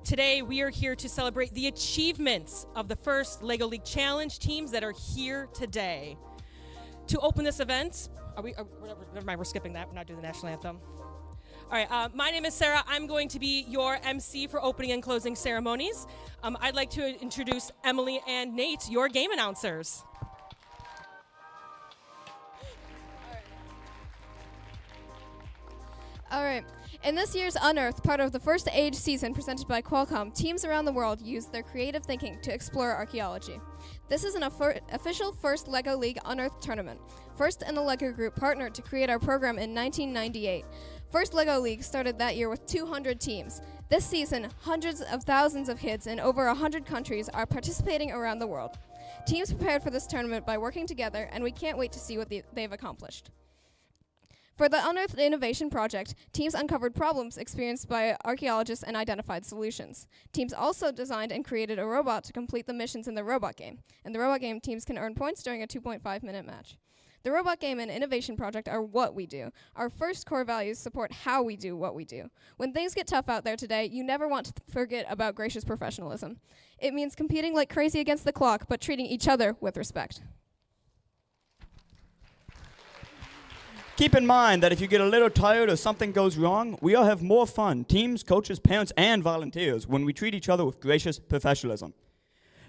Today, we are here to celebrate the achievements of the first LEGO League Challenge teams that are here today. To open this event, never mind, we're skipping that. We're not doing the national anthem. All right, my name is Sarah. I'm going to be your MC for opening and closing ceremonies. I'd like to introduce Emily and Nate, your game announcers. All right. In this year's Unearthed, part of the first Age season presented by Qualcomm, teams around the world used their creative thinking to explore archaeology. This is an official first LEGO League Unearthed tournament. First and the LEGO Group partnered to create our program in 1998. First LEGO League started that year with 200 teams. This season, hundreds of thousands of kids in over 100 countries are participating around the world. Teams prepared for this tournament by working together, and we can't wait to see what they've accomplished. For the Unearthed Innovation Project, teams uncovered problems experienced by archaeologists and identified solutions. Teams also designed and created a robot to complete the missions in the robot game. In the robot game, teams can earn points during a 2.5-minute match. The robot game and innovation project are what we do. Our first core values support how we do what we do. When things get tough out there today, you never want to forget about gracious professionalism. It means competing like crazy against the clock, but treating each other with respect. Keep in mind that if you get a little tired or something goes wrong, we all have more fun, teams, coaches, parents, and volunteers, when we treat each other with gracious professionalism.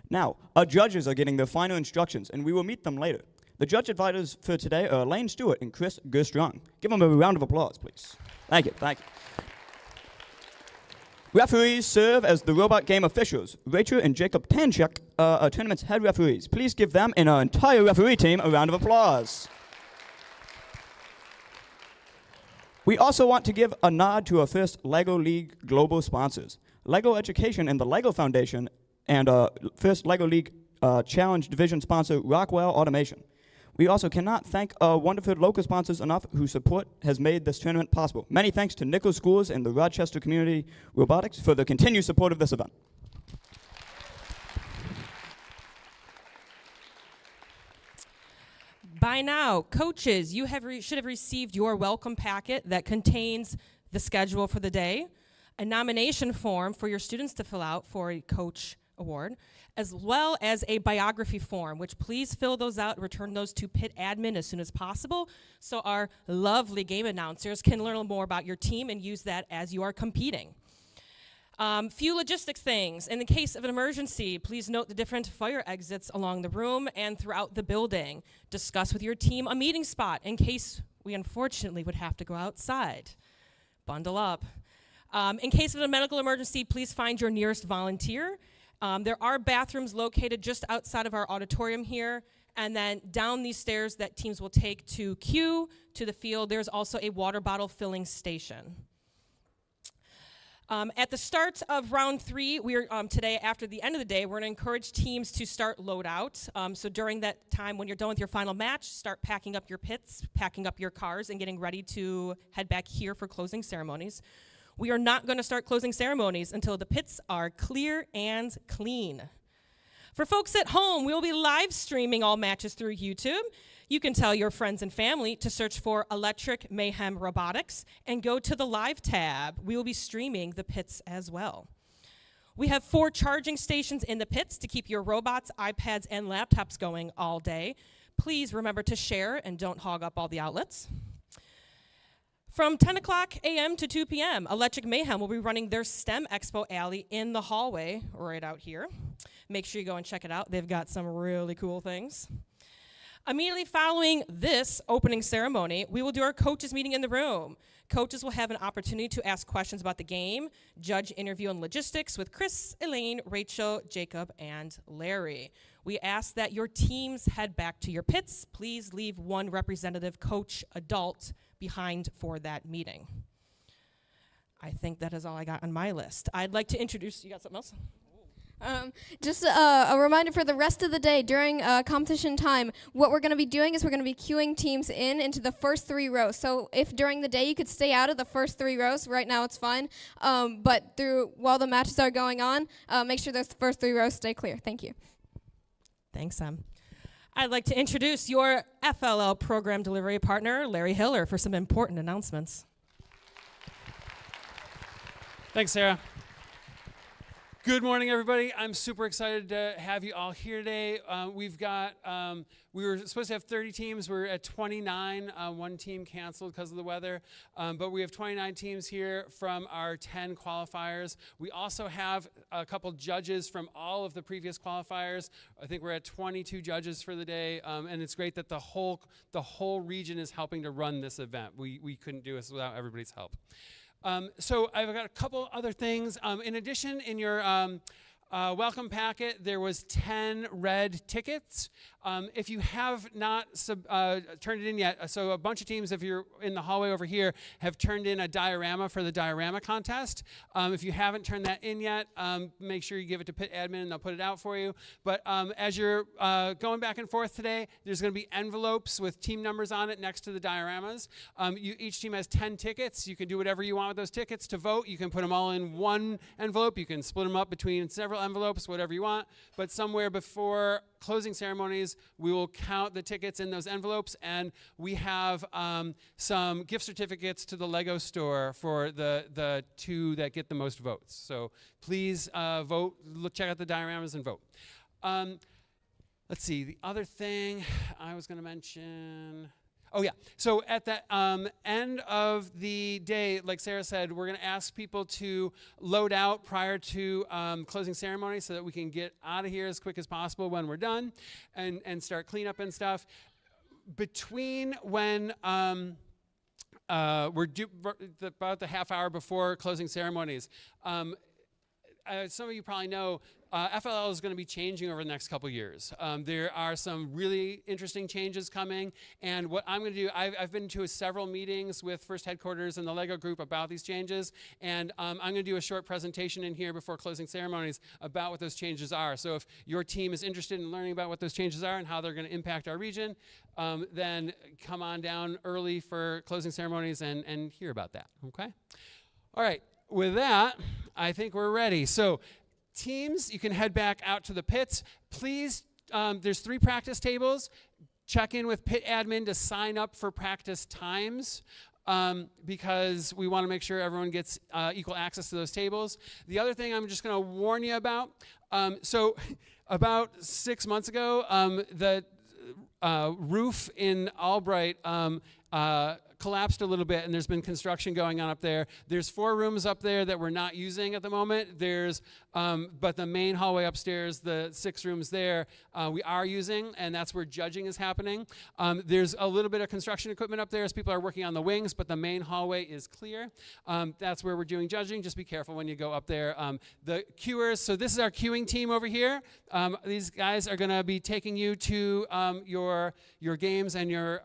Now, our judges are getting their final instructions, and we will meet them later. The judge advisors for today are Elaine Stewart and Chris Gerstrong. Give them a round of applause, please. Thank you, thank you. Referees serve as the robot game officials. Rachel and Jacob Tanchuk are tournament's head referees. Please give them and our entire referee team a round of applause. We also want to give a nod to our first LEGO League global sponsors, LEGO Education and the LEGO Foundation, and first LEGO League Challenge Division sponsor, Rockwell Automation. We also cannot thank our wonderful local sponsors enough whose support has made this tournament possible. Many thanks to Nichols Schools and the Rochester Community Robotics for the continued support of this event. By now, coaches, you should have received your welcome packet that contains the schedule for the day, a nomination form for your students to fill out for a coach award, as well as a biography form, which please fill those out and return those to pit admin as soon as possible so our lovely game announcers can learn more about your team and use that as you are competing. Few logistics things. In the case of an emergency, please note the different fire exits along the room and throughout the building. Discuss with your team a meeting spot in case we unfortunately would have to go outside. Bundle up. In case of a medical emergency, please find your nearest volunteer. There are bathrooms located just outside of our auditorium here, and then down these stairs that teams will take to queue to the field, there's also a water bottle filling station. At the start of round 3, we're today, after the end of the day, we're going to encourage teams to start load out. So during that time, when you're done with your final match, start packing up your pits, packing up your cars, and getting ready to head back here for closing ceremonies. We are not going to start closing ceremonies until the pits are clear and clean. For folks at home, we will be live streaming all matches through YouTube. You can tell your friends and family to search for Electric Mayhem Robotics and go to the live tab. We will be streaming the pits as well. We have 4 charging stations in the pits to keep your robots, iPads, and laptops going all day. Please remember to share and don't hog up all the outlets. From 10 o'clock a.m. to 2 p.m., Electric Mayhem will be running their STEM Expo Alley in the hallway right out here. Make sure you go and check it out. They've got some really cool things. Immediately following this opening ceremony, we will do our coaches meeting in the room. Coaches will have an opportunity to ask questions about the game, judge interview and logistics with Chris, Elaine, Rachel, Jacob, and Larry. We ask that your teams head back to your pits. Please leave one representative coach adult behind for that meeting. I think that is all I got on my list. I'd like to introduce, you got something else? Just a reminder for the rest of the day during competition time, what we're going to be doing is we're going to be queuing teams into the first 3 rows. So if during the day you could stay out of the first 3 rows, right now it's fine, but while the matches are going on, make sure those first 3 rows stay clear. Thank you. Thanks, Sam. I'd like to introduce your FLL program delivery partner, Larry Hiller, for some important announcements. Thanks, Sarah. Good morning, everybody. I'm super excited to have you all here today. We've got, we were supposed to have 30 teams. We're at 29. One team canceled because of the weather. But we have 29 teams here from our 10 qualifiers. We also have a couple judges from all of the previous qualifiers. I think we're at 22 judges for the day. And it's great that the whole region is helping to run this event. We couldn't do this without everybody's help. So I've got a couple other things. In addition, in your welcome packet, there was 10 red tickets. If you have not turned it in yet, so a bunch of teams, if you're in the hallway over here, have turned in a diorama for the diorama contest. If you haven't turned that in yet, make sure you give it to pit admin and they'll put it out for you. But as you're going back and forth today, there's going to be envelopes with team numbers on it next to the dioramas. Each team has 10 tickets. You can do whatever you want with those tickets to vote. You can put them all in one envelope. You can split them up between several envelopes, whatever you want. But somewhere before closing ceremonies, we will count the tickets in those envelopes, and we have some gift certificates to the Lego store for the two that get the most votes. So please vote, check out the dioramas and vote. Let's see, the other thing I was going to mention. Oh, yeah. So at the end of the day, like Sarah said, we're going to ask people to load out prior to closing ceremony so that we can get out of here as quick as possible when we're done and start cleanup and stuff. Between when we're about the half hour before closing ceremonies, some of you probably know FLL is going to be changing over the next couple years. There are some really interesting changes coming, and what I'm going to do, I've been to several meetings with First Headquarters and the LEGO group about these changes, and I'm going to do a short presentation in here before closing ceremonies about what those changes are. So if your team is interested in learning about what those changes are and how they're going to impact our region, then come on down early for closing ceremonies and hear about that, okay? All right. With that, I think we're ready. So teams, you can head back out to the pits. Please, there's 3 practice tables. Check in with pit admin to sign up for practice times because we want to make sure everyone gets equal access to those tables. The other thing I'm just going to warn you about, so about 6 months ago, the roof in Albright collapsed a little bit, and there's been construction going on up there. There's 4 rooms up there that we're not using at the moment. But the main hallway upstairs, the 6 rooms there, we are using, and that's where judging is happening. There's a little bit of construction equipment up there as people are working on the wings, but the main hallway is clear. That's where we're doing judging. Just be careful when you go up there. The queuers, so this is our queuing team over here. These guys are going to be taking you to your games and your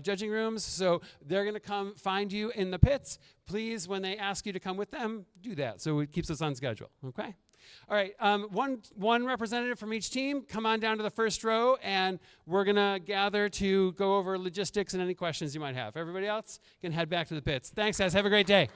judging rooms. So they're going to come find you in the pits. Please, when they ask you to come with them, do that so it keeps us on schedule, okay? All right, one representative from each team, come on down to the first row, and we're going to gather to go over logistics and any questions you might have. Everybody else can head back to the pits. Thanks, guys. Have a great day.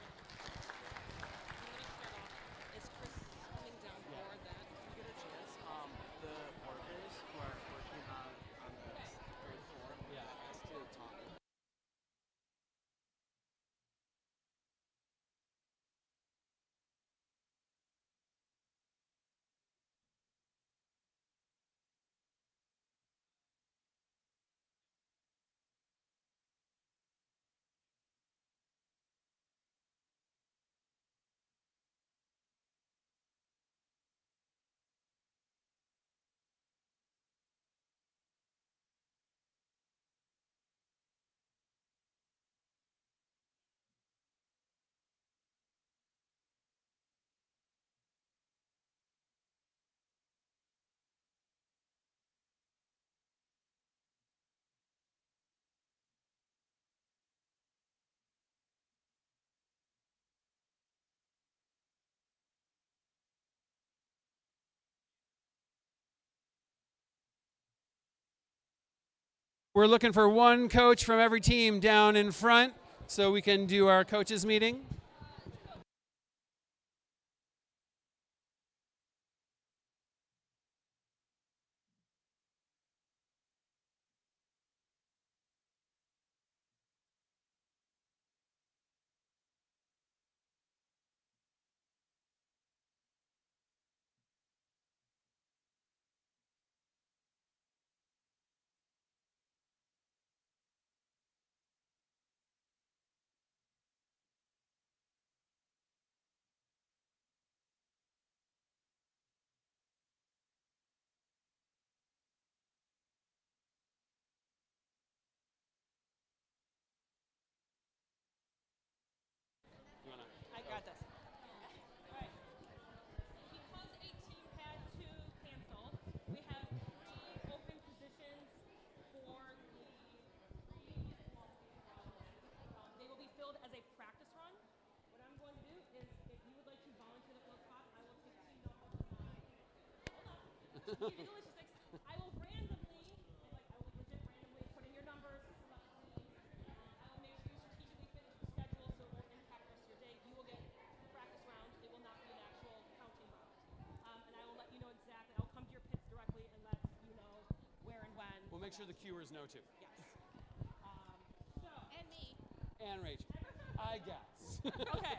We're looking for one coach from every team down in front so we can do our coaches meeting. what you do is just I will randomly, I will legit randomly put in your numbers. I will make sure you strategically fit into the schedule so it won't impact the rest of your day. You will get the practice round. It will not be an actual counting round. And I will let you know exactly. I'll come to your pits directly and let you know where and when. We'll make sure the cuers know too. Yes. And me. And Rachel. I guess. Okay.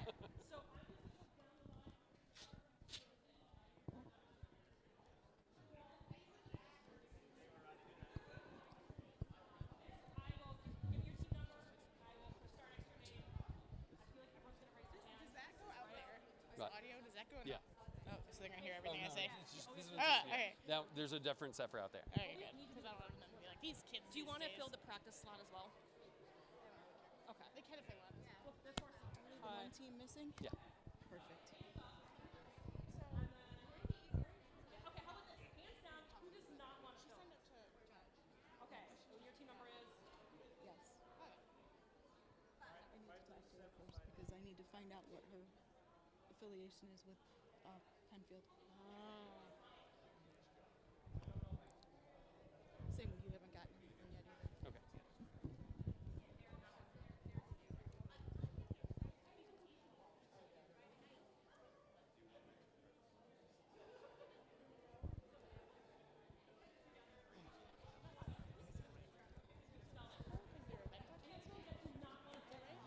So I'm just going to put down the line. I will give you 2 numbers. I will start next to your name. I feel like everyone's going to raise their hand. Does that go out there? This What? audio, does that go in? Yeah. Oh, so they're going to hear everything I say? This is Okay. Now, there's a different set for out there. Okay, good. Because I don't want them to be like, these kids. Do you want to these fill days. the practice slot as well? Okay. They can if they want. Well, there's 4 slots. One team missing? Yeah. Perfect. Okay, how about this? Hands down, who does not want to go? Send it to Judge. Okay, so your team number is? Yes. I need to talk to her first because I need to find out what her affiliation is with Penfield. Same with you, haven't gotten anything yet either. Okay.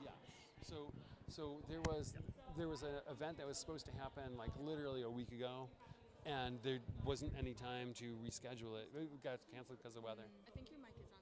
Yes. So there was an event that was supposed to happen like literally a week ago, and there wasn't any time to reschedule it. It got canceled because of weather. I think your mic is on.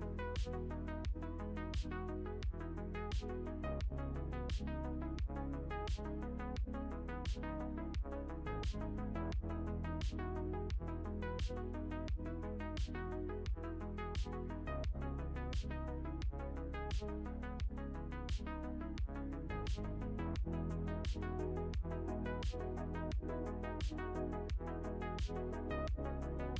Can I check it?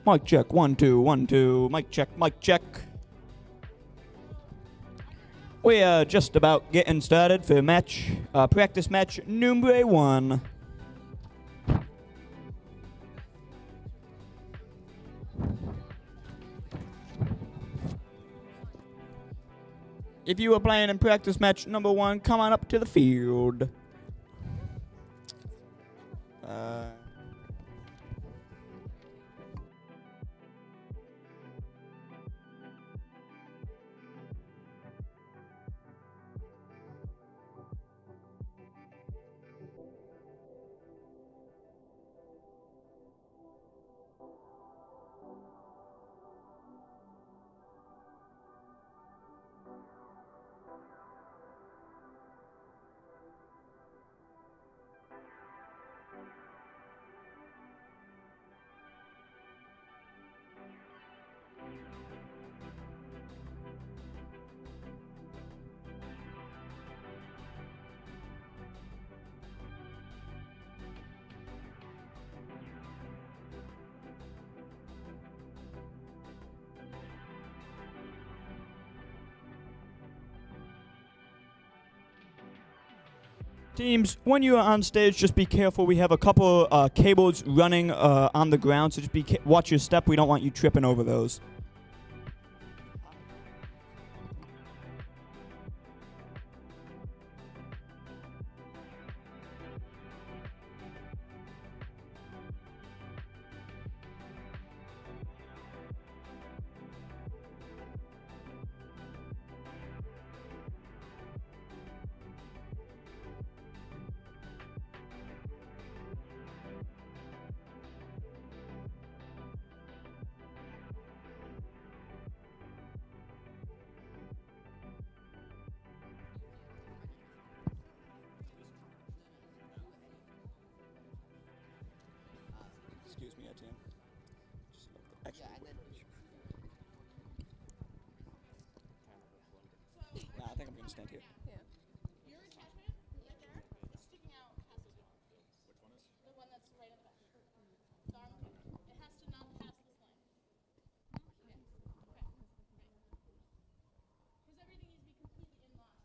Mic check. 1 2 1 2. Mic check. Mic check. We are just about getting started for practice match number 1. If you are playing in practice match number 1, come on up to the field. Teams, when you are on stage, just be careful. We have a couple cables running on the ground, so just watch your step. We don't want you tripping over those. Excuse me, Etienne. Nah, I think I'm going to stand here. Your attachment right there is sticking out past this one. Which one is? The one that's right at the back. The arm, it has to not pass this line. Yeah. Okay. Because everything needs to be completely in line.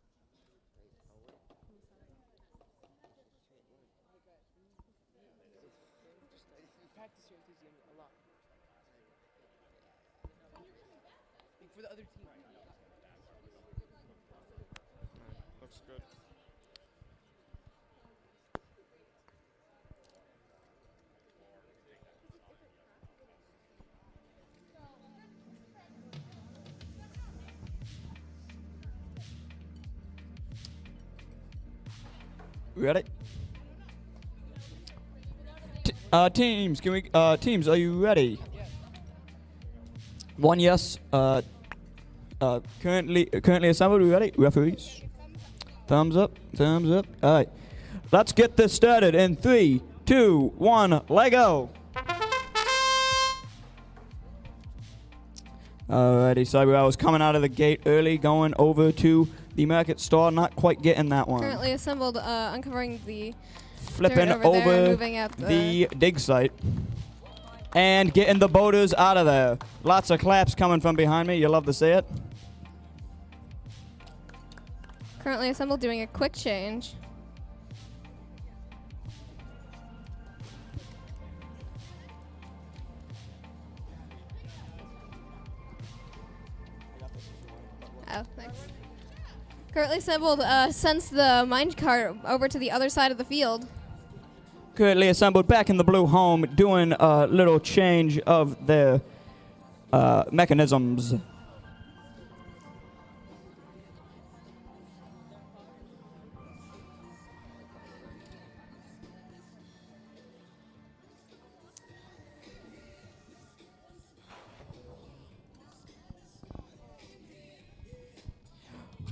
Practice your enthusiasm a lot. For the other team. Looks good. Ready? Teams, teams, are you ready? One yes. Currently assembled. We ready? Referees. Thumbs up. Thumbs up. All right. Let's get this started in 3, 2, 1. Lego. Alrighty, Cyber. I was coming out of the gate early, going over to the market store. Not quite getting that one. Currently assembled, uncovering the Flipping dirt over there and over moving out the dig site. And getting the boaters out of there. Lots of claps coming from behind me. You love to see it. Currently assembled, doing a quick change. Oh, thanks. Currently assembled, sends the mine cart over to the other side of the field. Currently assembled back in the blue home, doing a little change of their mechanisms.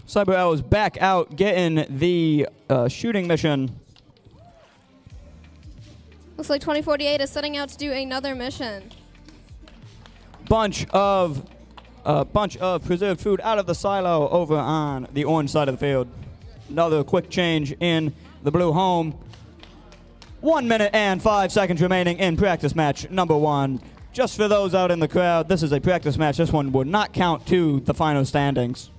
Cyber Owl's back out getting the shooting mission. Looks like 2048 is setting out to do another mission. Bunch of preserved food out of the silo over on the orange side of the field. Another quick change in the blue home. 1 minute and 5 seconds remaining in practice match number 1. Just for those out in the crowd, this is a practice match. This one would not count to the final standings.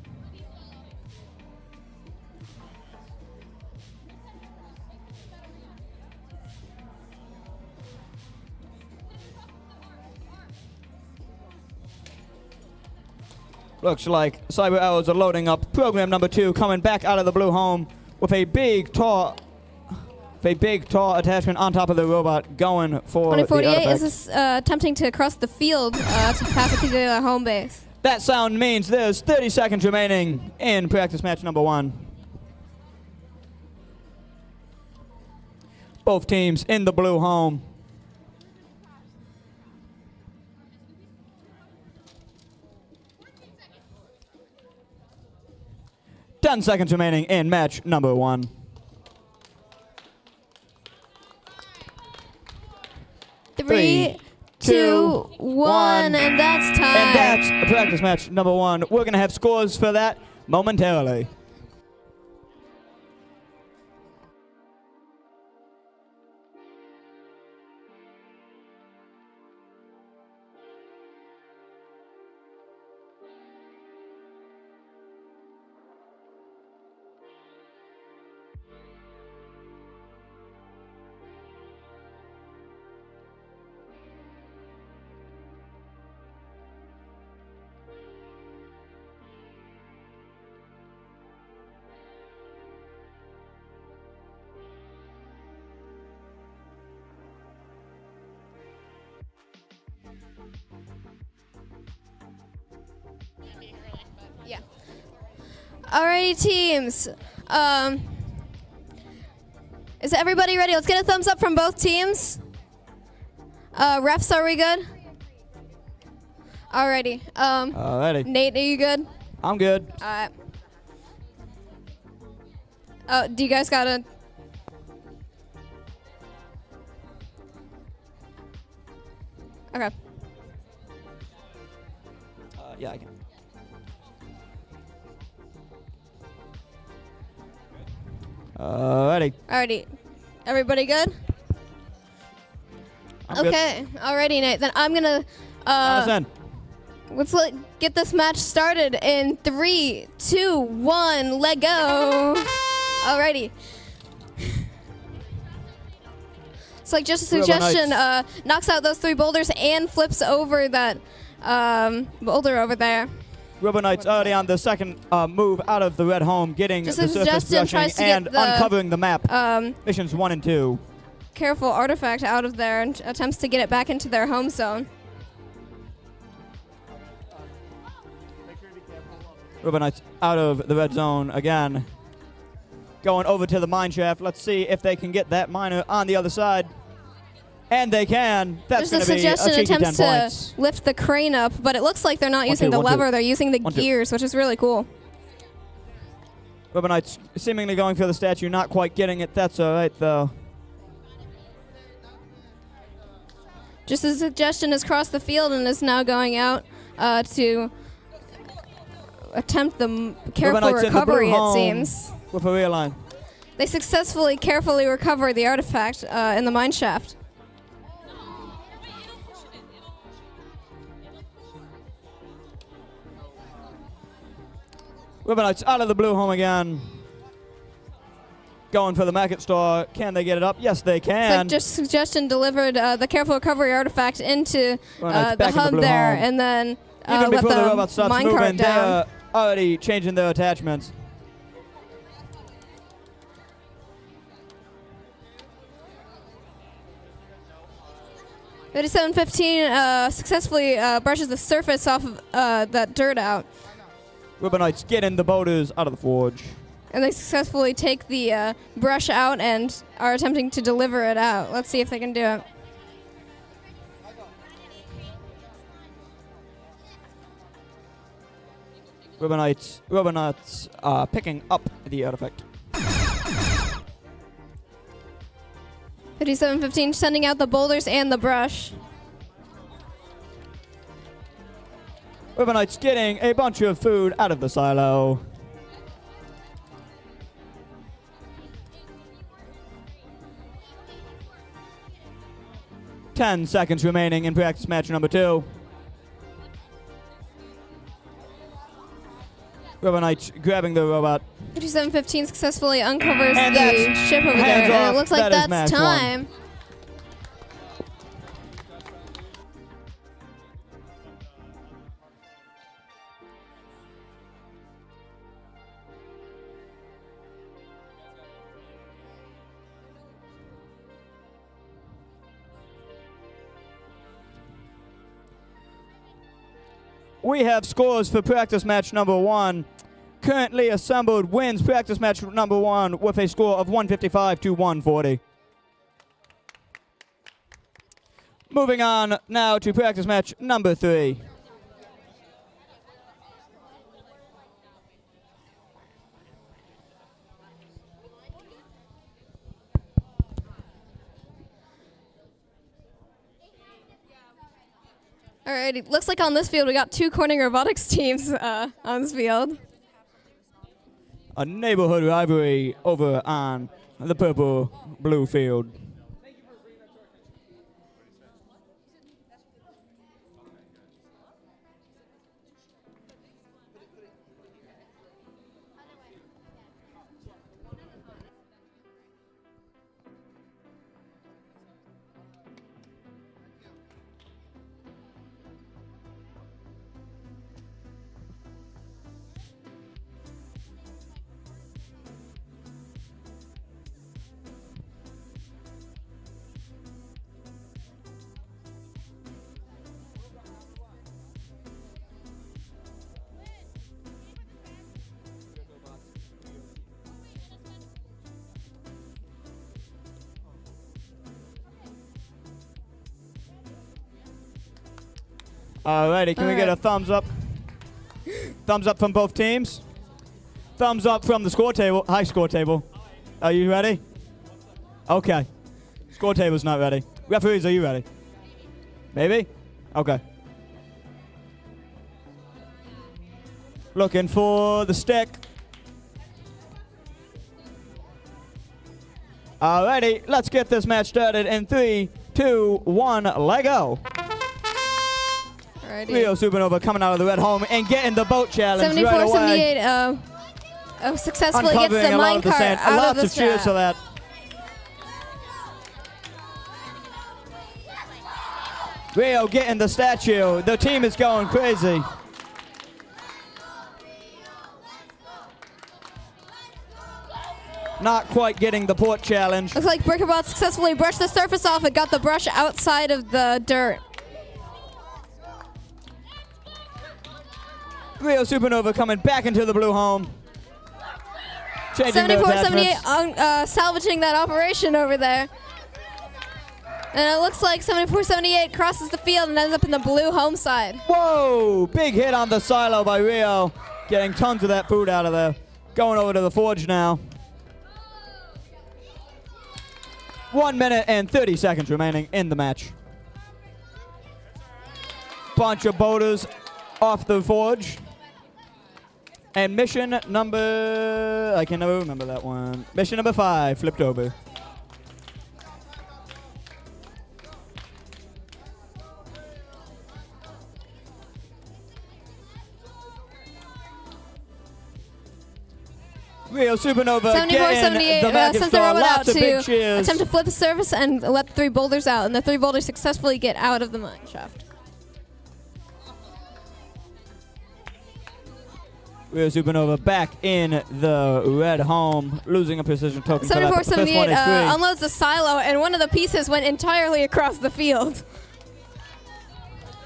Looks like Cyber Arrows are loading up program number 2, coming back out of the blue home with a big, tall attachment on top of the robot, going for the 2048 artifact. is attempting to cross the field to pass it to their home base. That sound means there's 30 seconds remaining in practice match number 1. Both teams in the blue home. Ten seconds remaining in match number 1. 3, 2, 1, and that's time. And that's practice match number 1. We're going to have scores for that momentarily. Yeah. Alrighty, teams. Is everybody ready? Let's get a thumbs up from both teams. Refs, are we good? Alrighty. Alrighty. Nate, are you good? I'm good. Alright. Oh, do you guys gotta... Okay. Yeah, I can. Alrighty. Alrighty. Everybody good? I'm good. Okay. Alrighty, Nate. Then I'm gonna... Allison. Let's get this match started in 3, 2, 1, let go. Alrighty. It's like just a Rubber suggestion, knocks out those 3 boulders and flips over that boulder over there. Rubber Knight's already on the second move out of the red home, getting Just the a surface suggestion, brushing tries to and get the, uncovering the map. Missions 1 and 2. Careful artifact out of there and attempts to get it back into their home zone. Rubber Knight's out of the red zone again. Going over to the mine shaft. Let's see if they can get that miner on the other side. And they can. That's going Just a to be a suggestion, cheeky 10 attempts to points. lift the crane up, but it looks like they're not using 1, 2, the 1, 2. lever, they're using the 1, 2. gears, which is really cool. Rubber Knight's seemingly going for the statue, not quite getting it. That's all right, though. Just a suggestion has crossed the field and is now going out to attempt the careful Knight's in the blue recovery, it home seems. with a rear line. They successfully, carefully recover the artifact in the mine shaft. Rubber Knight's out of the blue home again. Going for the market store. Can they get it up? Yes, they It's can. like just suggestion delivered the careful recovery artifact into Knight's the back in the hub blue there, home. and then Even let before the robot the stops minecart moving, down. they're already changing their attachments. $37.15 successfully brushes the surface off of that dirt out. Rubber Knight's getting the boulders out of the forge. And they successfully take the brush out and are attempting to deliver it out. Let's see if they can do it. Rubber Knight's picking up the artifact. 57.15 sending out the boulders and the brush. Rubber Knight's getting a bunch of food out of the silo. 10 seconds remaining in practice match number 2. Rubber Knight grabbing the robot. 5715 successfully uncovers And the that's ship over there. hands And off. it looks like That is match that's one. time. We have scores for practice match number 1. Currently assembled wins practice match number 1 with a score of 155 to 140. Moving on now to practice match number 3. Alrighty, looks like on this field we got 2 Corning Robotics teams on this field. A neighborhood rivalry over on the purple-blue field. Alrighty, can we get a thumbs up? Thumbs up from both teams. Thumbs up from the score table. High score table. Are you ready? Okay. Score table's not ready. Referees, are you ready? Maybe? Okay. Looking for the stick. Alrighty, let's get this match started in 3, 2, 1, let go. Alrighty. Rio Supernova coming out of the red home and getting the boat challenge right 74, away. 78 successfully gets Uncovering the a lot of the minecart sand. out of Lots the of cheers for strap. that. Rio getting the statue. The team is going crazy. Not quite getting the port challenge. Looks like Brickerbot successfully brushed the surface off and got the brush outside of the dirt. Rio Supernova coming back into the blue home. Changing their 74, 78 attachments. salvaging that operation over there. And it looks like 74, 78 crosses the field and ends up in the blue home side. Whoa! Big hit on the silo by Rio. Getting tons of that food out of there. Going over to the forge now. 1 minute and 30 seconds remaining in the match. Bunch of boaters off the forge. And mission number... I can never remember that one. Mission number 5 flipped over. Rio Supernova 74, getting 78 the magic sends the star. robot out Lots of big to cheers. attempt to flip the surface and let the 3 boulders out. And the 3 boulders successfully get out of the mine shaft. Rio Supernova back in the red home, losing a precision token. 74, So that the first one 78 is free. unloads the silo, and one of the pieces went entirely across the field.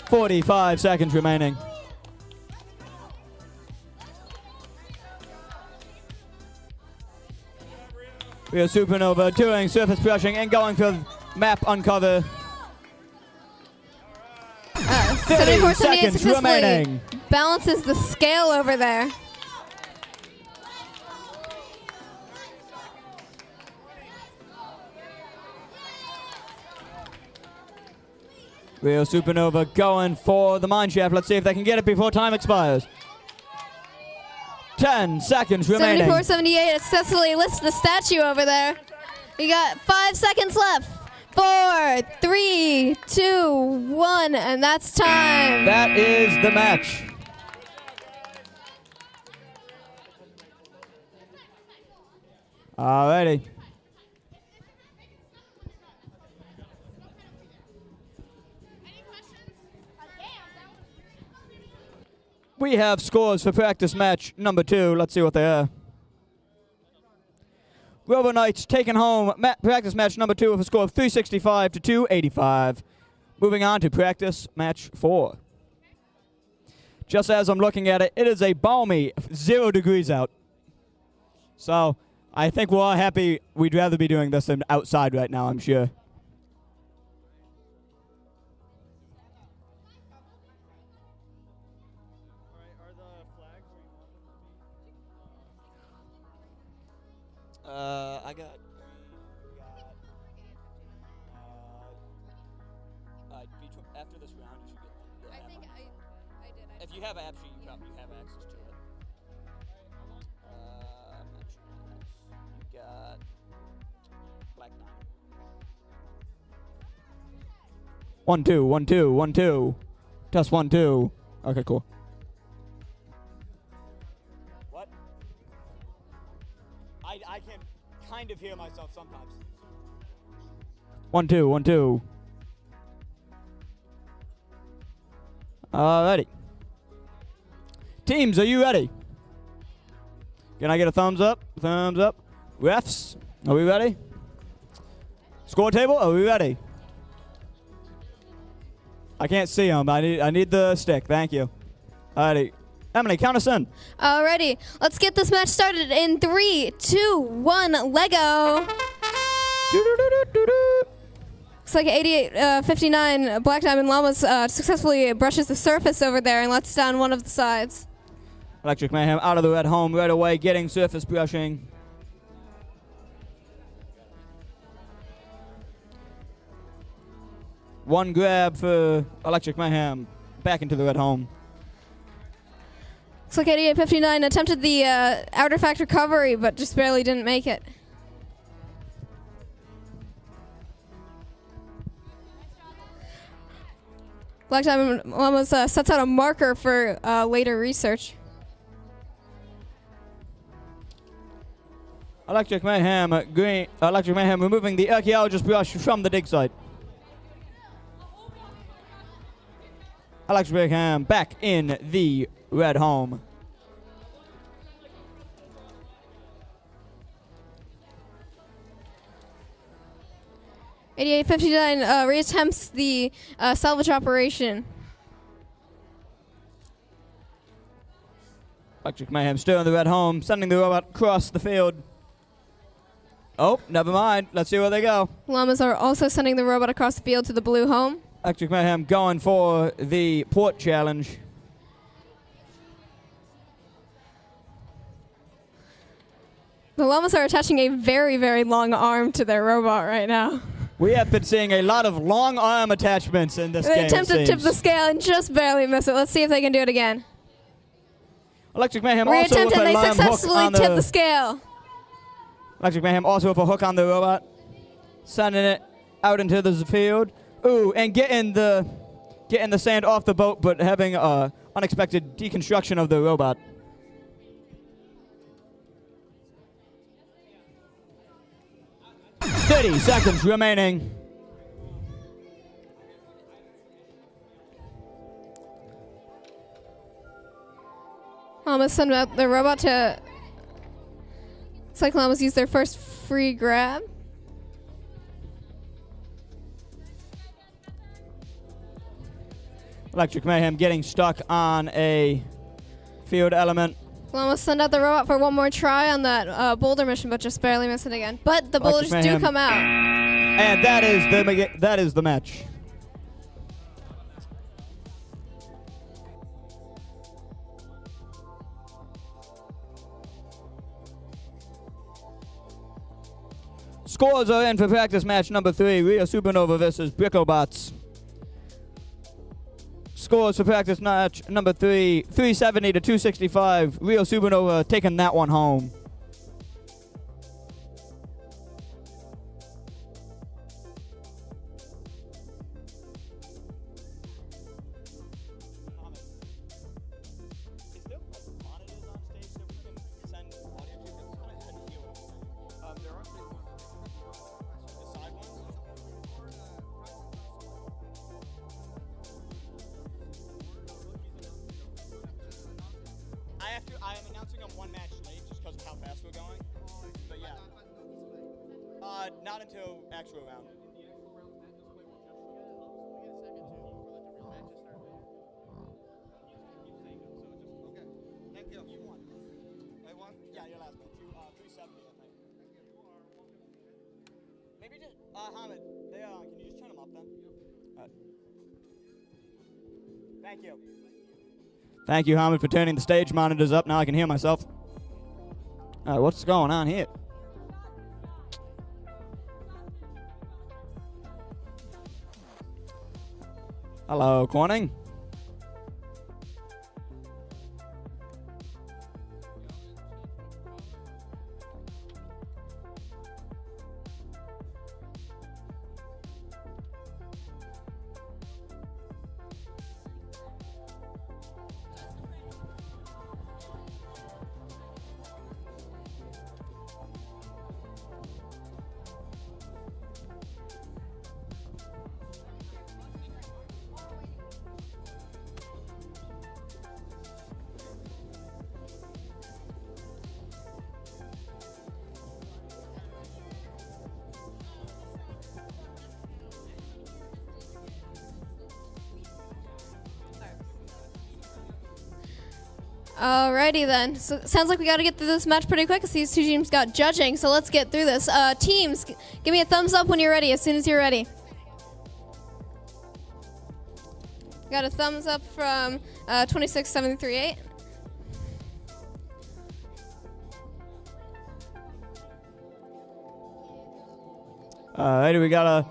45 seconds remaining. Rio Supernova doing surface brushing and going for map uncover. 74, 78 seconds successfully remaining. balances the scale over there. Rio Supernova going for the mine shaft. Let's see if they can get it before time expires. 10 seconds remaining. 74, 78 successfully lifts the statue over there. We got 5 seconds left. 4, 3, 2, 1, and that's time. That is the match. Alrighty. We have scores for practice match number 2. Let's see what they are. Robo Knights taking home practice match number 2 with a score of 365 to 285. Moving on to practice match 4. Just as I'm looking at it, it is a balmy 0 degrees out. So I think we're all happy. We'd rather be doing this than outside right now, I'm sure. I got. After this round, you should get the I app. think I did. If you have an app sheet, you probably have access to it. I'm not sure. You got Black 9. 1 2 1 2 1 2. Test 1 2. Okay, cool. What? I can kind of hear myself sometimes. 1 2 1 2. Alrighty. Teams, are you ready? Can I get a thumbs up? Thumbs up. Refs, are we ready? Score table, are we ready? I can't see them. I need the stick. Thank you. Alrighty. Emily, count us in. Alrighty, let's get this match started in 3, 2, 1, Lego. Looks like 88-59 Black Diamond Llamas successfully brushes the surface over there and lets down one of the sides. Electric Mayhem out of the red home right away, getting surface brushing. One grab for Electric Mayhem, back into the red home. Looks like 88-59 attempted the artifact recovery, but just barely didn't make it. Black Diamond Llamas sets out a marker for later research. Electric Mayhem green. Electric Mayhem removing the archaeologist brush from the dig site. Electric Mayhem back in the red home. $88.59 reattempts the salvage operation. Electric Mayhem still in the red home, sending the robot across the field. Oh, never mind. Let's see where they go. Llamas are also sending the robot across the field to the blue home. Electric Mayhem going for the port challenge. The Llamas are attaching a very, very long arm to their robot right now. We have been seeing a lot of long arm attachments in this game. They attempt to tip the scale and just barely miss it. Let's see if they can do it again. Electric Mayhem also Reattempt with a and they lime hook successfully on tip the scale. Electric Mayhem also with a hook on the robot, sending it out into the field. Ooh, and getting the sand off the boat, but having unexpected deconstruction of the robot. "30 seconds remaining." Llamas send out the robot to... Looks like Llamas use their first free grab. Electric Mayhem getting stuck on a field element. Llamas send out the robot for one more try on that boulder mission, but just barely miss it again. But the boulders do Mayhem. come out. And that is the match. Scores are in for practice match number 3, Rio Supernova versus Brickobots. Scores for practice match number 3, 370 to 265. Rio Supernova taking that one home. we're going. But yeah. Not until actual round. Thank you. You won. I won? Yeah, your last match. You 370, I think. Maybe just Hamid, can you just turn them up then? Thank you. Thank you, Hamid, for turning the stage monitors up. Now I can hear myself. What's going on here? Hello, Corning. Alrighty then. So sounds like we got to get through this match pretty quick because these two teams got judging. So let's get through this. Teams, give me a thumbs up when you're ready. As soon as you're ready. Got a thumbs up from 26738. Alrighty, we got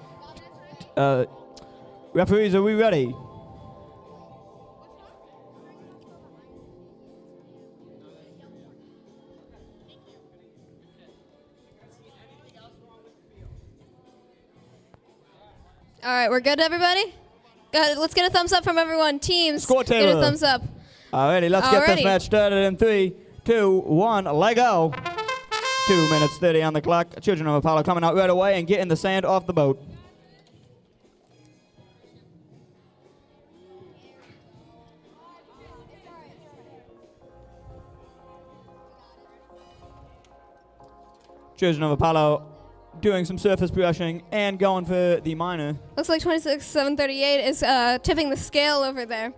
referees, are we ready? All right, we're good, everybody? Got it. Let's get a thumbs up from everyone. Teams, Score get table. a thumbs up. Alrighty, let's get this Alrighty. match started in 3, 2, 1, let go. 2 minutes 30 on the clock. Children of Apollo coming out right away and getting the sand off the boat. Children of Apollo doing some surface brushing and going for the minor. Looks like 26738 is tipping the scale over there.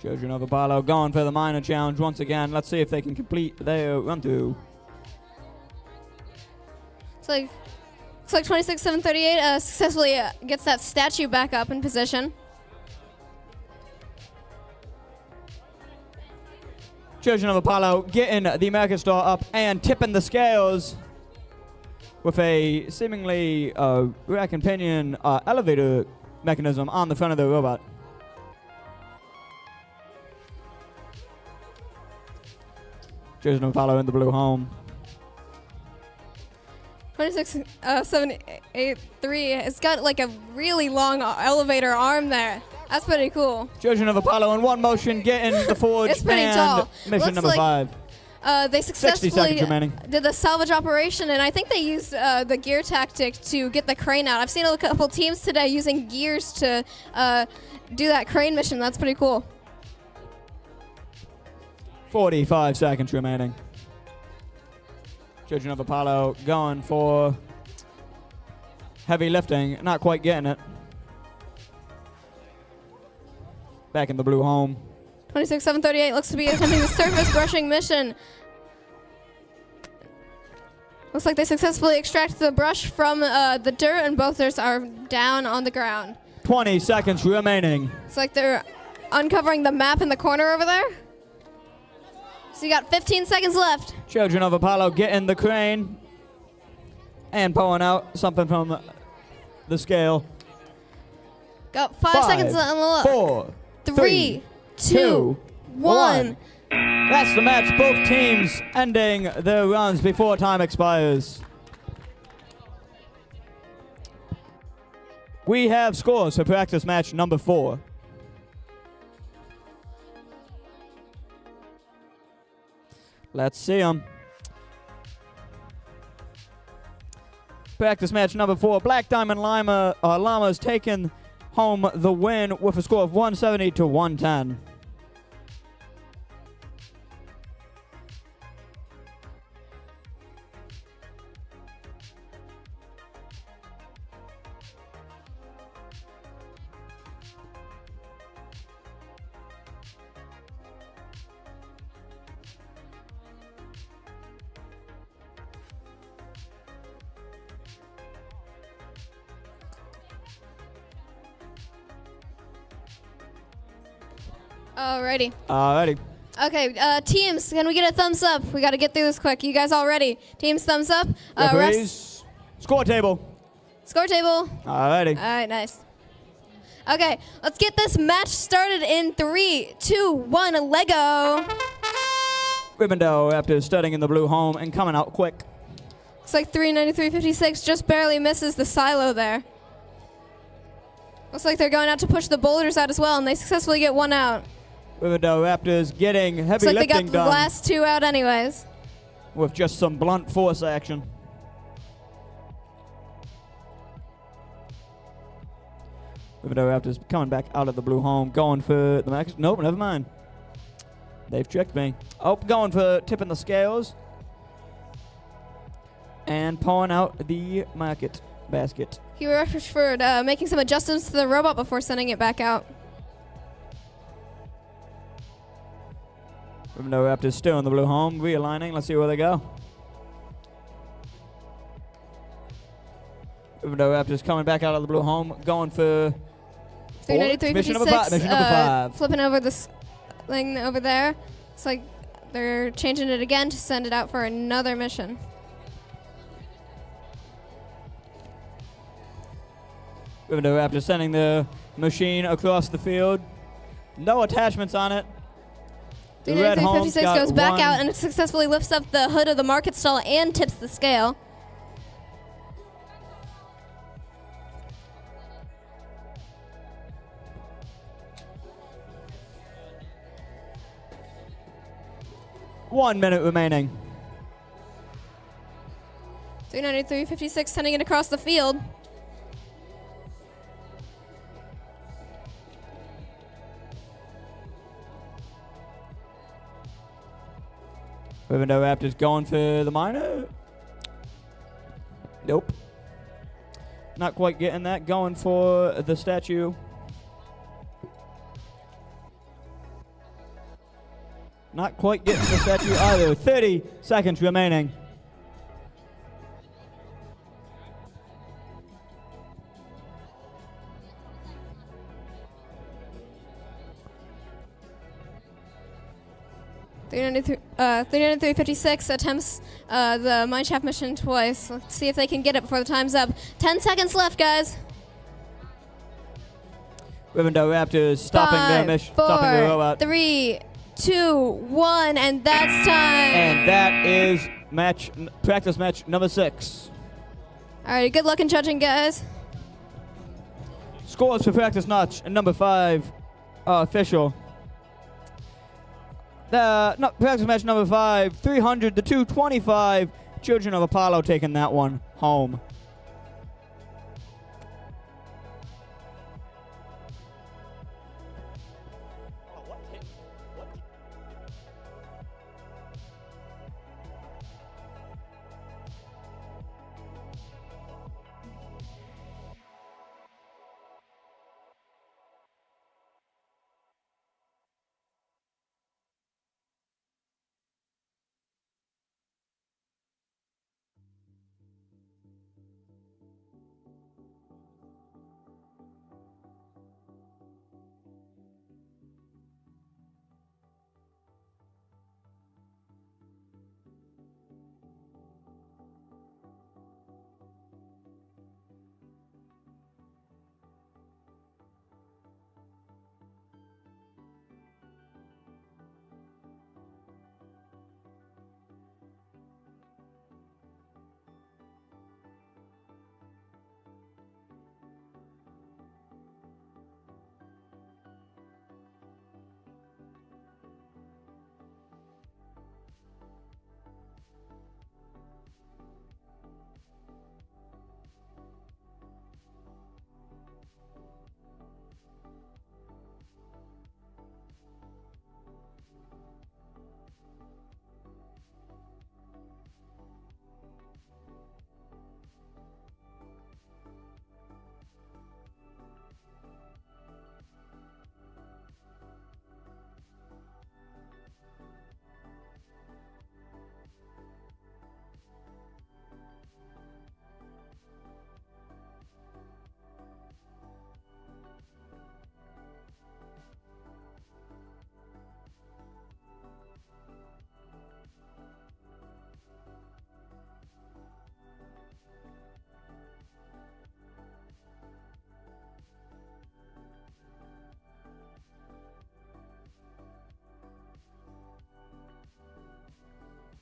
Children of Apollo going for the minor challenge once again. Let's see if they can complete their run through. Looks like 26738 successfully gets that statue back up in position. Children of Apollo getting the American Star up and tipping the scales with a seemingly rack and pinion elevator mechanism on the front of the robot. Children of Apollo in the blue home. 26783 it's got like a really long elevator arm there. That's pretty cool. Children of Apollo in one motion getting the forge. It's pretty and tall. Mission Looks number like 5. They 60 seconds successfully remaining. did the salvage operation, and I think they used the gear tactic to get the crane out. I've seen a couple teams today using gears to do that crane mission. That's pretty cool. 45 seconds remaining. Children of Apollo going for heavy lifting. Not quite getting it. Back in the blue home. 26738 looks to be attempting the surface brushing mission. Looks like they successfully extracted the brush from the dirt, and both theirs are down on the ground. 20 seconds remaining. It's like they're uncovering the map in the corner over there. So you got 15 seconds left. Children of Apollo getting the crane and pulling out something from the scale. Got 5 seconds on the look. 4, 3, 2, 1. That's the match. Both teams ending their runs before time expires. We have scores for practice match number 4. Let's see them. Practice match number 4. Black Diamond Llamas taking home the win with a score of 170 to 110. Alrighty. Alrighty. Okay, teams, can we get a thumbs up? We got to get through this quick. You guys all ready? Teams, thumbs up. Referees, score table. Score table. Alrighty. All right, nice. Okay, let's get this match started in 3, 2, 1, Lego. Rivendell Raptors starting in the blue home and coming out quick. Looks like 393.56 just barely misses the silo there. Looks like they're going out to push the boulders out as well, and they successfully get one out. Rivendell Raptors getting heavy Looks like they lifting got the done last 2 out anyways. with just some blunt force action. Rivendell Raptors coming back out of the blue home, going for the max. Nope, never mind. They've tricked me. Oh, going for tipping the scales. And pulling out the market basket. He referred making some adjustments to the robot before sending it back out. Rivendell Raptors still in the blue home, realigning. Let's see where they go. Rivendell Raptors coming back out of the blue home, going for 393.56. mission number 5. Mission number 5. Flipping over this thing over there. It's like they're changing it again to send it out for another mission. Rivendell Raptors sending the machine across the field. No attachments on it. The red home's 393.56 got goes back one. out and it successfully lifts up the hood of the market stall and tips the scale. One minute remaining. 393.56 sending it across the field. Rivendell Raptors going for the minor. Nope. Not quite getting that. Going for the statue. Not quite getting the statue either. 30 seconds remaining. $393.56 attempts the mineshaft mission twice. Let's see if they can get it before the time's up. 10 seconds left, guys. Rivendell Raptors stopping their 5, mission, 4, stopping the robot. 3, 2, 1, and that's time. And that is practice match number 6. All right, good luck in judging, guys. Scores for practice match number 5 official. Practice match number 5, 300 to 225. Children of Apollo taking that one home.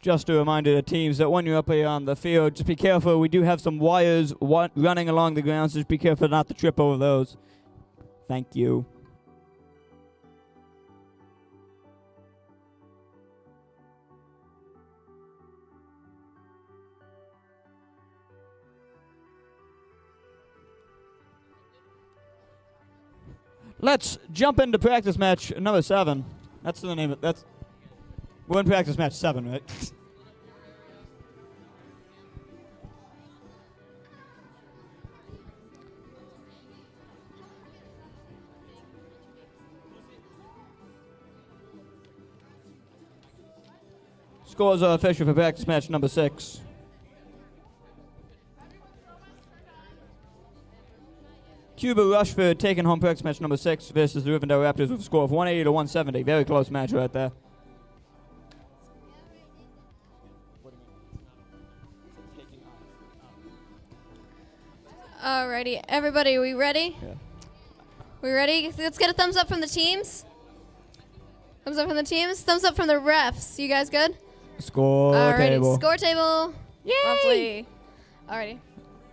Just a reminder to teams that when you're up here on the field, just be careful. We do have some wires running along the ground, so just be careful not to trip over those. Thank you. Let's jump into practice match number 7. That's the name of it. We're in practice match 7, right? Scores are official for practice match number 6. Cuba Rushford taking home practice match number 6 versus the Rivendell Raptors with a score of 180 to 170. Very close match right there. Alrighty, everybody, we ready? Yeah. We ready? Let's get a thumbs up from the teams. Thumbs up from the teams. Thumbs up from the refs. You guys good? Score Alrighty, table. score table. Yay! Lovely. Alrighty.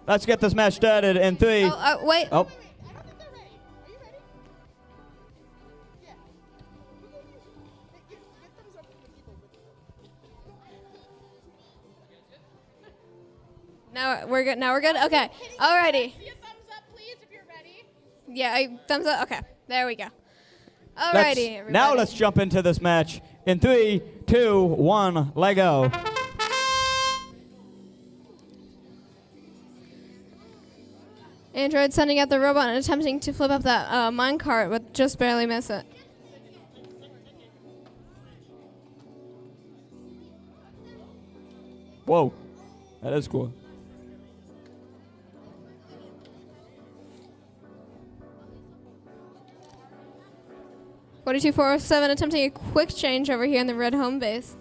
Let's get this match started in 3. Wait. Oh. I don't think they're ready. Are you ready? Yeah. Get thumbs up from the people. Now we're good. Now we're good. Okay. Alrighty. See a thumbs up, please, if you're ready. Yeah, thumbs up. Okay. There we go. Let's- Alrighty, everybody. now let's jump into this match in 3, 2, 1, Lego. Android sending out the robot and attempting to flip up that minecart, but just barely miss it. Whoa, that is cool. $42,407 attempting a quick change over here in the red home base.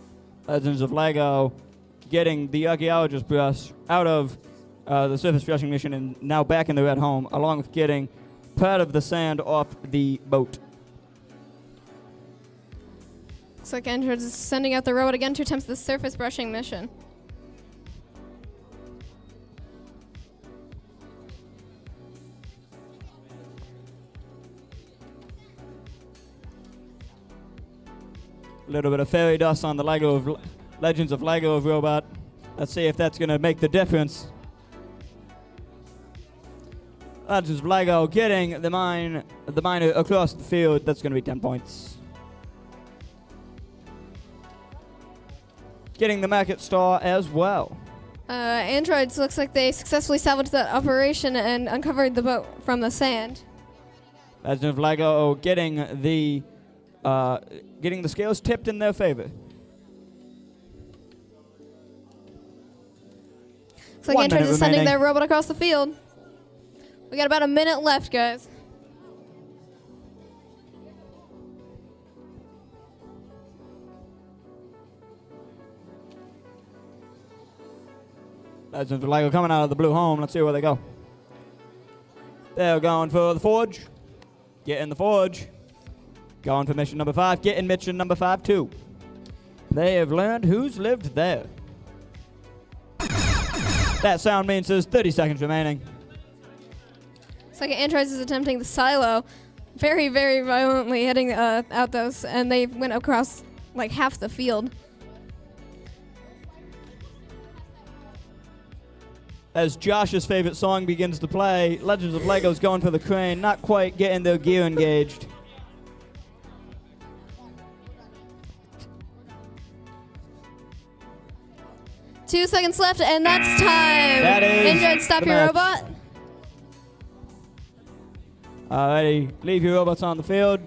Legends of Lego getting the archaeologist brush out of the surface brushing mission and now back in the red home, along with getting part of the sand off the boat. Looks like Android is sending out the robot again to attempt the surface brushing mission. A little bit of fairy dust on the Lego of Legends of Lego of robot. Let's see if that's going to make the difference. Legends of Lego getting the miner across the field. That's going to be 10 points. Getting the market star as well. Androids looks like they successfully salvaged that operation and uncovered the boat from the sand. Legend of Lego getting the scales tipped in their favor. Looks like 1 Androids minute is sending remaining. their robot across the field. We got about a minute left, guys. Legends of Lego coming out of the blue home. Let's see where they go. They're going for the forge. Getting the forge. Going for mission number 5. Getting mission number 5 too. They have learned who's lived there. That sound means there's 30 seconds remaining. Looks like Androids is attempting the silo very, very violently, hitting out those, and they went across like half the field. As Josh's favorite song begins to play, Legends of Lego's going for the crane, not quite getting their gear engaged. Two seconds left, and that's time. That is Android, stop the your match. robot. Alrighty, leave your robots on the field.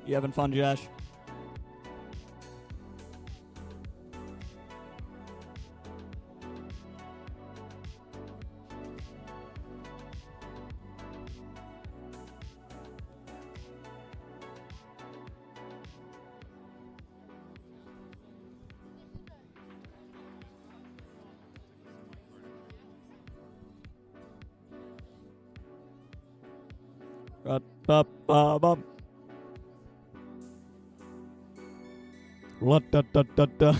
You having fun, Josh? Good. Ba ba bum. What da da da da.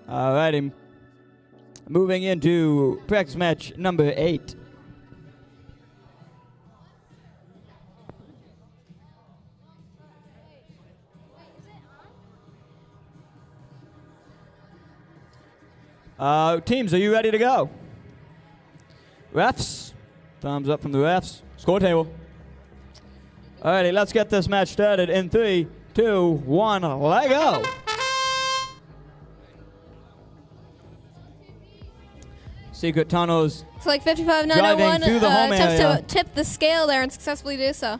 Alrighty. Moving into practice match number 8. Teams, are you ready to go? Refs? Thumbs up from the refs. Score table. Alrighty, let's get this match started in 3, 2, 1, let go! Secret Tunnels. It's like 55-901 Driving through the home attempts area. to tip the scale there and successfully do so.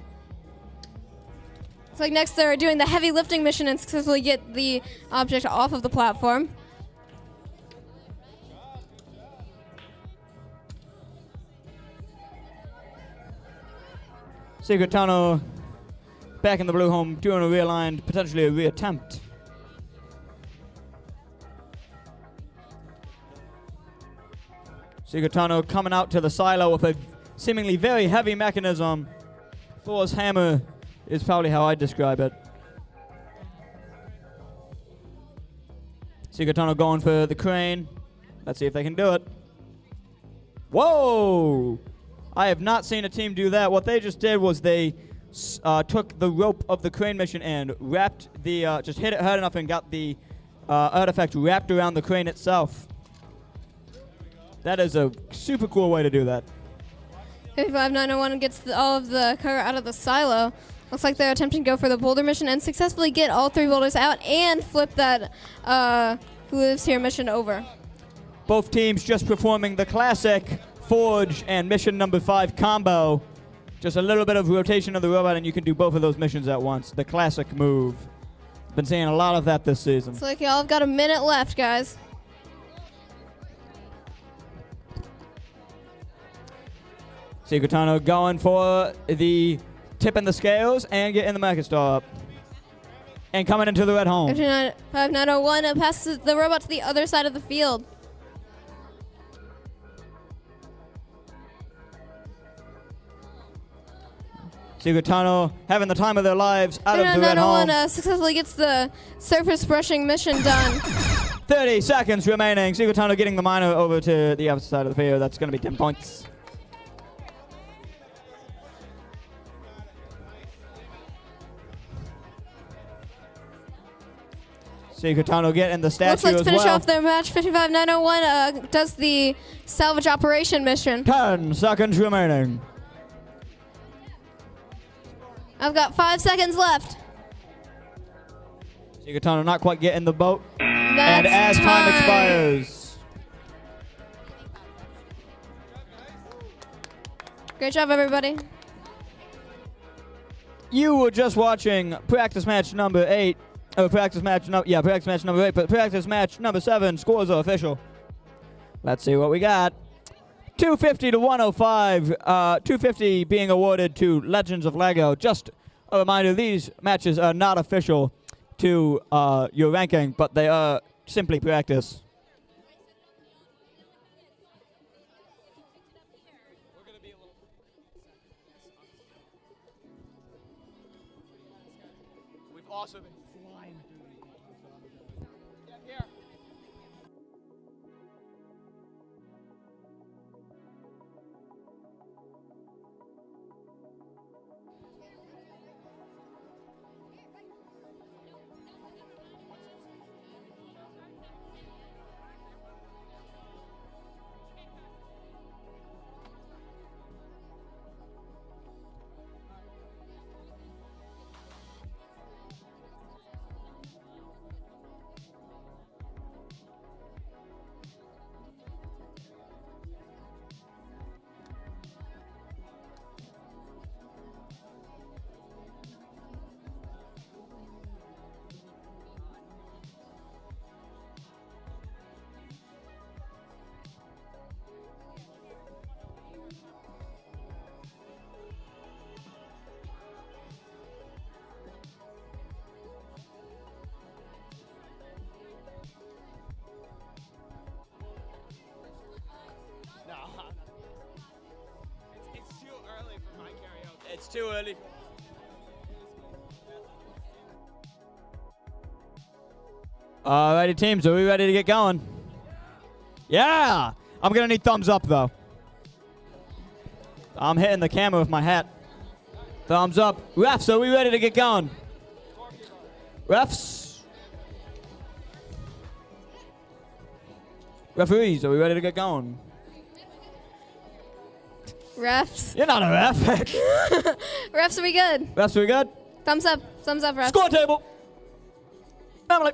It's like next they're doing the heavy lifting mission and successfully get the object off of the platform. Secret Tunnel back in the blue home, doing a realigned, potentially a reattempt. Secret Tunnel coming out to the silo with a seemingly very heavy mechanism. Thor's hammer is probably how I describe it. Secret Tunnel going for the crane. Let's see if they can do it. Whoa! I have not seen a team do that. What they just did was they took the rope of the crane mission and wrapped the, just hit it hard enough and got the artifact wrapped around the crane itself. That is a super cool way to do that. 55-901 gets all of the cargo out of the silo. Looks like they're attempting to go for the boulder mission and successfully get all 3 boulders out and flip that Who Lives Here mission over. Both teams just performing the classic Forge and mission number 5 combo. Just a little bit of rotation of the robot and you can do both of those missions at once. The classic move. Been seeing a lot of that this season. Looks like y'all have got a minute left, guys. Secret Tunnel going for the tip in the scales and getting the market star up. And coming into the red home. 59-901 passes the robot to the other side of the field. Secret Tunnel having the time of their lives out of the red home. 59-901 successfully gets the surface brushing mission done. 30 seconds remaining. Secret Tunnel getting the miner over to the opposite side of the field. That's going to be 10 points. Secret Tunnel getting the statue Looks like to as finish well. off their match. 55-901 does the salvage operation mission. 10 seconds remaining. I've got 5 seconds left. Secret Tunnel not quite getting the boat. That's and as time expires. Great job, everybody. You were just watching practice match number 8. Practice match number 8, but practice match number 7, scores are official. Let's see what we got. 250 to 105. 250 being awarded to Legends of Lego. Just a reminder, these matches are not official to your ranking, but they are simply practice. We've also been flying through these. It's too early. Alrighty, teams, are we ready to get going? Yeah! I'm gonna need thumbs up, though. I'm hitting the camera with my hat. Thumbs up. Refs, are we ready to get going? Refs? Referees, are we ready to get going? Refs. You're not a ref. Refs, are we good? Refs, are we good? Thumbs up, refs. Score table. Emily.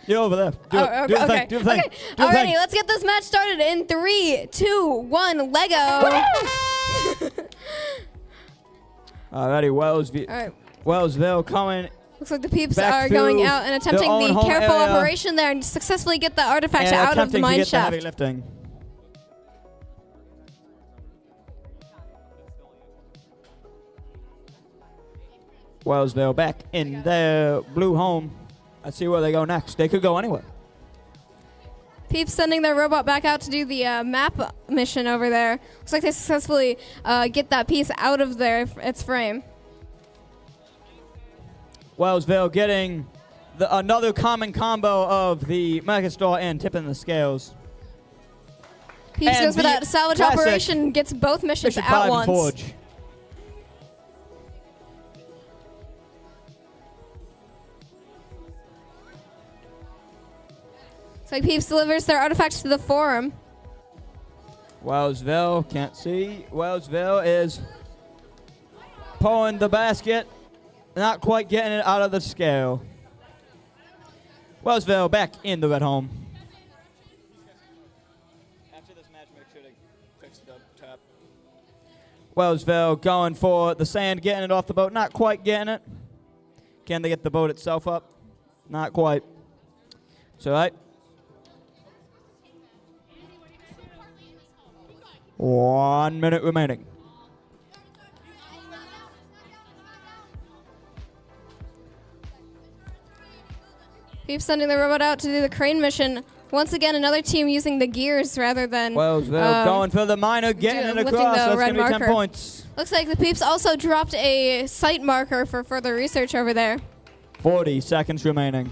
You're over there. Do it. Do the thing. Do the thing. Okay. Do the Alrighty, thing. let's get this match started in 3, 2, 1, Lego. Alrighty, Alright. Wellsville coming. Looks like the peeps Back are going through out and their attempting own the home careful area. operation there and successfully get the artifact And out of the attempting to mine get the heavy shaft. lifting. Wellsville back in their blue home. Let's see where they go next. They could go anywhere. Peeps sending their robot back out to do the map mission over there. Looks like they successfully get that piece out of its frame. Wellsville getting another common combo of the Mega Store and tipping the scales. Peeps And goes for the that salvage classic operation, gets both missions Mission at 5 and once. Forge. Looks like Peeps delivers their artifacts to the forum. Wellsville, can't see. Wellsville is pulling the basket, not quite getting it out of the scale. Wellsville back in the red home. After this match, make sure to fix the tap. Wellsville going for the sand, getting it off the boat, not quite getting it. Can they get the boat itself up? Not quite. It's all right. 1 minute remaining. Peeps sending the robot out to do the crane mission. Once again, another team using the gears rather than Wellsville going for the minor, getting it lifting across. the That's red going to be 10 marker. points. Looks like the Peeps also dropped a site marker for further research over there. 40 seconds remaining.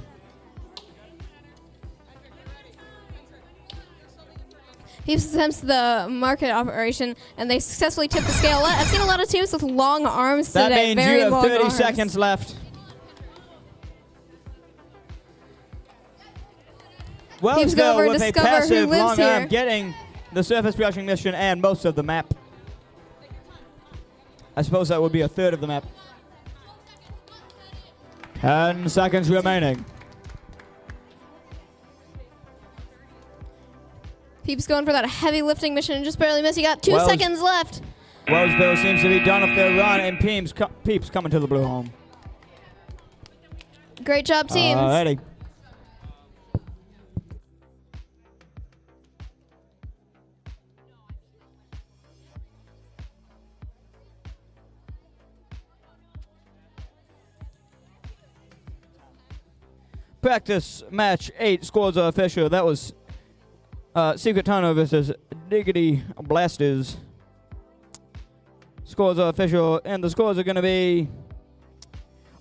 Peeps attempts the market operation, and they successfully tip the scale. I've seen a lot of teams with long arms That today. means Very you have long 30 arms. seconds left. go over Wellsville and with a discover who passive lives long arm here. getting the surface brushing mission and most of the map. I suppose that would be a third of the map. 10 seconds remaining. Peeps going for that heavy lifting mission and just barely missed. You got 2 seconds left. Wellsville seems to be done with their run, and Peeps coming to the blue home. Great job, teams. Alrighty. Practice match 8, scores are official. That was Secret Tunnel versus Diggity Blasters. Scores are official, and the scores are going to be...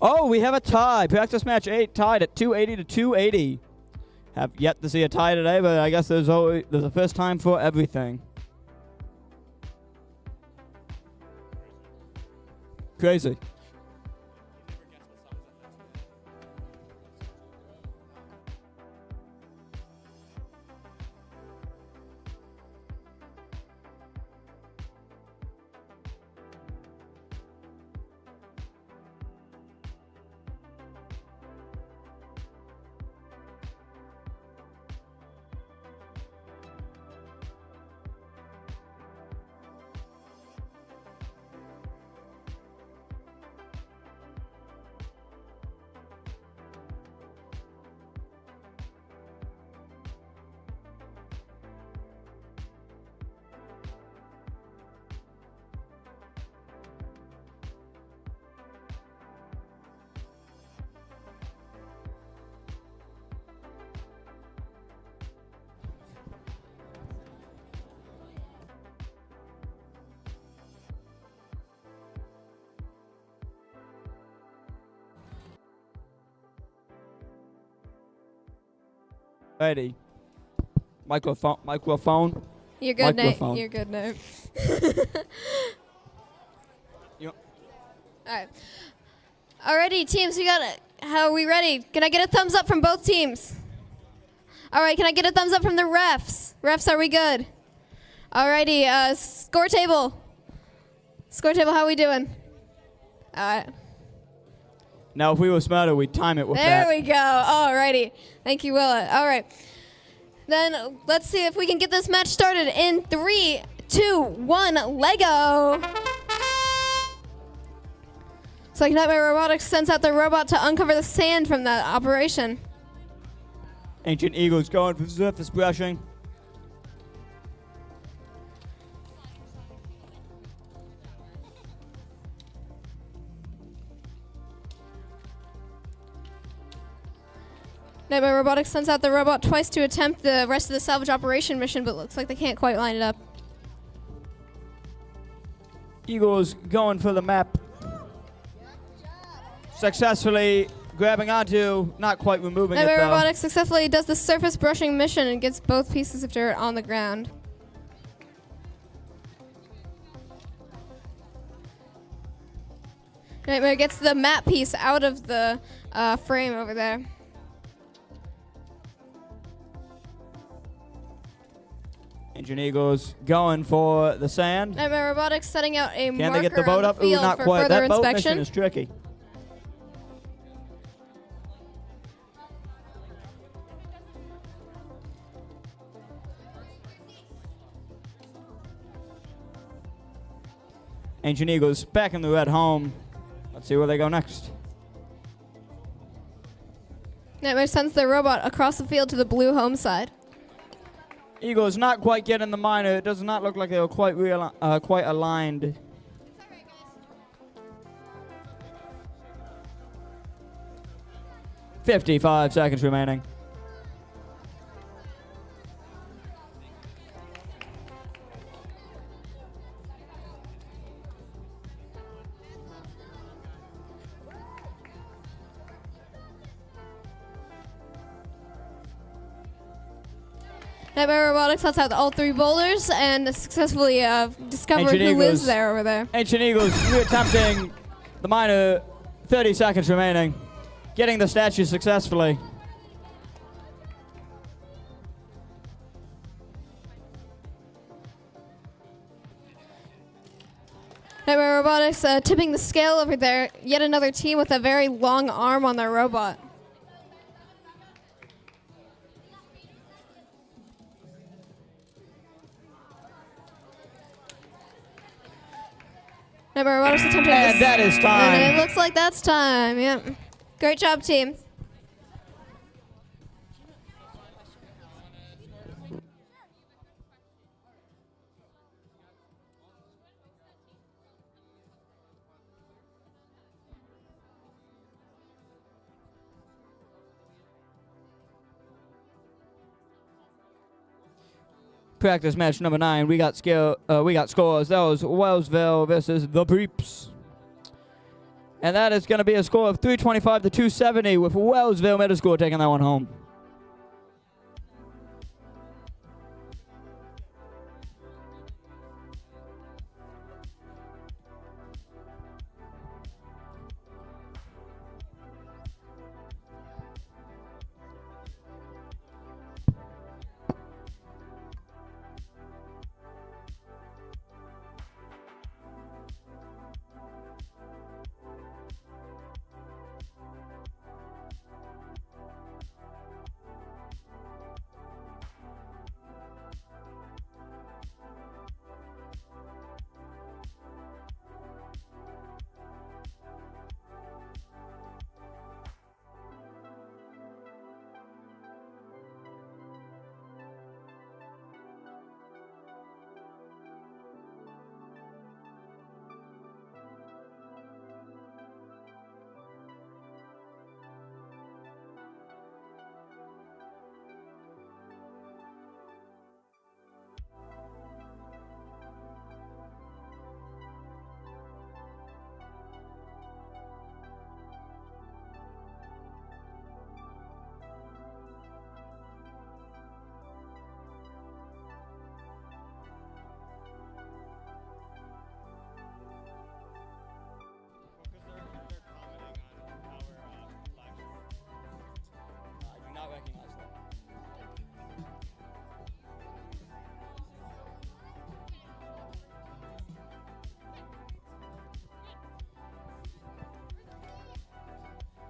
Oh, we have a tie. Practice match 8 tied at 280 to 280. Have yet to see a tie today, but I guess there's a first time for everything. Crazy. Ready. Microphone. You're good, Nate. Microphone. You're good, Nate. Yep. All right. Alrighty, teams, how are we ready? Can I get a thumbs up from both teams? All right, can I get a thumbs up from the refs? Refs, are we good? Alrighty, score table. Score table, how are we doing? All right. Now, if we were smarter, we'd time it with There that. we go. Alrighty. Thank you, Willa. All right. Then let's see if we can get this match started in 3, 2, 1, Lego. It's like Nightmare Robotics sends out their robot to uncover the sand from that operation. Ancient Eagles going for surface brushing. Nightmare Robotics sends out the robot twice to attempt the rest of the salvage operation mission, but looks like they can't quite line it up. Eagles going for the map. Successfully grabbing onto, not quite removing it Nightmare though. Robotics successfully does the surface brushing mission and gets both pieces of dirt on the ground. Nightmare gets the map piece out of the frame over there. Ancient Eagles going for the sand. Nightmare Robotics setting out a Can marker they get the boat on the up? Ooh, field not for quite. further That boat mission inspection. is tricky. Ancient Eagles back in the red home. Let's see where they go next. Nightmare sends their robot across the field to the blue home side. Eagles not quite getting the minor. It does not look like they were quite quite aligned. 55 seconds remaining. Nightmare Robotics lets out all 3 boulders and successfully discovered Ancient who Eagles. lives there over there. Ancient Eagles reattempting the minor. 30 seconds remaining. Getting the statue successfully. Nightmare Robotics tipping the scale over there. Yet another team with a very long arm on their robot. Nightmare Robotics attempting And that is time. And it looks like that's time. Yep. Great job, team. Practice match number 9. We got scores. That was Wellsville versus the Preeps. And that is going to be a score of 325 to 270 with Wellsville Middle School taking that one home.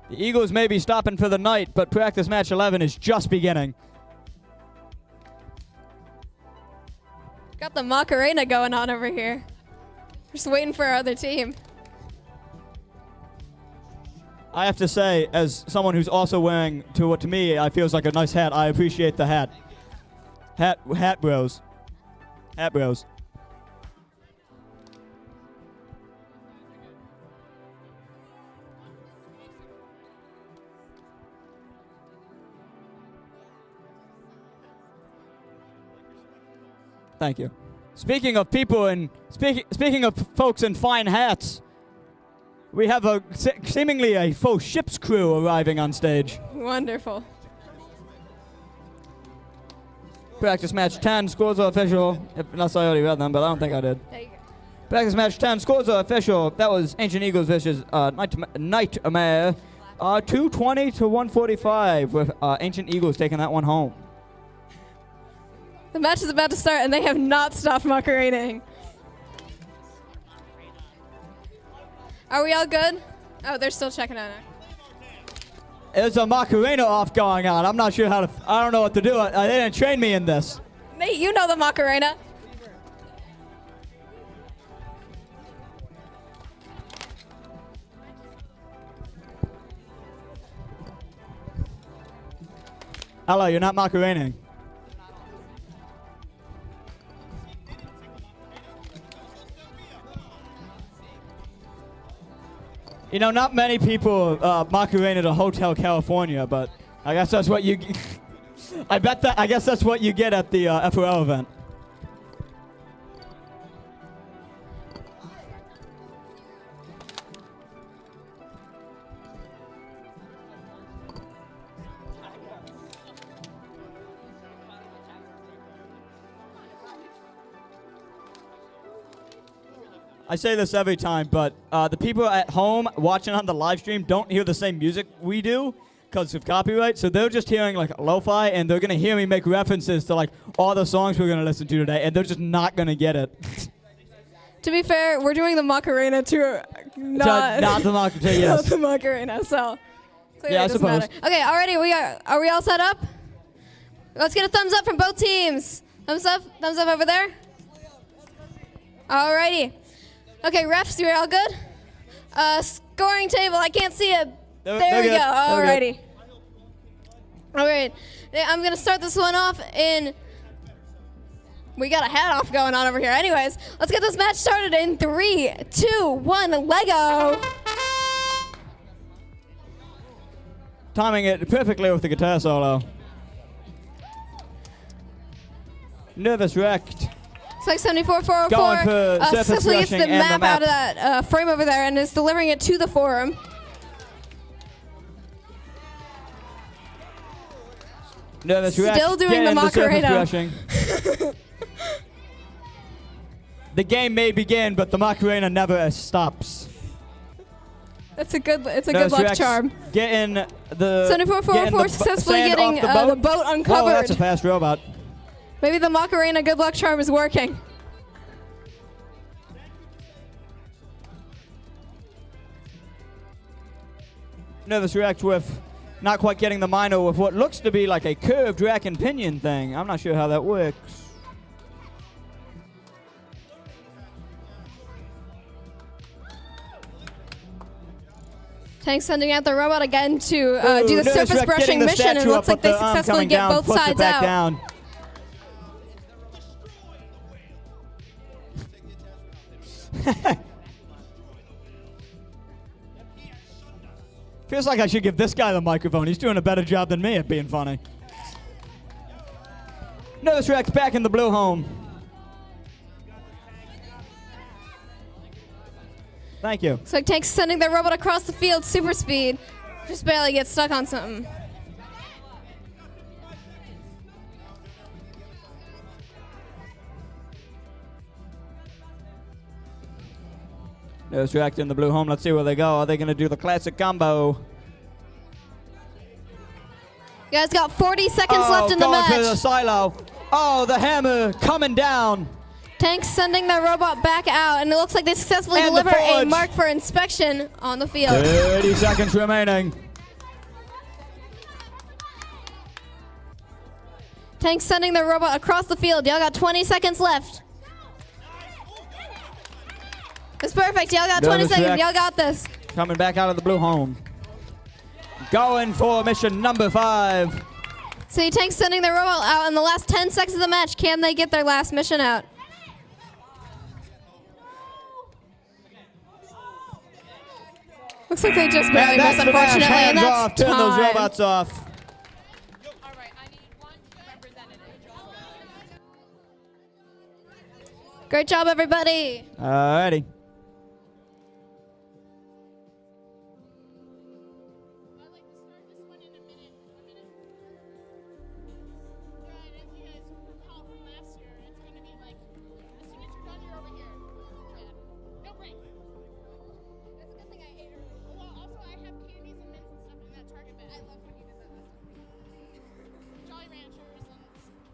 The Eagles may be stopping for the night, but practice match 11 is just beginning. Got the Macarena going on over here. Just waiting for our other team. I have to say, as someone who's also wearing, to what to me I feels like a nice hat, I appreciate the hat. Hat bros. Hat bros. Thank you. Speaking of people and speaking of folks in fine hats, we have a seemingly a faux ship's crew arriving on stage. Wonderful. Practice match 10, scores are official. Unless I already read them, but I don't think I did. There you go. Practice match 10, scores are official. That was Ancient Eagles versus Nightmare. 220 to 145 with Ancient Eagles taking that one home. The match is about to start, and they have not stopped Macarenaing. Are we all good? Oh, they're still checking on it. There's a Macarena off going on. I'm not sure how to. I don't know what to do. They didn't train me in this. Nate, you know the Macarena. Hello, you're not Macarenaing. You know, not many people Macarena to Hotel California, but I guess that's what you. I guess that's what you get at the FLL event. I say this every time, but the people at home watching on the live stream don't hear the same music we do because of copyright, so they're just hearing like lo-fi, and they're going to hear me make references to like all the songs we're going to listen to today, and they're just not going to get it. To be fair, we're doing the Macarena to not the Macarena, yes. not the Macarena, so clearly Yeah, I it doesn't suppose. matter. Okay, alrighty, are we all set up? Let's get a thumbs up from both teams. Thumbs up over there. Alrighty. Okay, refs, you're all good? Scoring table, I can't see it. There we go. Alrighty. Alright, I'm gonna start this one off in. We got a hat off going on over here. Anyways, let's get this match started in 3, 2, 1, Lego. Timing it perfectly with the guitar solo. Nervous wrecked. It's like 74-404 Going for surface successfully gets rushing the and map, the map. out of that frame over there and is delivering it to the forum. Nervous wrecked. Still doing the Getting surface Macarena. rushing. The game may begin, but the Macarena never stops. It's a good Nervous luck wrecked. charm. Getting the 74-404 successfully sand getting off the boat uncovered. Whoa, that's a fast robot. Maybe the Macarena good luck charm is working. Nervous wrecked with not quite getting the minor with what looks to be like a curved rack and pinion thing. I'm not sure how that works. Tank sending out the robot again to do the Nervous surface wreck brushing getting the mission, and statue looks up, like they but the arm successfully coming get down, both puts sides it back out. down. Feels like I should give this guy the microphone. He's doing a better job than me at being funny. Nervous wreck's back in the blue home. Thank you. So Tank's sending their robot across the field, super speed. Just barely gets stuck on something. Nervous wrecked in the blue home. Let's see where they go. Are they going to do the classic combo? You guys got 40 seconds left in the going for the match. silo. Oh, the hammer coming down. Tank's sending their robot back out, and it looks like they successfully And the deliver a forge. mark for inspection on the field. 30 seconds remaining. Tank's sending their robot across the field. Y'all got 20 seconds left. It's perfect. Y'all got 20 seconds. Y'all got this. Coming back out of the blue home. Going for mission number 5. So Tank's sending their robot out in the last 10 seconds of the match. Can they get their last mission out? Looks like they just barely missed, unfortunately, and that's off. Turn those time. robots off. All right, I need one representative. Great job, everybody. Alrighty. I'd like to start this one in a minute. Right, as you guys recall from last year, it's going to be like, as soon as you're done, you're over here. Yeah. No break. That's a good thing I ate her. Well, also, I have candies and mints and stuff in that Target bag. I love when you did that last time. Jolly Ranchers and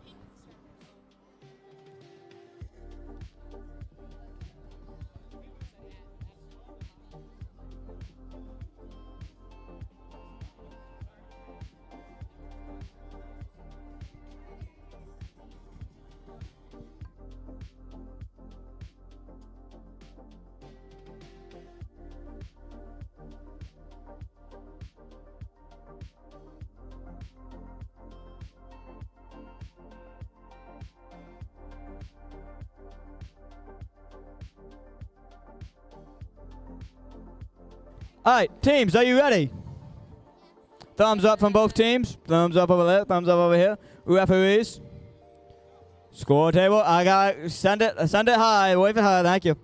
pink stuff. All right, teams, are you ready? Thumbs up from both teams. Thumbs up over there. Thumbs up over here. Referees. Score table. I got send it high. Wave it high. Thank you.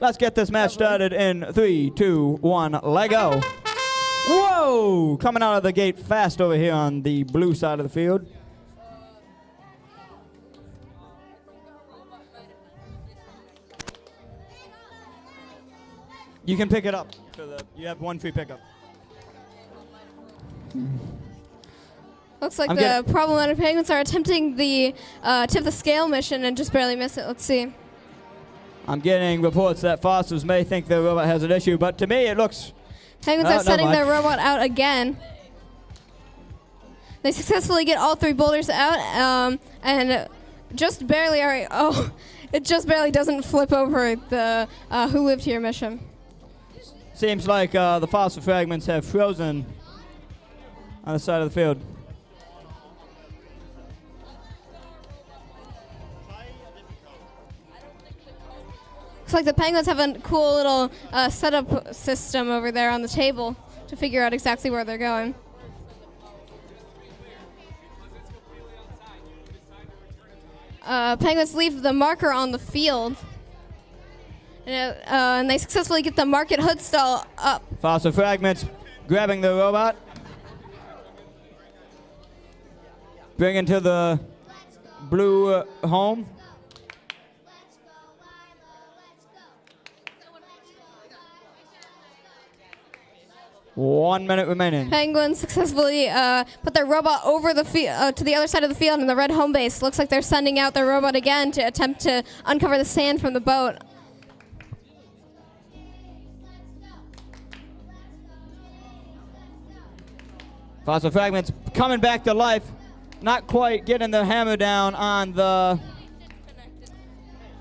Let's get this match started in 3, 2, 1. Let go. Whoa! Coming out of the gate fast over here on the blue side of the field. You can pick it up. You have one free pickup. Looks like I'm the problematic penguins are attempting the tip the scale mission and just barely miss it. Let's see. I'm getting reports that Fosters may think their robot has an issue, but to me it looks... Penguins are sending their robot out again. They successfully get all 3 boulders out, and just barely are... Oh, it just barely doesn't flip over the Who Lived Here mission. Seems like the fossil fragments have frozen on the side of the field. Looks like the penguins have a cool little setup system over there on the table to figure out exactly where they're going. Penguins leave the marker on the field. And they successfully get the market hood stall up. Fossil fragments grabbing the robot. Bringing to the blue home. One minute remaining. Penguins successfully put their robot over the to the other side of the field in the red home base. Looks like they're sending out their robot again to attempt to uncover the sand from the boat. Fossil fragments coming back to life. Not quite getting the hammer down on the...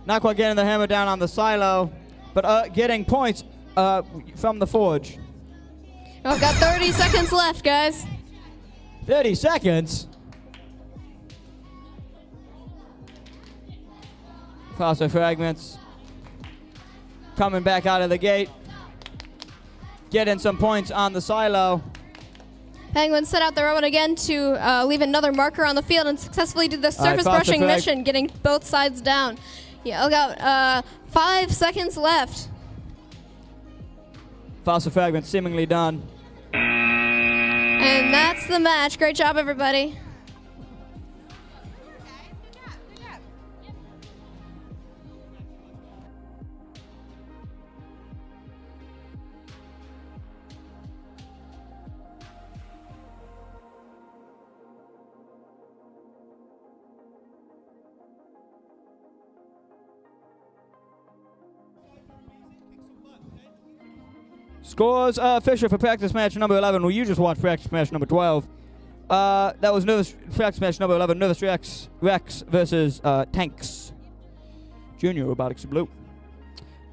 Not quite getting the hammer down on the silo, but getting points from the forge. Oh, got 30 seconds left, guys. 30 seconds? Fossil fragments coming back out of the gate. Getting some points on the silo. Penguins set out the robot again to leave another marker on the field and successfully did the surface brushing mission, getting both sides down. Yeah, I got 5 seconds left. Fossil fragments seemingly done. And that's the match. Great job, everybody. Scores Fisher for practice match number 11. Well, you just watched practice match number 12. That was Nervous Rex match number 11. Nervous Rex versus Tanks. Junior Robotics Blue.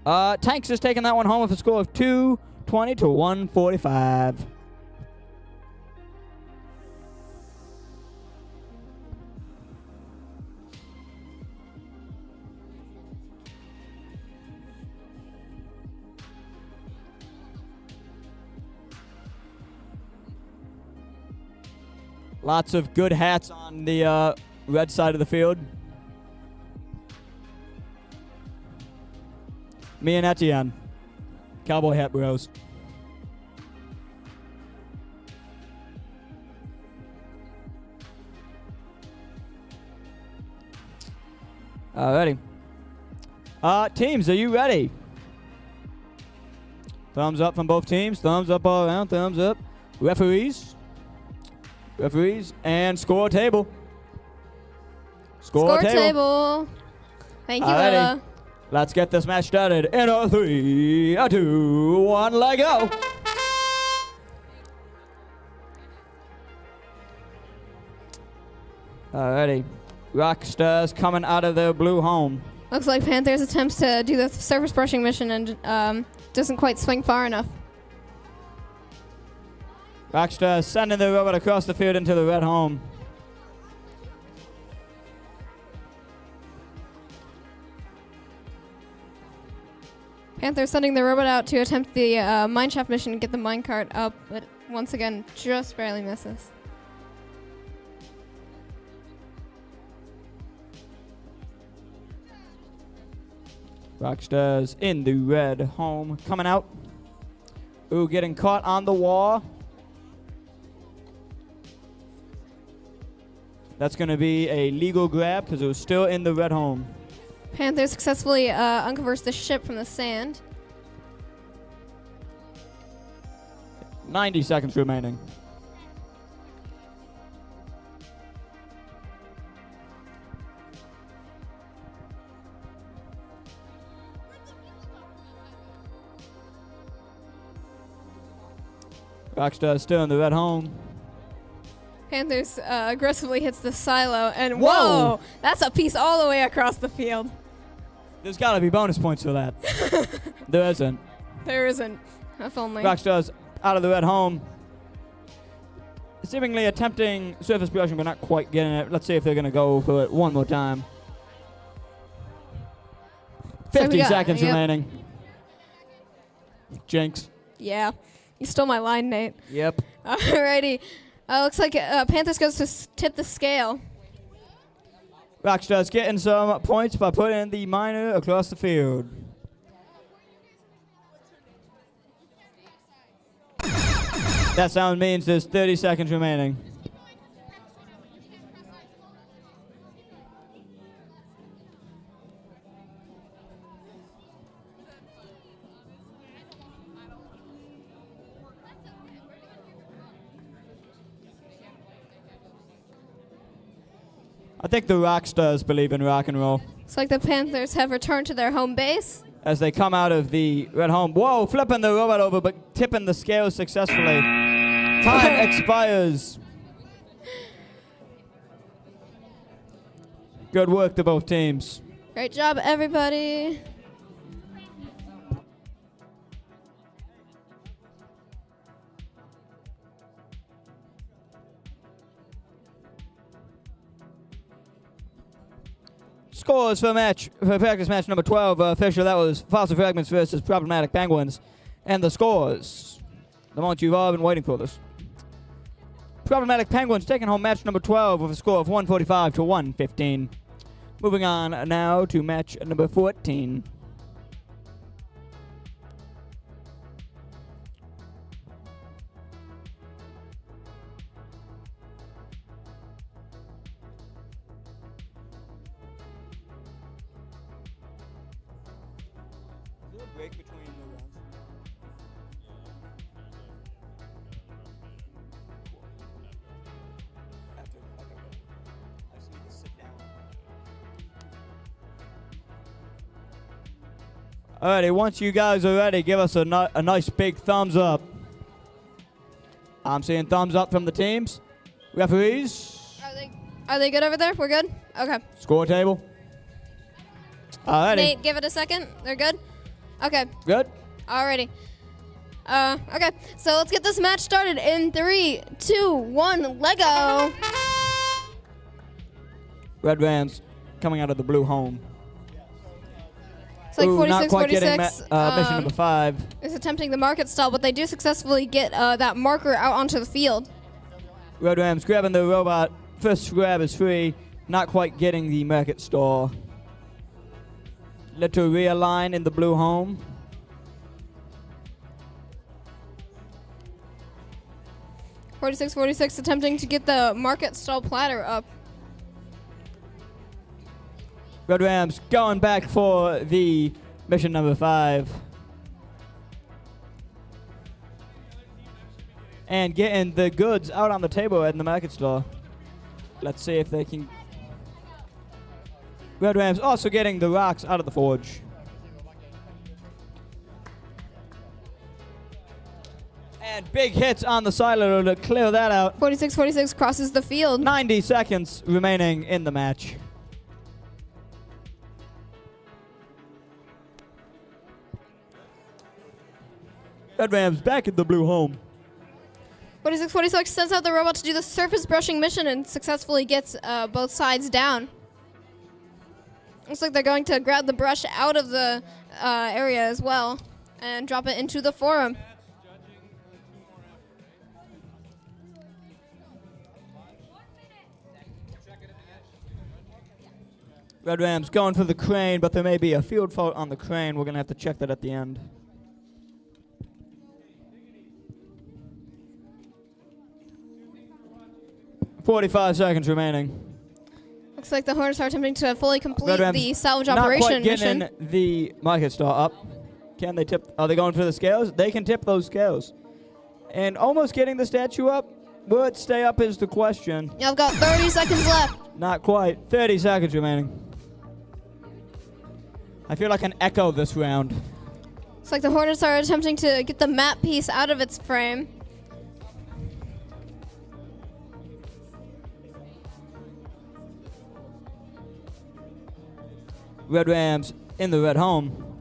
Tanks is taking that one home with a score of 220 to 145. Lots of good hats on the red side of the field. Me and Etienne. Cowboy hat bros. Alrighty. Teams, are you ready? Thumbs up from both teams. Thumbs up all around. Thumbs up. Referees, and score table. Score table. Thank you, Alrighty. Ella. Let's get this match started in a 3, a 2, 1, let go. Alrighty. Rockstars coming out of their blue home. Looks like Panthers attempts to do the surface brushing mission and doesn't quite swing far enough. Rockstars sending the robot across the field into the red home. Panthers sending the robot out to attempt the mineshaft mission and get the minecart up, but once again, just barely misses. Rockstars in the red home coming out. Ooh, getting caught on the wall. That's going to be a legal grab because it was still in the red home. Panthers successfully uncovers the ship from the sand. 90 seconds remaining. Rockstar still in the red home. Panthers aggressively hits the silo, and Whoa! whoa! That's a piece all the way across the field. There's got to be bonus points for that. There isn't. There isn't. If only. Rockstar's out of the red home. Seemingly attempting surface brushing, but not quite getting it. Let's see if they're going to go for it one more time. So 50 we got- seconds yep. remaining. Jinx. Yeah. You stole my line, Nate. Yep. Alrighty. Looks like Panthers goes to tip the scale. Rockstar's getting some points by putting the miner across the field. That sound means there's 30 seconds remaining. I think the Rockstars believe in rock and roll. Looks like the Panthers have returned to their home base. As they come out of the red home. Whoa, flipping the robot over, but tipping the scales successfully. Time expires. Good work to both teams. Great job, everybody. Scores for practice match number 12. Fisher, that was Fossil Fragments versus Problematic Penguins. And the scores. The moment you've all been waiting for this. Problematic Penguins taking home match number 12 with a score of 145 to 115. Moving on now to match number 14. Break between the rounds. I just need to sit down. Alrighty, once you guys are ready, give us a nice big thumbs up. I'm seeing thumbs up from the teams. Referees, Are they good over there? We're good? Okay. score table. Alrighty. Nate, give it a second. They're good? Okay. Good. Alrighty. Okay. So let's get this match started in 3, 2, 1, Lego. Red Rams coming out of the blue home. It's like Ooh, 46, not quite 46. getting mission number 5. Is attempting the market stall, but they do successfully get that marker out onto the field. Red Rams grabbing the robot. First grab is free. Not quite getting the market stall. Little realign in the blue home. (46-46) attempting to get the market stall platter up. Red Rams going back for the mission number 5. And getting the goods out on the table in the market stall. Let's see if they can. Red Rams also getting the rocks out of the forge. And big hits on the silo to clear that out. (46-46) crosses the field. 90 seconds remaining in the match. Red Rams back at the blue home. (46-46) sends out the robot to do the surface brushing mission and successfully gets both sides down. Looks like they're going to grab the brush out of the area as well and drop it into the forum. Red Rams going for the crane, but there may be a field fault on the crane. We're going to have to check that at the end. .45 seconds remaining. Looks like the Hornets are attempting to fully complete Red Rams the salvage not operation quite getting mission. the market stall up. Can they tip? Are they going for the scales? They can tip those scales. And almost getting the statue up. Will it stay up is the question. Y'all got 30 seconds left. Not quite. 30 seconds remaining. I feel like an echo this round. Looks like the Hornets are attempting to get the map piece out of its frame. Red Rams in the red home.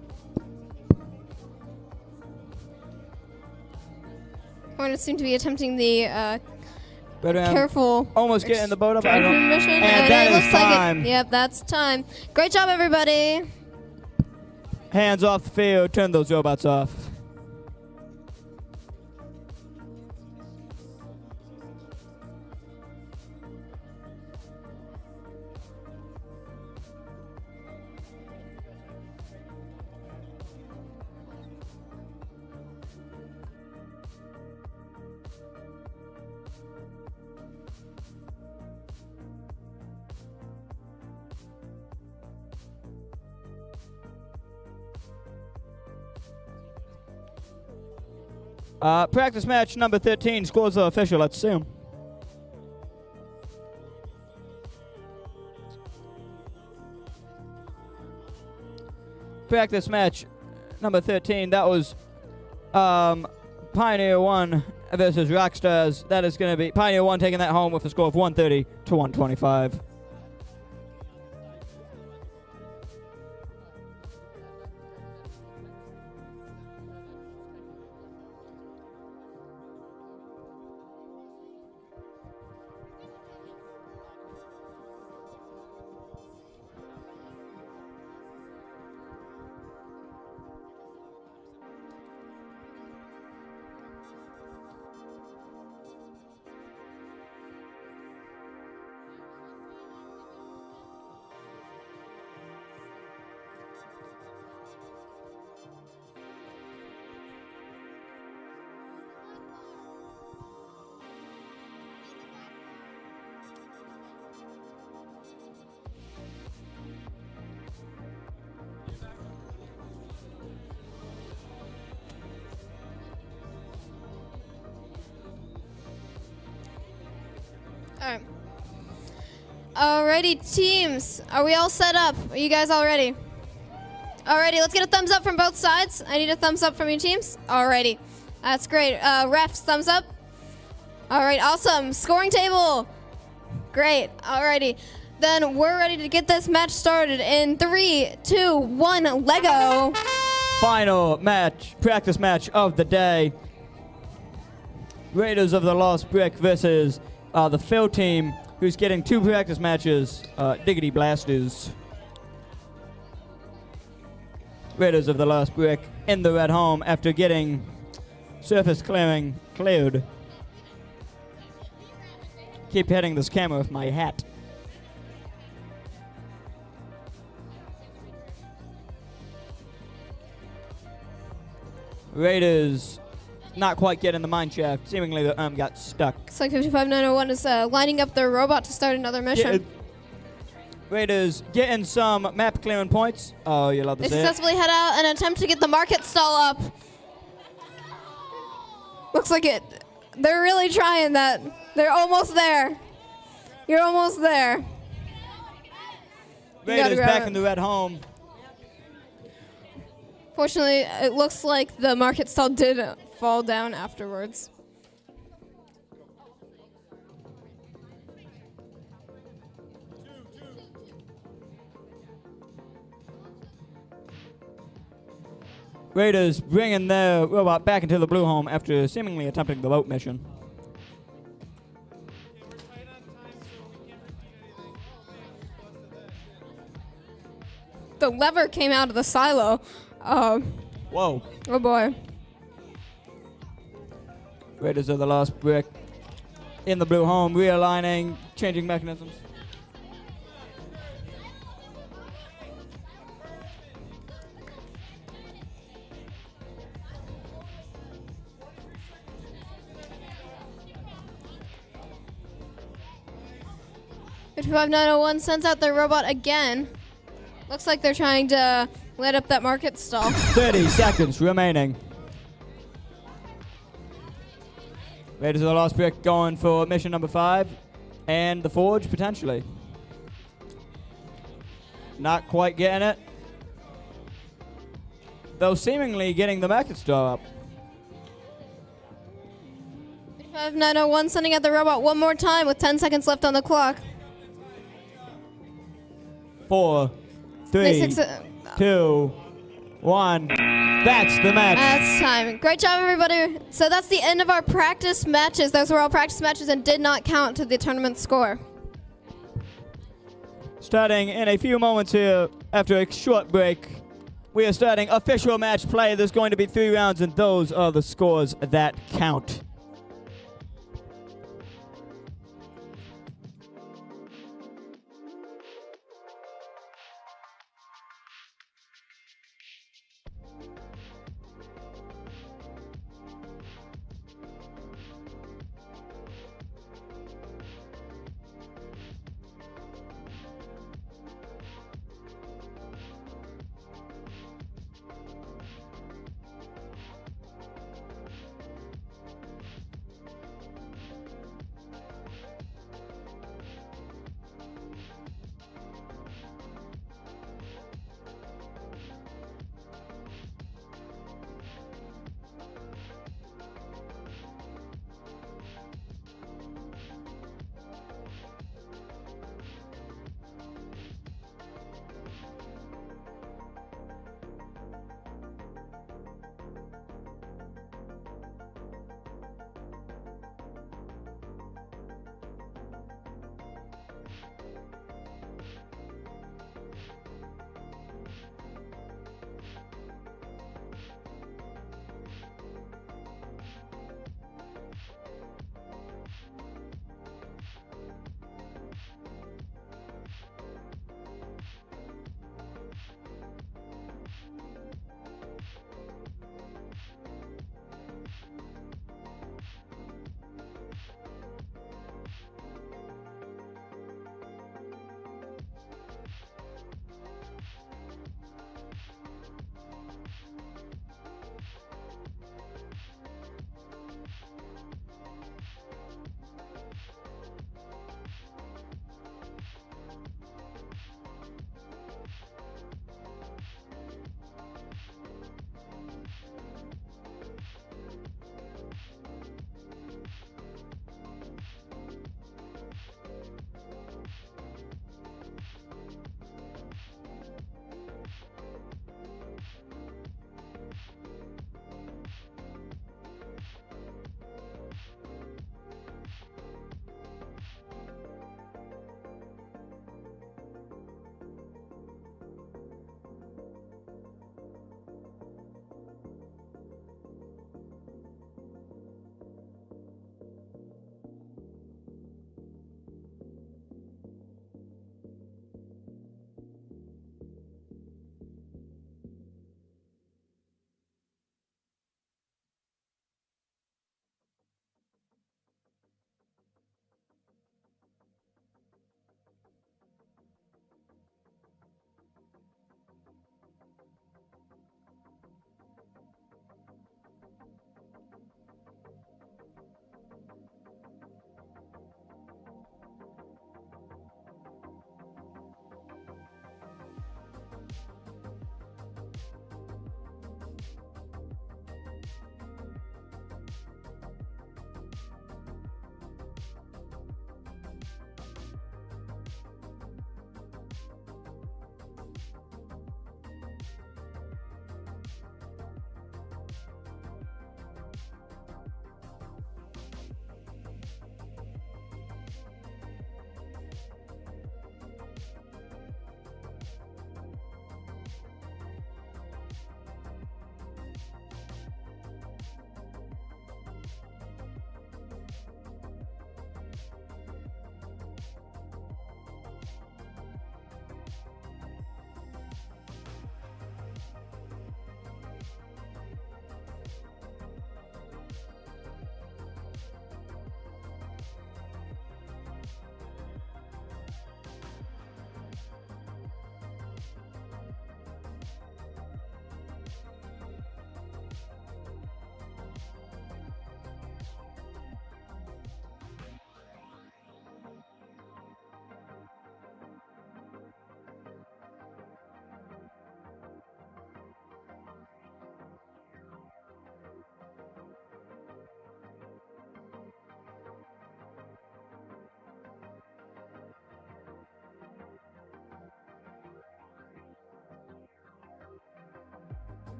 Hornets seem to be attempting the Red Rams careful almost getting the boat up. mission. And that it is looks time. like it. Yep, that's time. Great job, everybody. Hands off the field. Turn those robots off. Practice match number 13. Scores are official. Let's see 'em. Practice match number 13. That was Pioneer 1 versus Rockstars. That is going to be Pioneer 1 taking that home with a score of 130 to 125. Alright. Alrighty, teams. Are we all set up? Are you guys all ready? Alrighty, let's get a thumbs up from both sides. I need a thumbs up from your teams. Alrighty. That's great. Refs, thumbs up. All right, awesome. Scoring table. Great. Alrighty. Then we're ready to get this match started in 3, 2, 1, Lego. Final match, practice match of the day. Raiders of the Lost Brick versus the Phil team, who's getting 2 practice matches. Diggity Blasters. Raiders of the Lost Brick in the red home after getting surface clearing cleared. Keep hitting this camera with my hat. Raiders not quite getting the mine shaft. Seemingly the arm got stuck. Looks like 55901 is lining up their robot to start another mission. Raiders getting some map clearing points. Oh, you love to They see it. successfully head out and attempt to get the market stall up. Looks like it. They're really trying that. They're almost there. You're almost there. Raiders grab back it. in the red home. Fortunately, it looks like the market stall did fall down afterwards. Raiders bringing their robot back into the blue home after seemingly attempting the boat mission. The lever came out of the silo. Whoa. Oh boy. Raiders of the Lost Brick in the blue home, realigning, changing mechanisms. Fifty-5901 sends out their robot again. Looks like they're trying to light up that market stall. 30 seconds remaining. Raiders of the Lost Brick going for mission number 5 and the Forge potentially. Not quite getting it. Though seemingly getting the market star up. 5901 sending out the robot one more time with 10 seconds left on the clock. 4, 3, 2, 1. That's the match. That's time. Great job, everybody. So that's the end of our practice matches. Those were all practice matches and did not count to the tournament score. Starting in a few moments here after a short break, we are starting official match play. There's going to be 3 rounds, and those are the scores that count.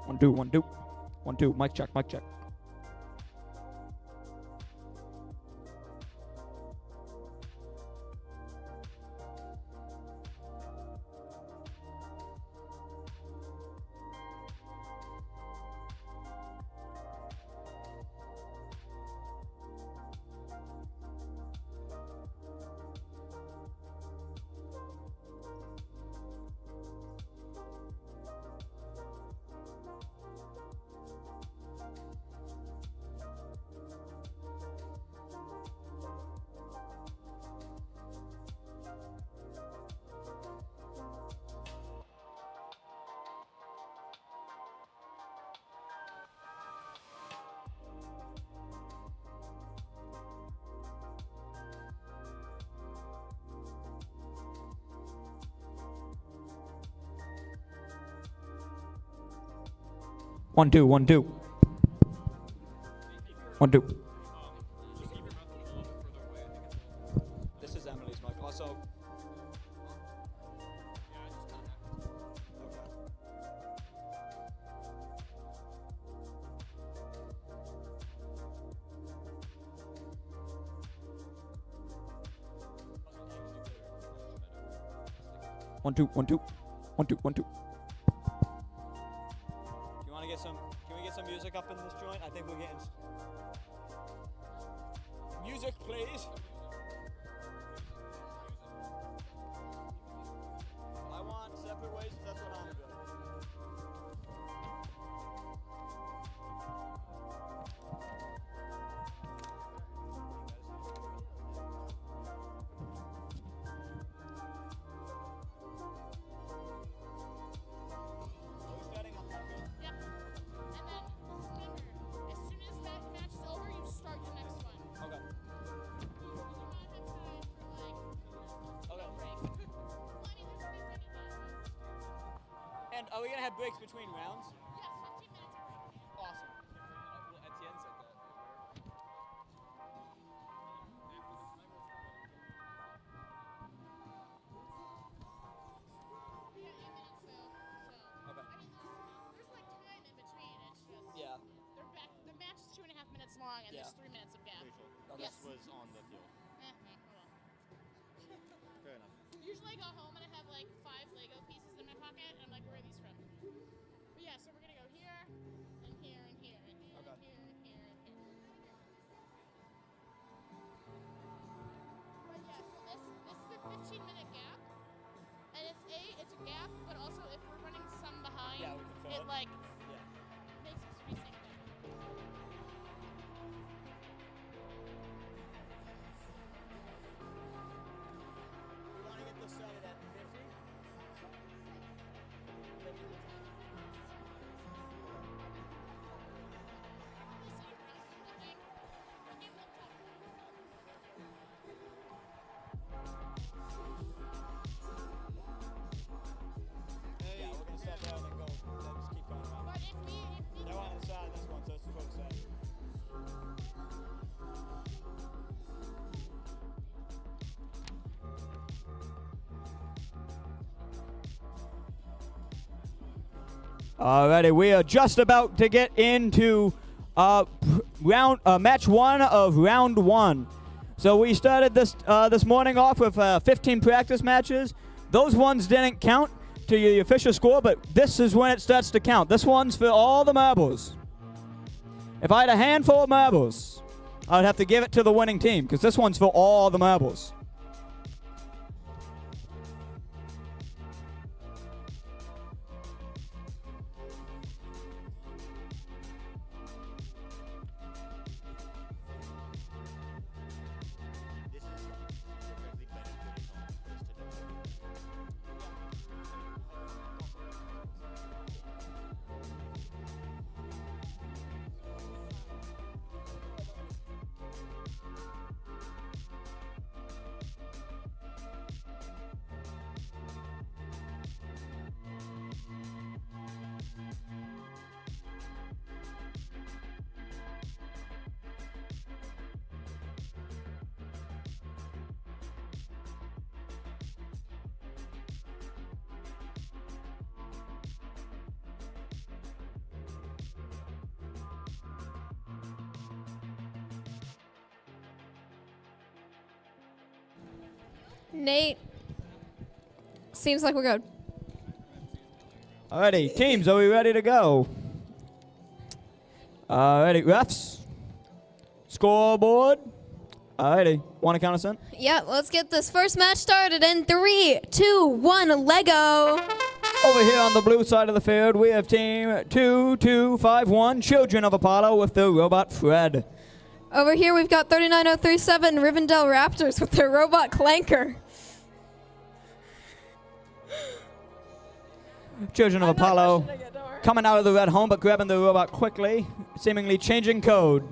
1 2 1 2 1 2. Mic check. Mic check. One, two, 1 2. 1 2. This is Emily's mic. Also. One, two, 1 2. 1 2 1 2. Can we get some music up in this joint? I think we're getting music, please. I want separate ways. That's what I'm doing. And are we gonna have breaks between rounds? Yes, 15 minutes of break. Awesome. Well, Etienne said that. Yeah, 8 minutes though. So. Okay. I mean, there's like time in between. It's just. Yeah. They're back. The match is 2.5 minutes long, and Yeah. there's 3 minutes of gap. This Yes. was on the field. Fair enough. Usually I go home and I have like 5 Lego pieces in my pocket, and I'm like, where are these from? But yeah, so we're gonna go here, and here, and here, and here, and here, and here, and here. But yeah, so this is a 15-minute gap, and it's a gap, but also if we're running some behind, Yeah, we can fill it it. like Yeah. makes us resync them. We want to get this started at 50. Yeah, we're gonna start there and then go. Then just keep going around. But if we They're on the side of this one, so this is what it says. Alrighty, we are just about to get into match 1 of round 1. So we started this morning off with 15 practice matches. Those ones didn't count to the official score, but this is when it starts to count. This one's for all the marbles. If I had a handful of marbles, I'd have to give it to the winning team because this one's for all the marbles. This is perfectly beneficial to do. Nate. Seems like we're good. Alrighty, teams, are we ready to go? Alrighty, refs. Scoreboard. Alrighty, want to count us in? Yeah, let's get this first match started in 3, 2, 1, Lego. Over here on the blue side of the field, we have team 2251, Children of Apollo with the robot Fred. Over here, we've got 39037 Rivendell Raptors with their robot Clanker. Children of Apollo coming out of the red home, but grabbing the robot quickly, seemingly changing code.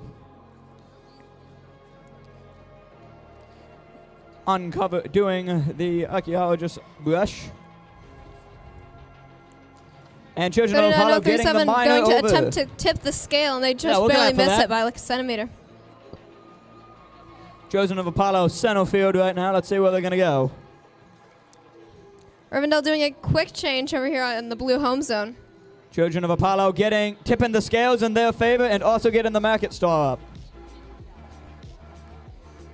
Doing the archaeologist brush. And Children of Apollo getting the 39037 miner going to over. attempt to tip the scale, and they just we'll barely go for miss that. it by like a centimeter. Children of Apollo center field right now. Let's see where they're going to go. Rivendell doing a quick change over here in the blue home zone. Children of Apollo tipping the scales in their favor and also getting the market star up.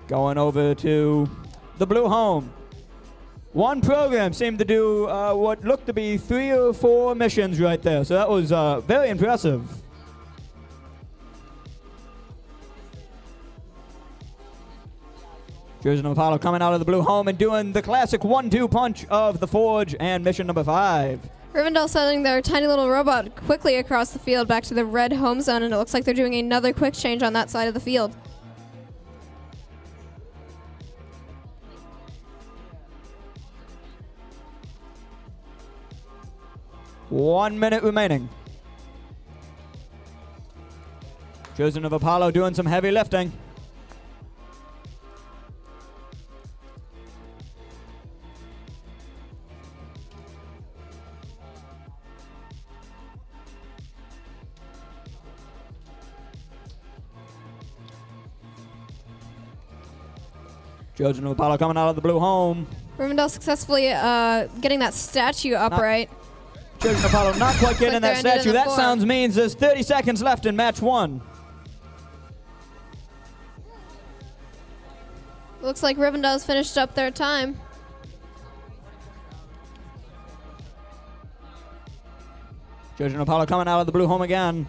Going over to the blue home. One program seemed to do what looked to be 3 or 4 missions right there. So that was very impressive. Children of Apollo coming out of the blue home and doing the classic 1-2 punch of the Forge and mission number 5. Rivendell sending their tiny little robot quickly across the field back to the red home zone, and it looks like they're doing another quick change on that side of the field. One minute remaining. Children of Apollo doing some heavy lifting. Children of Apollo coming out of the blue home. Rivendell successfully getting that statue upright. Children of Apollo not quite getting like that they're ended in statue. the That form. sounds means there's 30 seconds left in match 1. Looks like Rivendell's finished up their time. Children of Apollo coming out of the blue home again.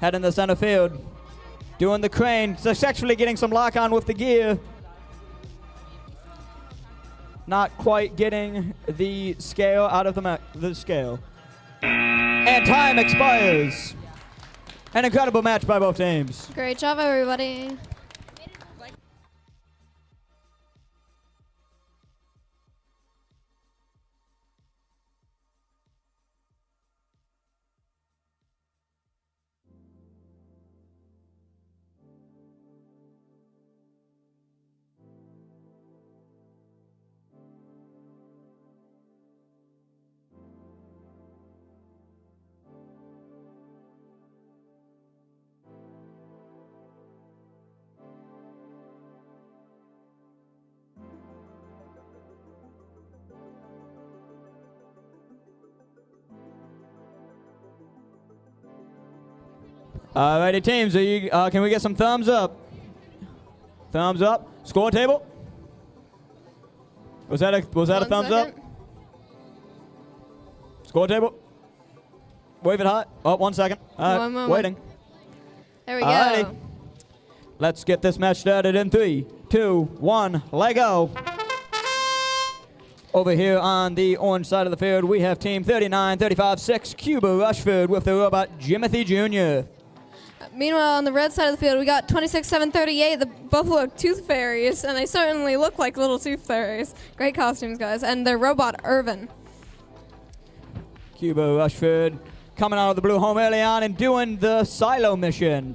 Heading to center field. Doing the crane. Successfully getting some lock on with the gear. Not quite getting the scale out of the scale. And time expires. An incredible match by both teams. Great job, everybody. Alrighty, teams, can we get some thumbs up? Thumbs up. Score table. Was that a One thumbs up? second. Score table. Wave it high. Oh, 1 second. One moment. Waiting. There we go. Alrighty. Let's get this match started in 3, 2, 1. Lego. Over here on the orange side of the field, we have team 39-35-6 Cuba Rushford with the robot Jimothy Jr. Meanwhile, on the red side of the field, we got 26-738, the Buffalo Tooth Fairies, and they certainly look like little tooth fairies. Great costumes, guys. And their robot, Irvin. Cuba Rushford coming out of the blue home early on and doing the silo mission.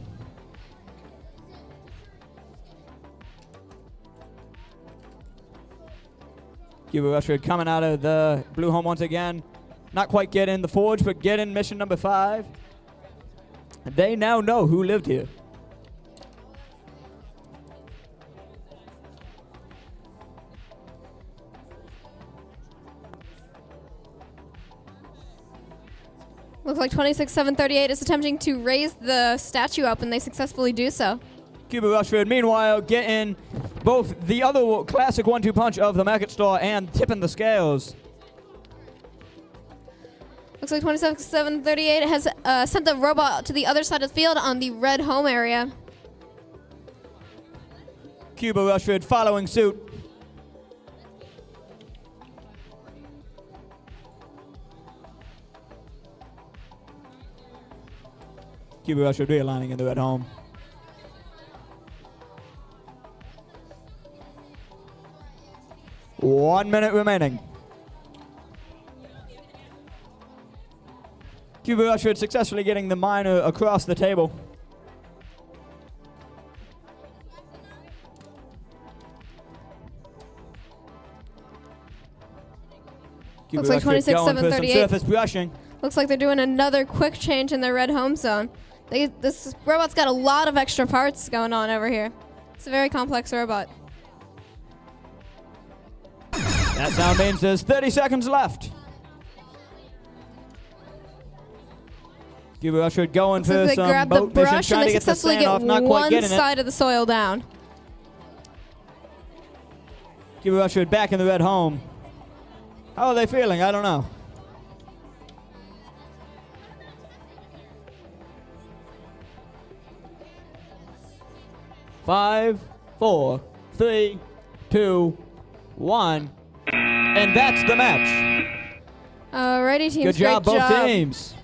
Cuba Rushford coming out of the blue home once again. Not quite getting the Forge, but getting mission number 5. They now know who lived here. Looks like 26-738 is attempting to raise the statue up, and they successfully do so. Cuba Rushford, meanwhile, getting both the other classic 1-2 punch of the market store and tipping the scales. Looks like 2738 has sent the robot to the other side of the field on the red home area. Cuba Rushford following suit. Cuba Rushford realigning in the red home. One minute remaining. Cuba Rushford successfully getting the minor across the table. Cuba Looks like Rushford going for some 26-7-38. surface brushing. Looks like they're doing another quick change in their red home zone. This robot's got a lot of extra parts going on over here. It's a very complex robot. That sound means there's 30 seconds left. Cuba Rushford going Looks like for they some grab the boat mission, brush trying and to they get the successfully sand get off, not quite one getting it. side of the soil down. Cuba Rushford back in the red home. How are they feeling? I don't know. Five, 4, 3, 2, 1. And that's the match. Alrighty, teams. Good job, great both job. teams.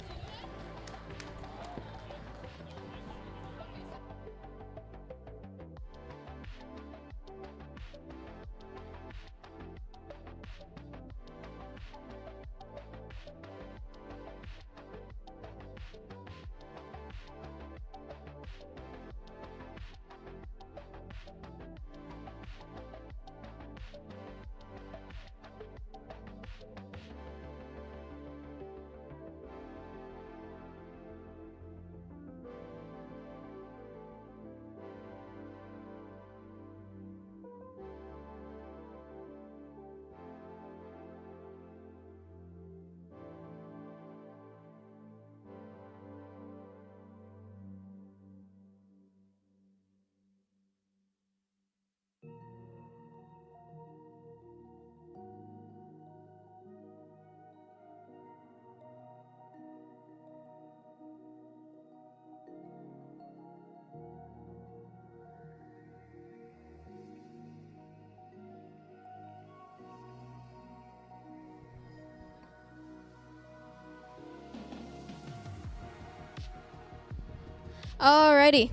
Alrighty.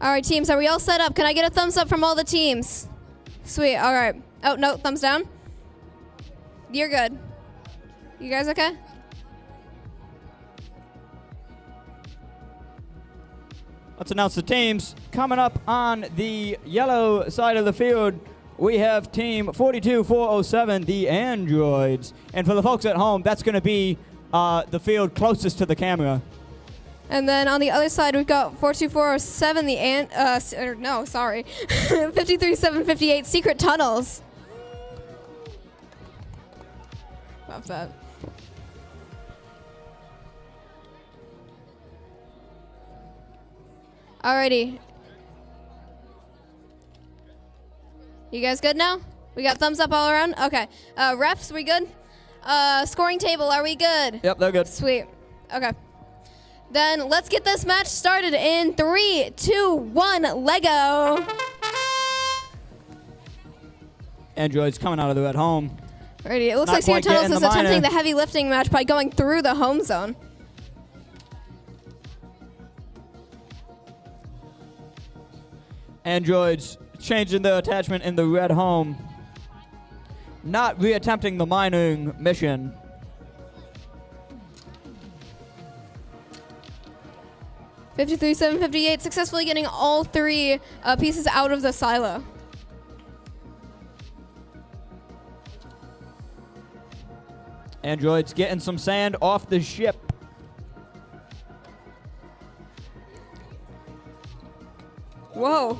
Alright, teams, are we all set up? Can I get a thumbs up from all the teams? Sweet, alright. Oh, no, thumbs down? You're good. You guys okay? Let's announce the teams. Coming up on the yellow side of the field, we have team 42407, the Androids. And for the folks at home, that's going to be the field closest to the camera. And then on the other side, we've got 42407, the 53758 Secret Tunnels. Love that. Alrighty. You guys good now? We got thumbs up all around? Okay. Refs, we good? Scoring table, are we good? Yep, they're good. Sweet. Okay. Then let's get this match started in 3, 2, 1, Lego. Androids coming out of the red home. Alrighty, it looks Not like Secret quite getting Tunnels is the minor. attempting the heavy lifting match by going through the home zone. Androids changing their attachment in the red home. Not reattempting the mining mission. $53,758 successfully getting all three pieces out of the silo. Androids getting some sand off the ship. Whoa.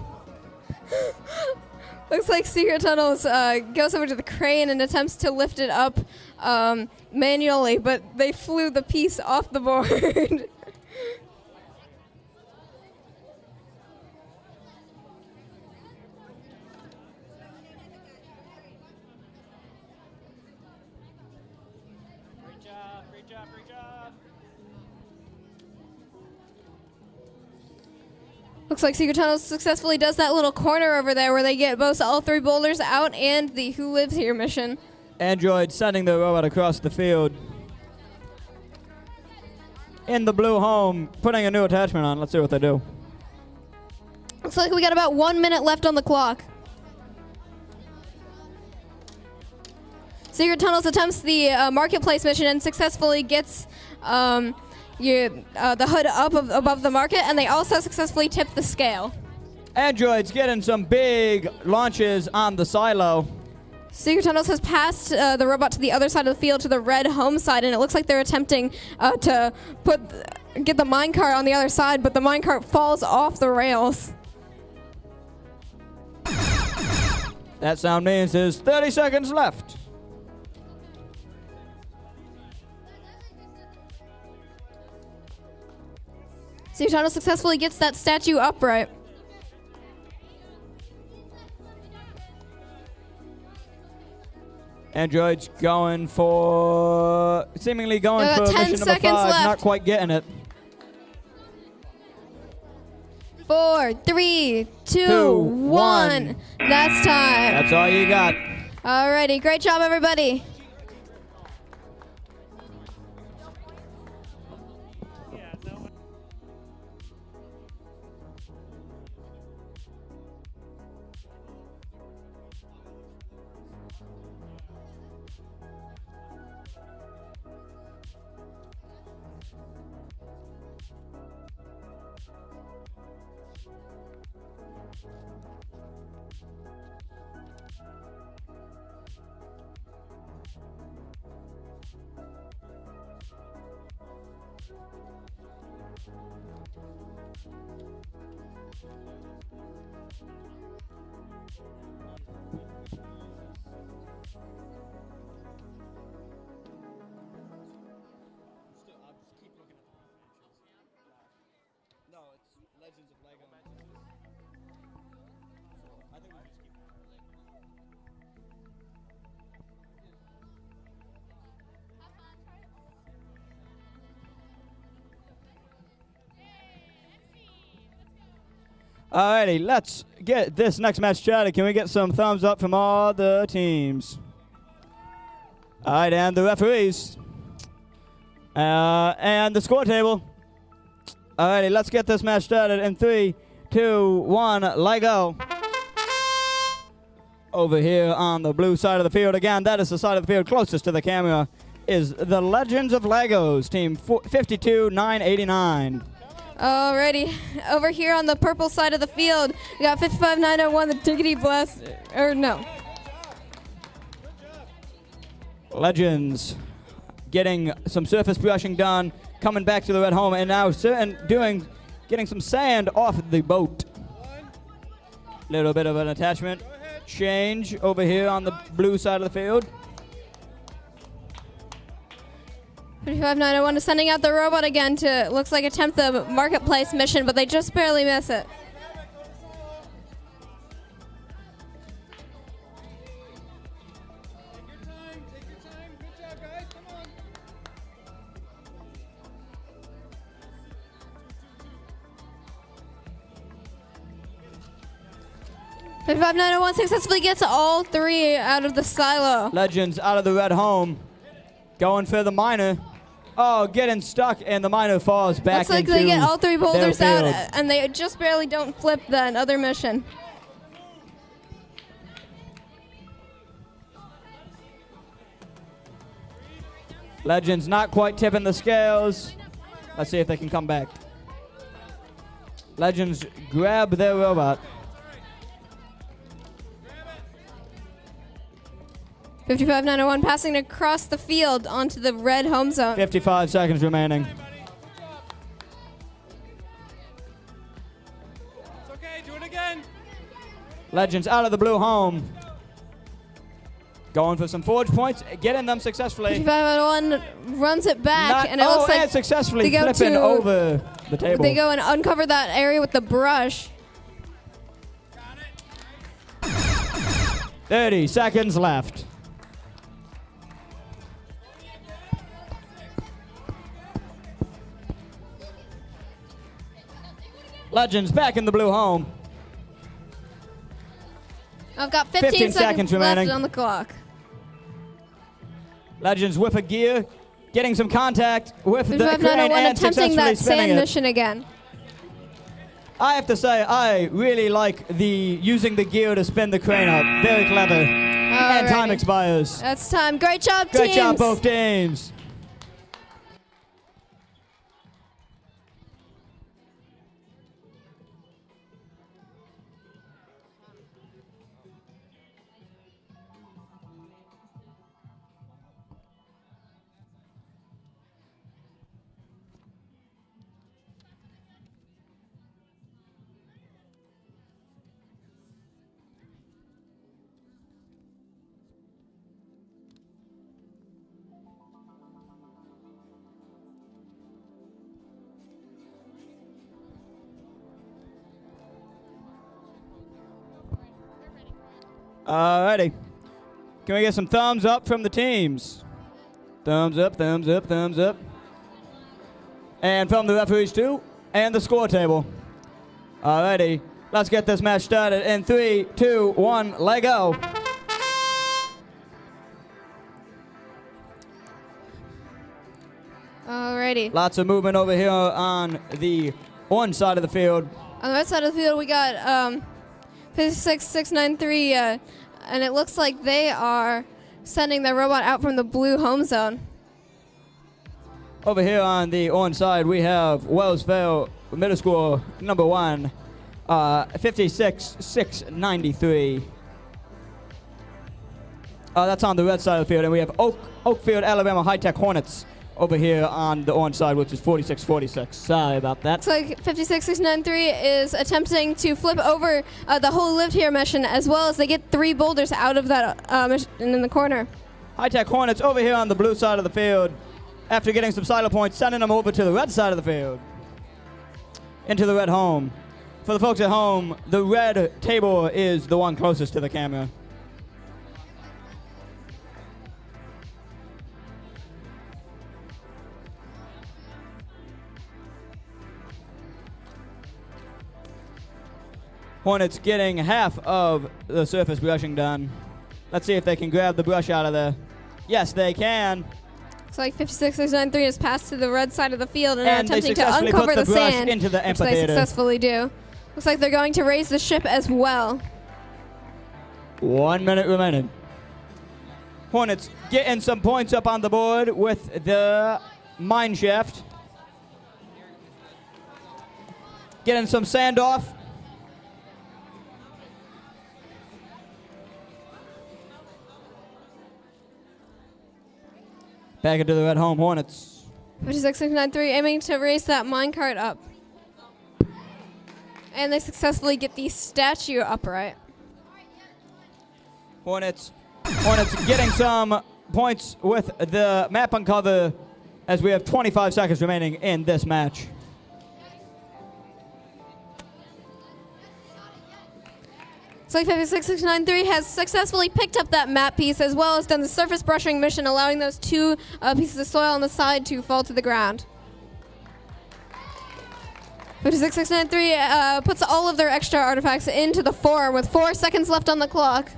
Looks like Secret Tunnels goes over to the crane and attempts to lift it up manually, but they flew the piece off the board. Great job, great job. Looks like Secret Tunnels successfully does that little corner over there where they get both all 3 boulders out and the Who Lives Here mission. Android sending the robot across the field. In the blue home, putting a new attachment on. Let's see what they do. Looks like we got about 1 minute left on the clock. Secret Tunnels attempts the marketplace mission and successfully gets the hood up above the market, and they also successfully tip the scale. Android's getting some big launches on the silo. Secret Tunnels has passed the robot to the other side of the field to the red home side, and it looks like they're attempting to get the minecart on the other side, but the minecart falls off the rails. That sound means there's 30 seconds left. Secret Tunnels successfully gets that statue upright. Android's seemingly going for 10 mission number 5, seconds left. not quite getting it. 4, 3, 2, 2, 1. 1. That's time. That's all you got. Alrighty, great job, everybody. Alrighty, let's get this next match started. Can we get some thumbs up from all the teams? Alright, and the referees. And the score table. Alrighty, let's get this match started in 3, 2, 1, let go. Over here on the blue side of the field, again, that is the side of the field closest to the camera, is the Legends of Legos, team 52-989. Alrighty, over here on the purple side of the field, we got 55-901, the Diggity Blast, or no. Legends getting some surface brushing done, coming back to the red home, and now getting some sand off the boat. Little bit of an attachment change over here on the blue side of the field. 55-901 is sending out the robot again to, looks like, attempt the marketplace mission, but they just barely miss it. Take your time. Good job, guys. Come on. 55-901 successfully gets all 3 out of the silo. Legends out of the red home, going for the miner. Oh, getting stuck, and the miner falls back Looks like into they get all 3 boulders their out, field. and they just barely don't flip that other mission. Legends not quite tipping the scales. Let's see if they can come back. Legends grab their robot. 55-901 passing across the field onto the red home zone. 55 seconds remaining. It's okay. Do it again. Legends out of the blue home. Going for some forge points, getting them successfully. 55-901 runs it back, and it looks like and successfully they go flipping to- over the table. they go and uncover that area with the brush. 30 seconds left. Legends back in the blue home. I've got 15 seconds seconds left remaining. on the clock. Legends with a gear, getting some contact with the crane 5591 and attempting successfully that spinning sand it. mission again. I have to say, I really like using the gear to spin the crane up. Very clever. And time Alrighty. expires. That's time. Great job, Great teams. job, both teams. Alrighty. Can we get some thumbs up from the teams? Thumbs up, thumbs up, thumbs up. And from the referees too, and the score table. Alrighty, let's get this match started in 3, 2, 1, let go. Alrighty. Lots of movement over here on the one side of the field. On the right side of the field, we got 56693, and it looks like they are sending their robot out from the blue home zone. Over here on the orange side, we have Wellsville Middle School number 1, 56693. That's on the red side of the field, and we have Oakfield, Alabama High-Tech Hornets over here on the orange side, which is 4646. Sorry about that. Looks like 56693 is attempting to flip over the whole live here mission, as well as they get 3 boulders out of that mission in the corner. High-Tech Hornets over here on the blue side of the field. After getting some silo points, sending them over to the red side of the field. Into the red home. For the folks at home, the red table is the one closest to the camera. Hornets getting half of the surface brushing done. Let's see if they can grab the brush out of there. Yes, they can. Looks like 56693 has passed to the red side of the field and, And are they attempting to successfully uncover put the the brush sand, into the which they amphitheater. successfully do. Looks like they're going to raise the ship as well. 1 minute remaining. Hornets getting some points up on the board with the mine shaft. Getting some sand off. Back into the red home Hornets. 56693 aiming to raise that minecart up. And they successfully get the statue upright. Hornets getting some points with the map uncover as we have 25 seconds remaining in this match. Looks like 56693 has successfully picked up that map piece as well as done the surface brushing mission, allowing those 2 pieces of soil on the side to fall to the ground. 56693 puts all of their extra artifacts into the form with 4 seconds left on the clock.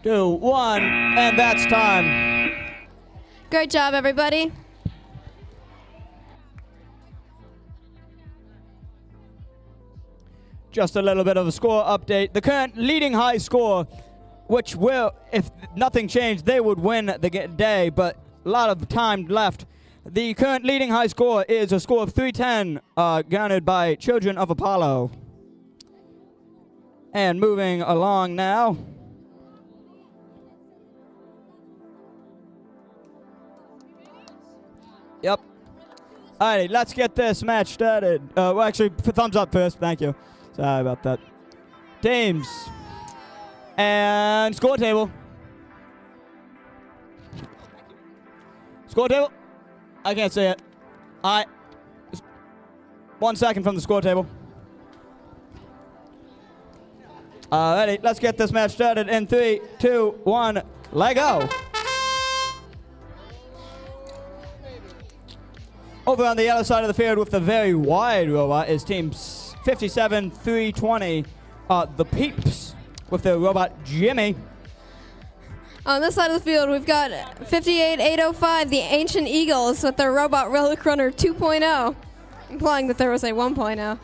2, 1, and that's time. Great job, everybody. Just a little bit of a score update. The current leading high score, which will, if nothing changed, they would win the day, but a lot of time left. The current leading high score is a score of 310, garnered by Children of Apollo. And moving along now. Yep. Alrighty, let's get this match started. Well, actually, thumbs up first. Thank you. Sorry about that. Teams. And score table. Score table. I can't see it. All right. 1 second from the score table. Alrighty, let's get this match started in 3, 2, 1, let go. Over on the other side of the field with the very wide robot is Team 57-320. The Peeps with their robot Jimmy. On this side of the field, we've got 58-805, the Ancient Eagles with their robot Relic Runner 2.0, implying that there was a 1.0.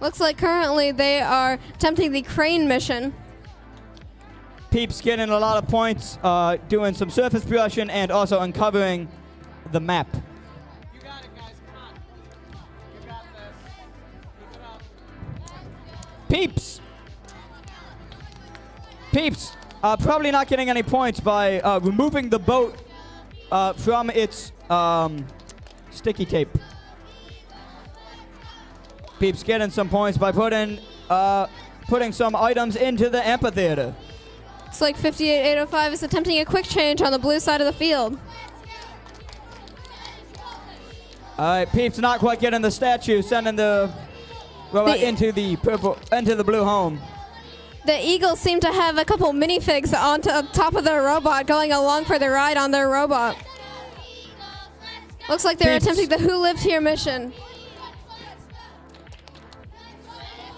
Looks like currently they are attempting the crane mission. Peeps getting a lot of points, doing some surface brushing and also uncovering the map. You got it, guys. Come on. You got this. Keep it up. Peeps! Peeps, probably not getting any points by removing the boat from its sticky tape. Peeps getting some points by putting some items into the amphitheater. Looks like 58-805 is attempting a quick change on the blue side of the field. All right, Peeps not quite getting the statue, sending the robot into the blue home. The Eagles seem to have a couple minifigs on top of their robot going along for the ride on their robot. Looks like they're Peeps. attempting the Who Lived Here mission.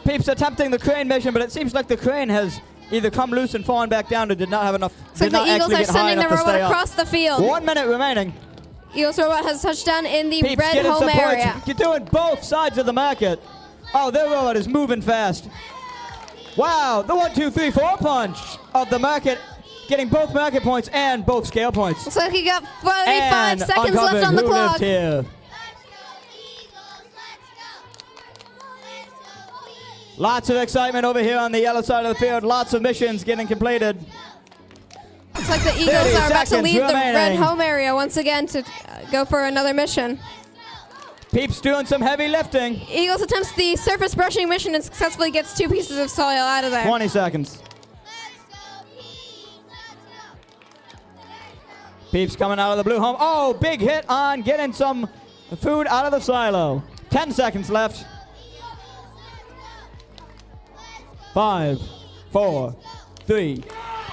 Peeps attempting the crane mission, but it seems like the crane has either come loose and fallen back down or did not have enough. Looks like the Eagles are sending the robot across the field. 1 minute remaining. Eagles robot has touched down in the Peeps red getting home some area. points. You're doing both sides of the market. Oh, their robot is moving fast. Wow, the 1, 2, 3, 4 punch of the market, getting both market points and both scale points. Looks like you got 45 And seconds left uncovering on the Who Lived clock. Here. Lots of excitement over here on the yellow side of the field. Lots of missions getting completed. Looks like the 30 Eagles are about to seconds leave the red remaining. home area once again to go for another mission. Peeps doing some heavy lifting. Eagles attempts the surface brushing mission and successfully gets 2 pieces of soil out of there. 20 seconds. Peeps coming out of the blue home. Oh, big hit on getting some food out of the silo. 10 seconds left. 5, 4, 3,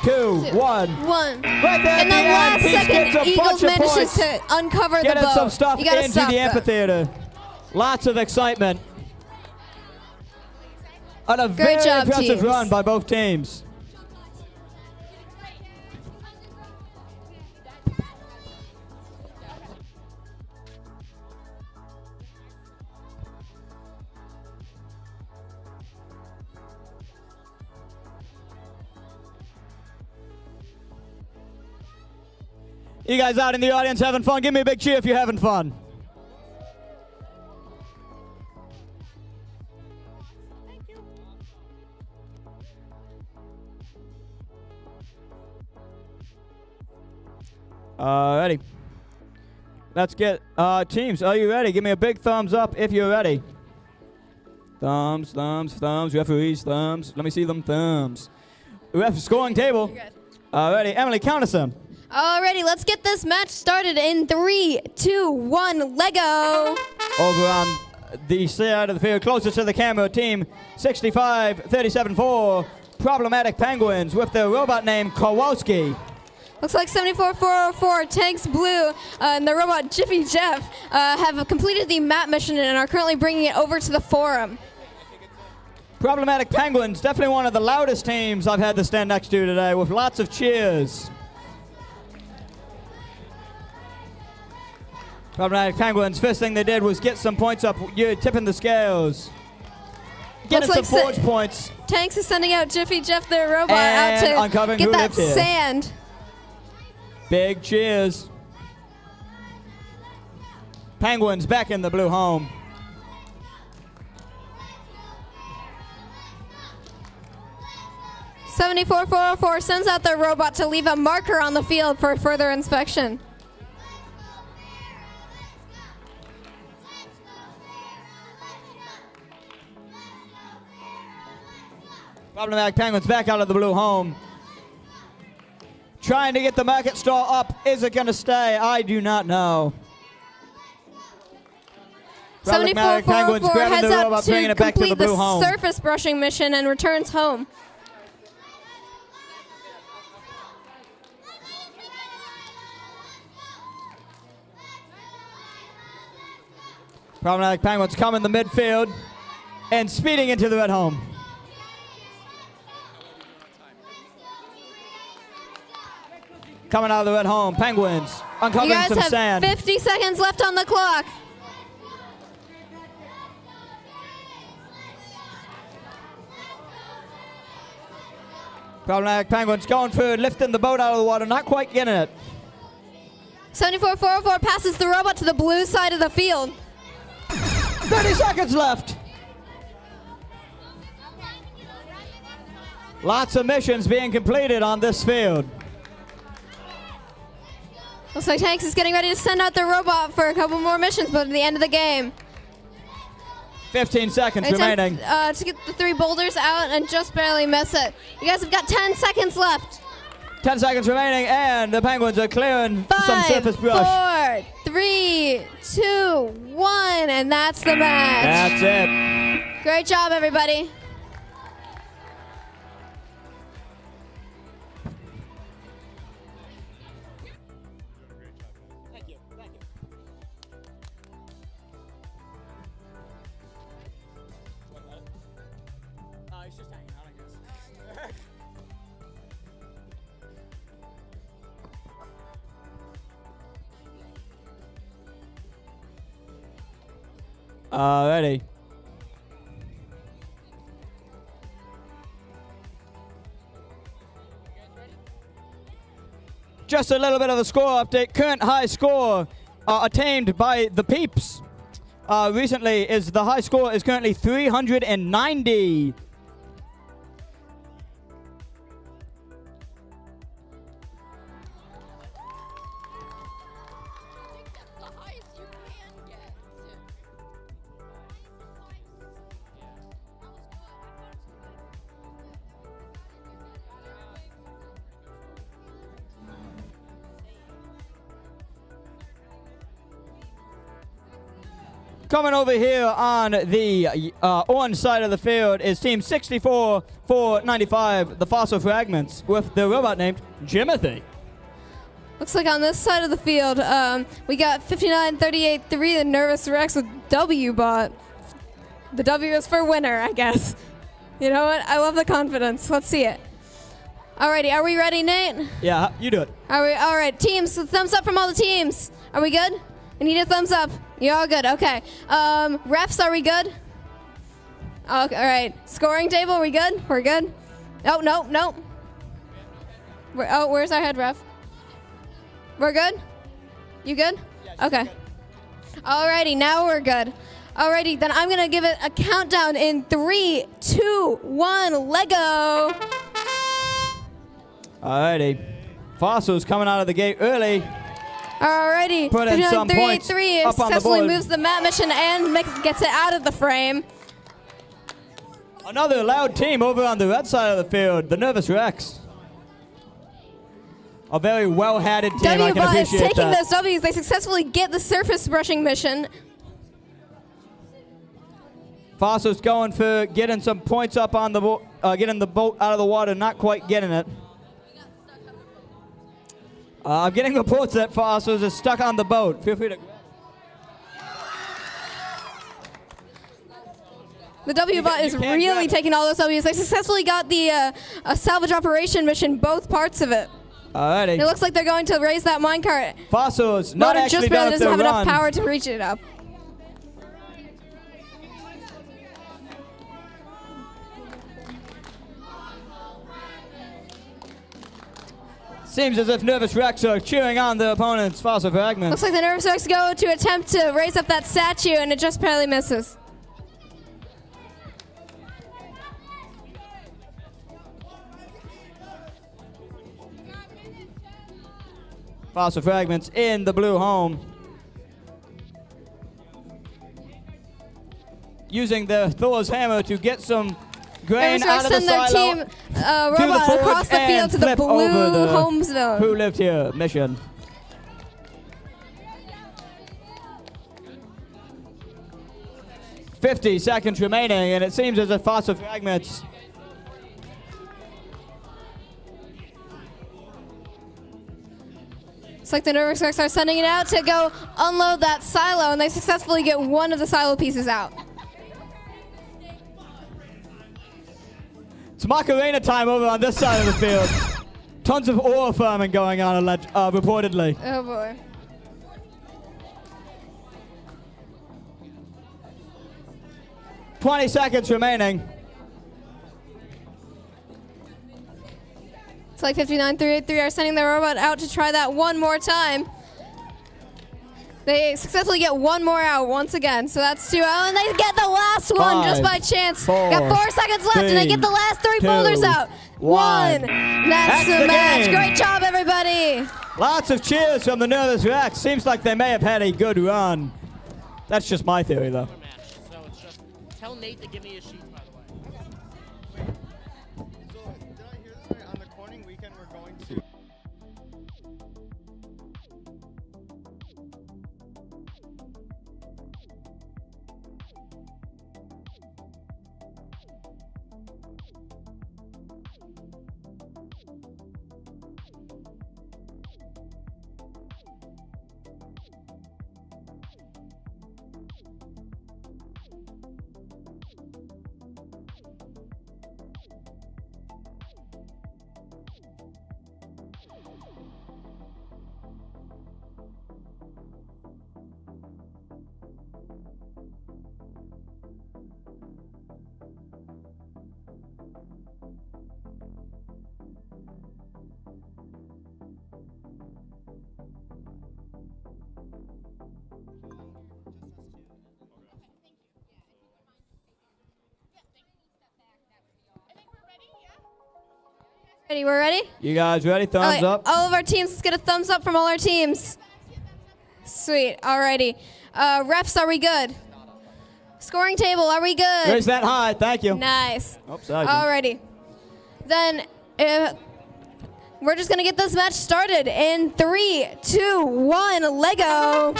2, 1. One. Right there In at the the end, last Peeps second, gets a bunch Eagles of manages points. to uncover the Getting boat. some stuff You gotta into stop the that. amphitheater. Lots of excitement. And a Great very job, impressive teams. run by both teams. You guys out in the audience having fun? Give me a big cheer if you're having fun. Alrighty. Let's get teams. Are you ready? Give me a big thumbs up if you're ready. Thumbs, thumbs, thumbs. Referees, thumbs. Let me see them thumbs. Ref scoring table. Alrighty, Emily, count us in. Alrighty, let's get this match started in 3, 2, 1, Lego. Over on the side of the field, closest to the camera, team 65-37-4, Problematic Penguins with their robot named Kowalski. Looks like 74-404, Tanks Blue, and the robot Jiffy Jeff have completed the map mission and are currently bringing it over to the forum. Problematic Penguins, definitely one of the loudest teams I've had to stand next to today with lots of cheers. Problematic Penguins, first thing they did was get some points up. You're tipping the scales. Getting Looks some like forge points. Tanks is sending out Jiffy Jeff, their robot, And out uncovering to get who that lived here. sand. Big cheers. Penguins back in the blue home. $74,404 sends out their robot to leave a marker on the field for further inspection. Problematic Penguins back out of the blue home. Trying to get the market stall up. Is it going to stay? I do not know. Problematic Penguins 74,404 grabbing heads the out robot, bringing to it back to the complete blue the home. surface brushing mission and returns home. Problematic Penguins come in the midfield and speeding into the red home. Coming out of the red home, Penguins You uncovering guys some have sand. 50 seconds left on the clock. Problematic Penguins going forward, lifting the boat out of the water, not quite getting it. 74-404 passes the robot to the blue side of the field. 30 seconds left. Lots of missions being completed on this field. Looks like Tanks is getting ready to send out their robot for a couple more missions, but at the end of the game. 15 seconds remaining. To get the 3 boulders out and just barely miss it. You guys have got 10 seconds left. 10 seconds remaining, and the Penguins are clearing some 5, surface brush. 4, 3, 2, 1, and that's the match. That's it. Great job, everybody. Thank you. Thank you. He's just hanging out, I guess. Alrighty. Just a little bit of a score update. Current high score attained by the Peeps recently is the high score is currently 390. Coming over here on the orange side of the field is Team 64-495, the Fossil Fragments, with their robot named Jimothy. Looks like on this side of the field, we got 59-38-3, the Nervous Rex with W-Bot. The W is for winner, I guess. You know what? I love the confidence. Let's see it. Alrighty, are we ready, Nate? Yeah, you do it. Are we? All right, teams, thumbs up from all the teams. Are we good? I need a thumbs up. You're all good. Okay. Refs, are we good? Okay, all right. Scoring table, are we good? We're good? Oh, no. Where's our head ref? We're good? You good? Okay. Alrighty, now we're good. Alrighty, then I'm going to give it a countdown in 3, 2, 1, Lego. Alrighty. Fossil's coming out of the gate early. Alrighty. Put in some points 3 up on the successfully board. moves the map mission and gets it out of the frame. Another loud team over on the red side of the field, the Nervous Rex. A very well-hatted team, I can W-Bot is appreciate taking that. those W's. They successfully get the surface brushing mission. Fossil's going for getting some points up on the boat, getting the boat out of the water, not quite getting it. I'm getting reports that Fossils is stuck on the boat. Feel free to grab The W-Bot You is can't really grab it. taking all those W's. They successfully got the a salvage operation mission, both parts of it. Alrighty. It looks like they're going to raise that minecart. Fossils not Motor actually just done barely up doesn't their have enough run. power to reach it up. Seems as if Nervous Rex are cheering on the opponent's Fossil Fragments. Looks like the Nervous Rex go to attempt to raise up that statue, and it just barely misses. Fossil Fragments in the blue home. Using the Thor's hammer to get some grain Nervous out Rex of the send their silo. team robot forward across the and field to the flip over blue the home zone. Who lived here mission. "50 seconds remaining, and it seems as if Fossil Fragments It's like the Nervous Wrecks are sending it out to go unload that silo, and they successfully get one of the silo pieces out. It's Macarena time over on this side of the field. Tons of ore farming going on, reportedly. Oh boy. "20 seconds remaining. It's like 59383 are sending their robot out to try that one more time. They successfully get one more out once again. So that's 2 out, and they get the last one just by chance. 4, Got 4 seconds left, and they get the last 3 boulders out. 1. That's the match. game. Great job, everybody. Lots of cheers from the Nervous Wrecks. Seems like they may have had a good run. That's just my theory, though. Match. So it's just tell Nate to give me his sheets, by the way. So, did I hear this right? On the Corning weekend, we're going to... Ready? We're ready? You guys ready? All Thumbs right, up. all of our teams, let's get a thumbs up from all our teams. Sweet. Alrighty. Refs, are we good? Scoring table, are we good? Raise that high. Thank you. Nice. Oh, sorry. Alrighty. Then we're just gonna get this match started in 3, 2, 1. Lego. All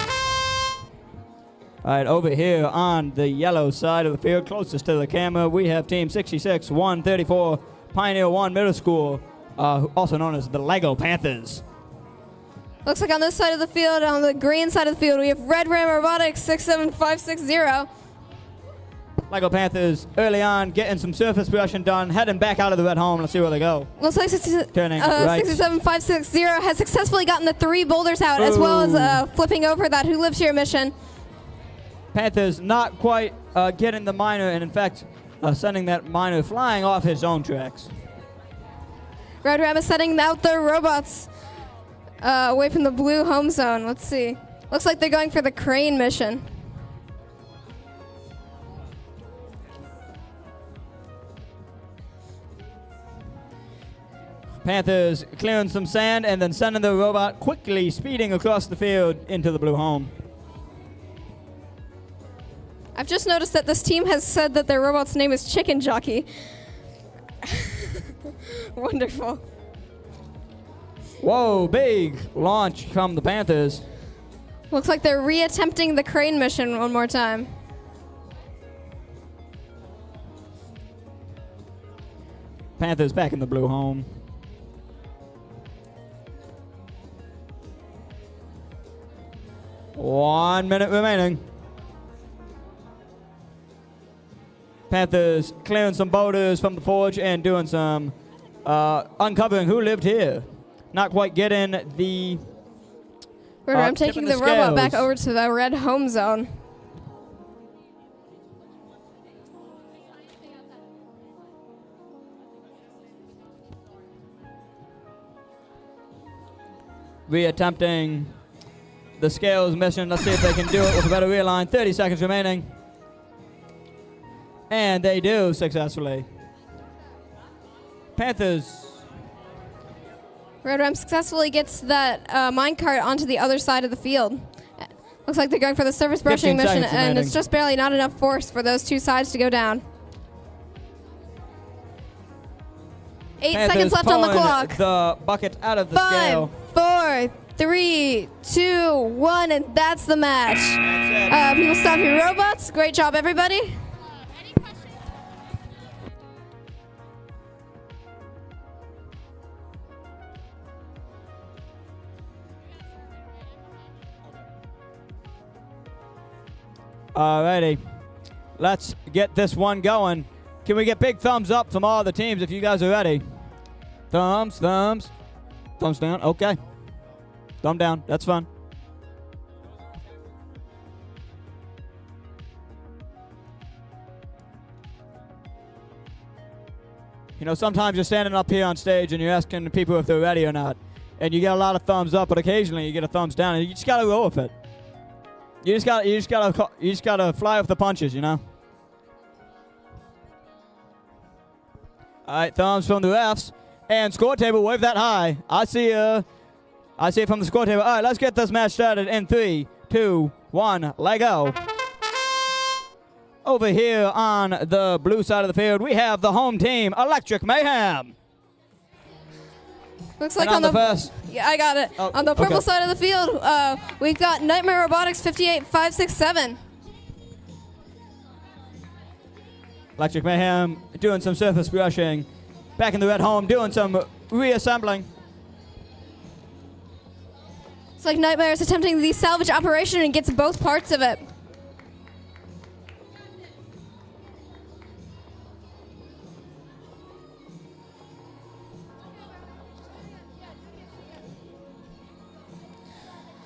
right, over here on the yellow side of the field, closest to the camera, we have Team 66, 134, Pioneer 1 Middle School, also known as the Lego Panthers. Looks like on this side of the field, on the green side of the field, we have Red Ram Robotics 67560. Lego Panthers early on getting some surface production done, heading back out of the red home. Let's see where they go. Looks like Turning right. 67560 has successfully gotten the 3 boulders out, as well as flipping over that Who Lives Here mission. Panthers not quite getting the miner, and in fact, sending that miner flying off his own tracks. Red Ram is setting out their robots away from the blue home zone. Let's see. Looks like they're going for the crane mission. Panthers clearing some sand and then sending the robot quickly speeding across the field into the blue home. I've just noticed that this team has said that their robot's name is Chicken Jockey. Wonderful. Whoa, big launch from the Panthers. Looks like they're reattempting the crane mission one more time. Panthers back in the blue home. One minute remaining. Panthers clearing some boulders from the forge and doing some uncovering who lived here. Not quite getting the... I'm taking tipping the robot back scales. over to the red home zone. Reattempting the scales mission. Let's see if they can do it with a better realign. 30 seconds remaining. And they do successfully. Panthers. Red Ram successfully gets that minecart onto the other side of the field. Looks like they're going for the surface brushing 15 mission, seconds and remaining. it's just barely not enough force for those two sides to go down. 8 Panthers seconds left on the pulling clock. the bucket out of the scale. 5, 4, 3, 2, 1, and that's the match. People stop your robots. Great job, everybody. Any questions? Alrighty. Let's get this one going. Can we get big thumbs up from all the teams if you guys are ready? Thumbs, thumbs. Thumbs down. Okay. Thumb down. That's fun. You know, sometimes you're standing up here on stage and you're asking the people if they're ready or not. And you get a lot of thumbs up, but occasionally you get a thumbs down, and you just gotta roll with it. You just gotta fly with the punches, you know. All right, thumbs from the refs, and score table. Wave that high. I see it from the score table. All right, let's get this match started in 3, 2, 1. Let go. Over here on the blue side of the field, we have the home team, Electric Mayhem. Looks like and on the first. Yeah, I got it. Oh, on the purple okay. side of the field, we've got Nightmare Robotics 58567. Electric Mayhem doing some surface brushing. Back in the red home, doing some reassembling. It's like Nightmare is attempting the salvage operation and gets both parts of it.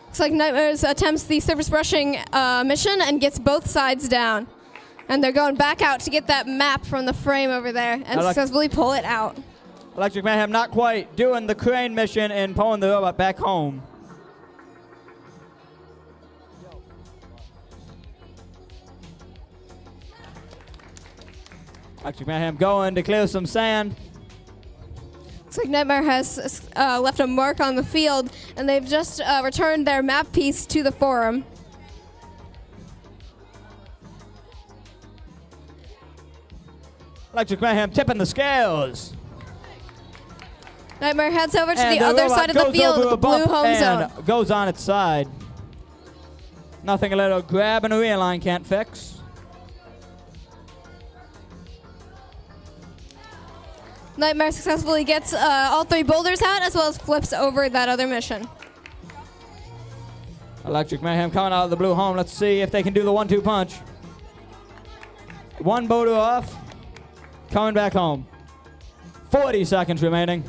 Looks like Nightmares attempts the surface brushing mission and gets both sides down. And they're going back out to get that map from the frame over there and successfully pull it out. Electric Mayhem not quite doing the crane mission and pulling the robot back home. Electric Mayhem going to clear some sand. Looks like Nightmare has left a mark on the field, and they've just returned their map piece to the forum. Electric Mayhem tipping the scales. Nightmare heads over to And the other robot side of the goes field, over the a blue bump home and zone. goes on its side. Nothing a little grab and a realign can't fix. Nightmare successfully gets all 3 boulders out, as well as flips over that other mission. Electric Mayhem coming out of the blue home. Let's see if they can do the 1-2 punch. 1 boulder off. Coming back home. 40 seconds remaining.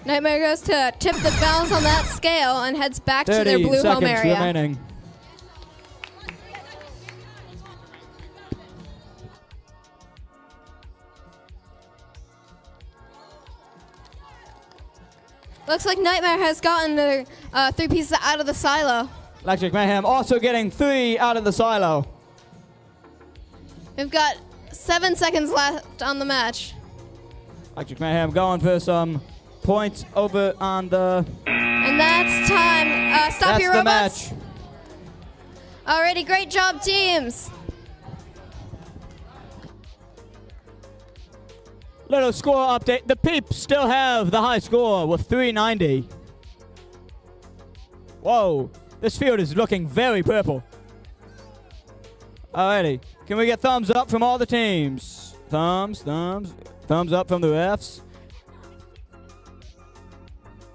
Nightmare goes to tip the balance on that scale and heads back to their 30 blue home seconds area. remaining. Looks like Nightmare has gotten the 3 pieces out of the silo. Electric Mayhem also getting 3 out of the silo. We've got 7 seconds left on the match. Electric Mayhem going for some points over on the... And that's time. Stop That's your the robots. match. Alrighty, great job, teams. Little score update. The Peeps still have the high score with 390. Whoa, this field is looking very purple. Alrighty, can we get thumbs up from all the teams? Thumbs up from the refs.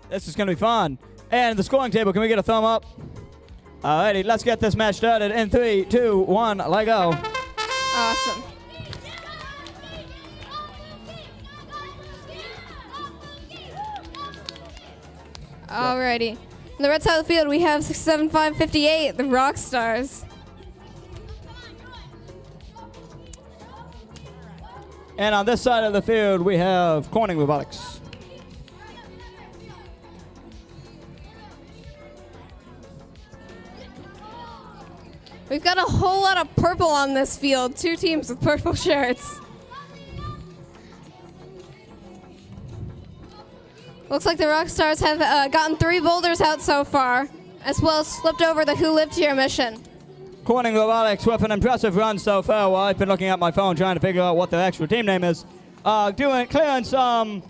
This is gonna be fun. And the scoring table, can we get a thumb up? Alrighty, let's get this match started in 3, 2, 1, let go. Awesome. Alrighty. On the red side of the field, we have 67558, the Rock Stars. And on this side of the field, we have Corning Robotics. We've got a whole lot of purple on this field. 2 teams with purple shirts. Looks like the Rock Stars have gotten 3 boulders out so far, as well as flipped over the Who Lived Here mission. Corning Robotics with an impressive run so far while I've been looking at my phone trying to figure out what their actual team name is. Doing some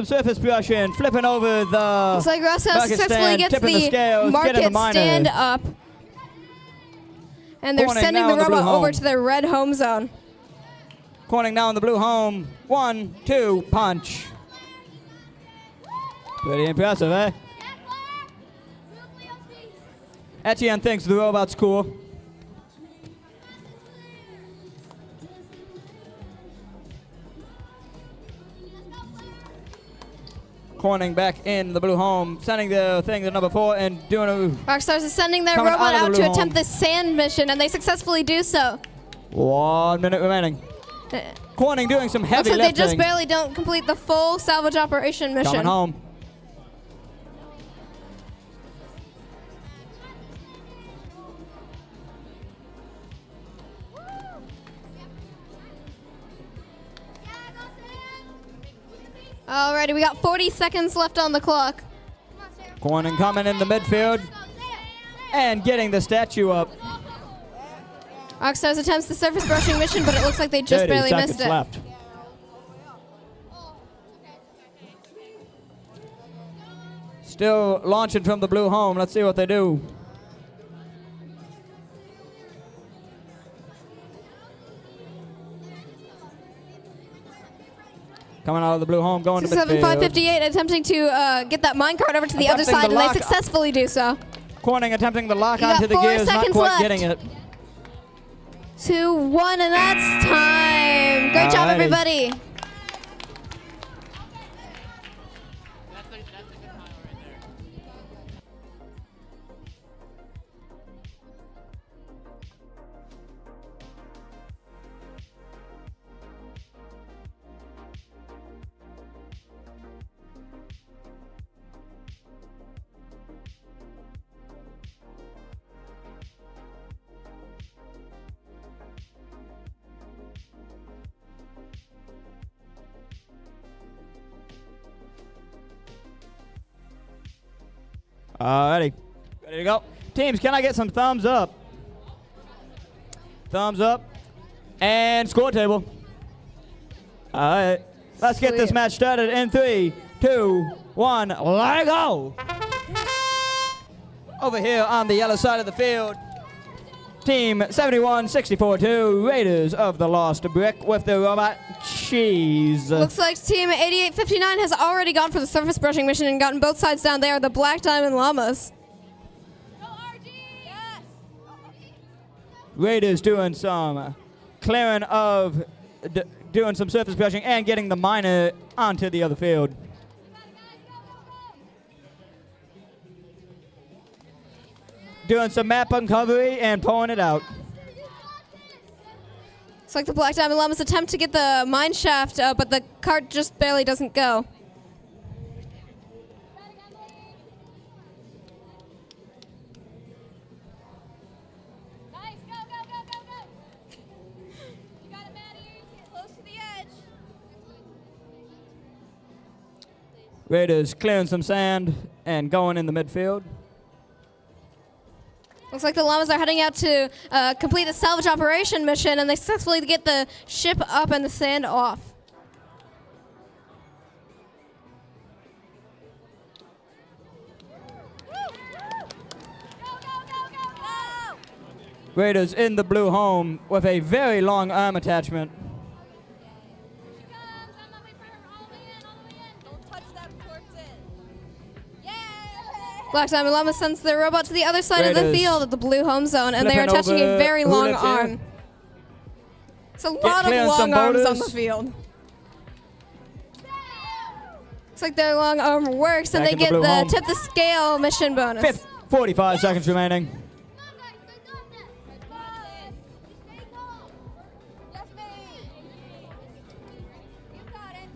surface brushing, flipping over the Looks like Rock Stars bucket successfully stand, gets tipping the scales, market getting the minor. stand up. And they're Corning sending now the in the blue robot over home. to their red home zone. Corning now in the blue home. 1, 2, punch. Pretty impressive, eh? Etienne thinks the robot's cool. Corning back in the blue home, sending the thing to number 4 and doing a... Rockstars is sending their Coming robot out of the out blue to attempt home. the sand mission, and they successfully do so. 1 minute remaining. Corning doing some heavy Looks like they lifting. just barely don't complete the full salvage operation mission. Coming home. Alrighty, we got 40 seconds left on the clock. Corning coming in the midfield and getting the statue up. Rockstars attempts the surface brushing mission, but it looks like they just 30 barely seconds missed it. left. Still launching from the blue home. Let's see what they do. Coming out of the blue home, going to midfield. 558 attempting to get that minecart over to the other Attempting side, the and they lock. successfully do so. Corning attempting the lock You got onto the 4 gears, not seconds quite left. getting it. 2, 1, and that's time. Great job, Alrighty. everybody. That's a good pile right there. Alrighty. Ready to go. Teams, can I get some thumbs up? Thumbs up. And score table. Alright. Let's get this Sweet. match started in 3, 2, 1. Let it go. Over here on the yellow side of the field, Team 71-64-2, Raiders of the Lost Brick with the robot Cheese. Looks like Team 8859 has already gone for the surface brushing mission and gotten both sides down. They are the Black Diamond Llamas. Raiders doing some clearing of, doing some surface brushing and getting the miner onto the other field. Doing some map uncovery and pulling it out. It's like the Black Diamond Llamas attempt to get the mine shaft, but the cart just barely doesn't go. Nice, go, go, go, go, go. You got it, Maddie. Get close to the edge. Raiders clearing some sand and going in the midfield. Looks like the Llamas are heading out to complete the salvage operation mission, and they successfully get the ship up and the sand off. Raiders in the blue home with a very long arm attachment. She comes. I'm gonna wait for her all the way in, all the way in. Don't touch that before it's in. Yeah. Black Diamond Llama sends their robot to the other side of the Raiders field at the blue home zone, and they are flipping attaching a over very long roulette here. arm. It's a lot of clearing some long arms on boulders. the field. Looks like their long arm works, and Back they in the get blue the home. tip the scale mission bonus. 45 seconds remaining. Come on, guys. They got this. They got this. Stay calm. Yes, baby. You got it.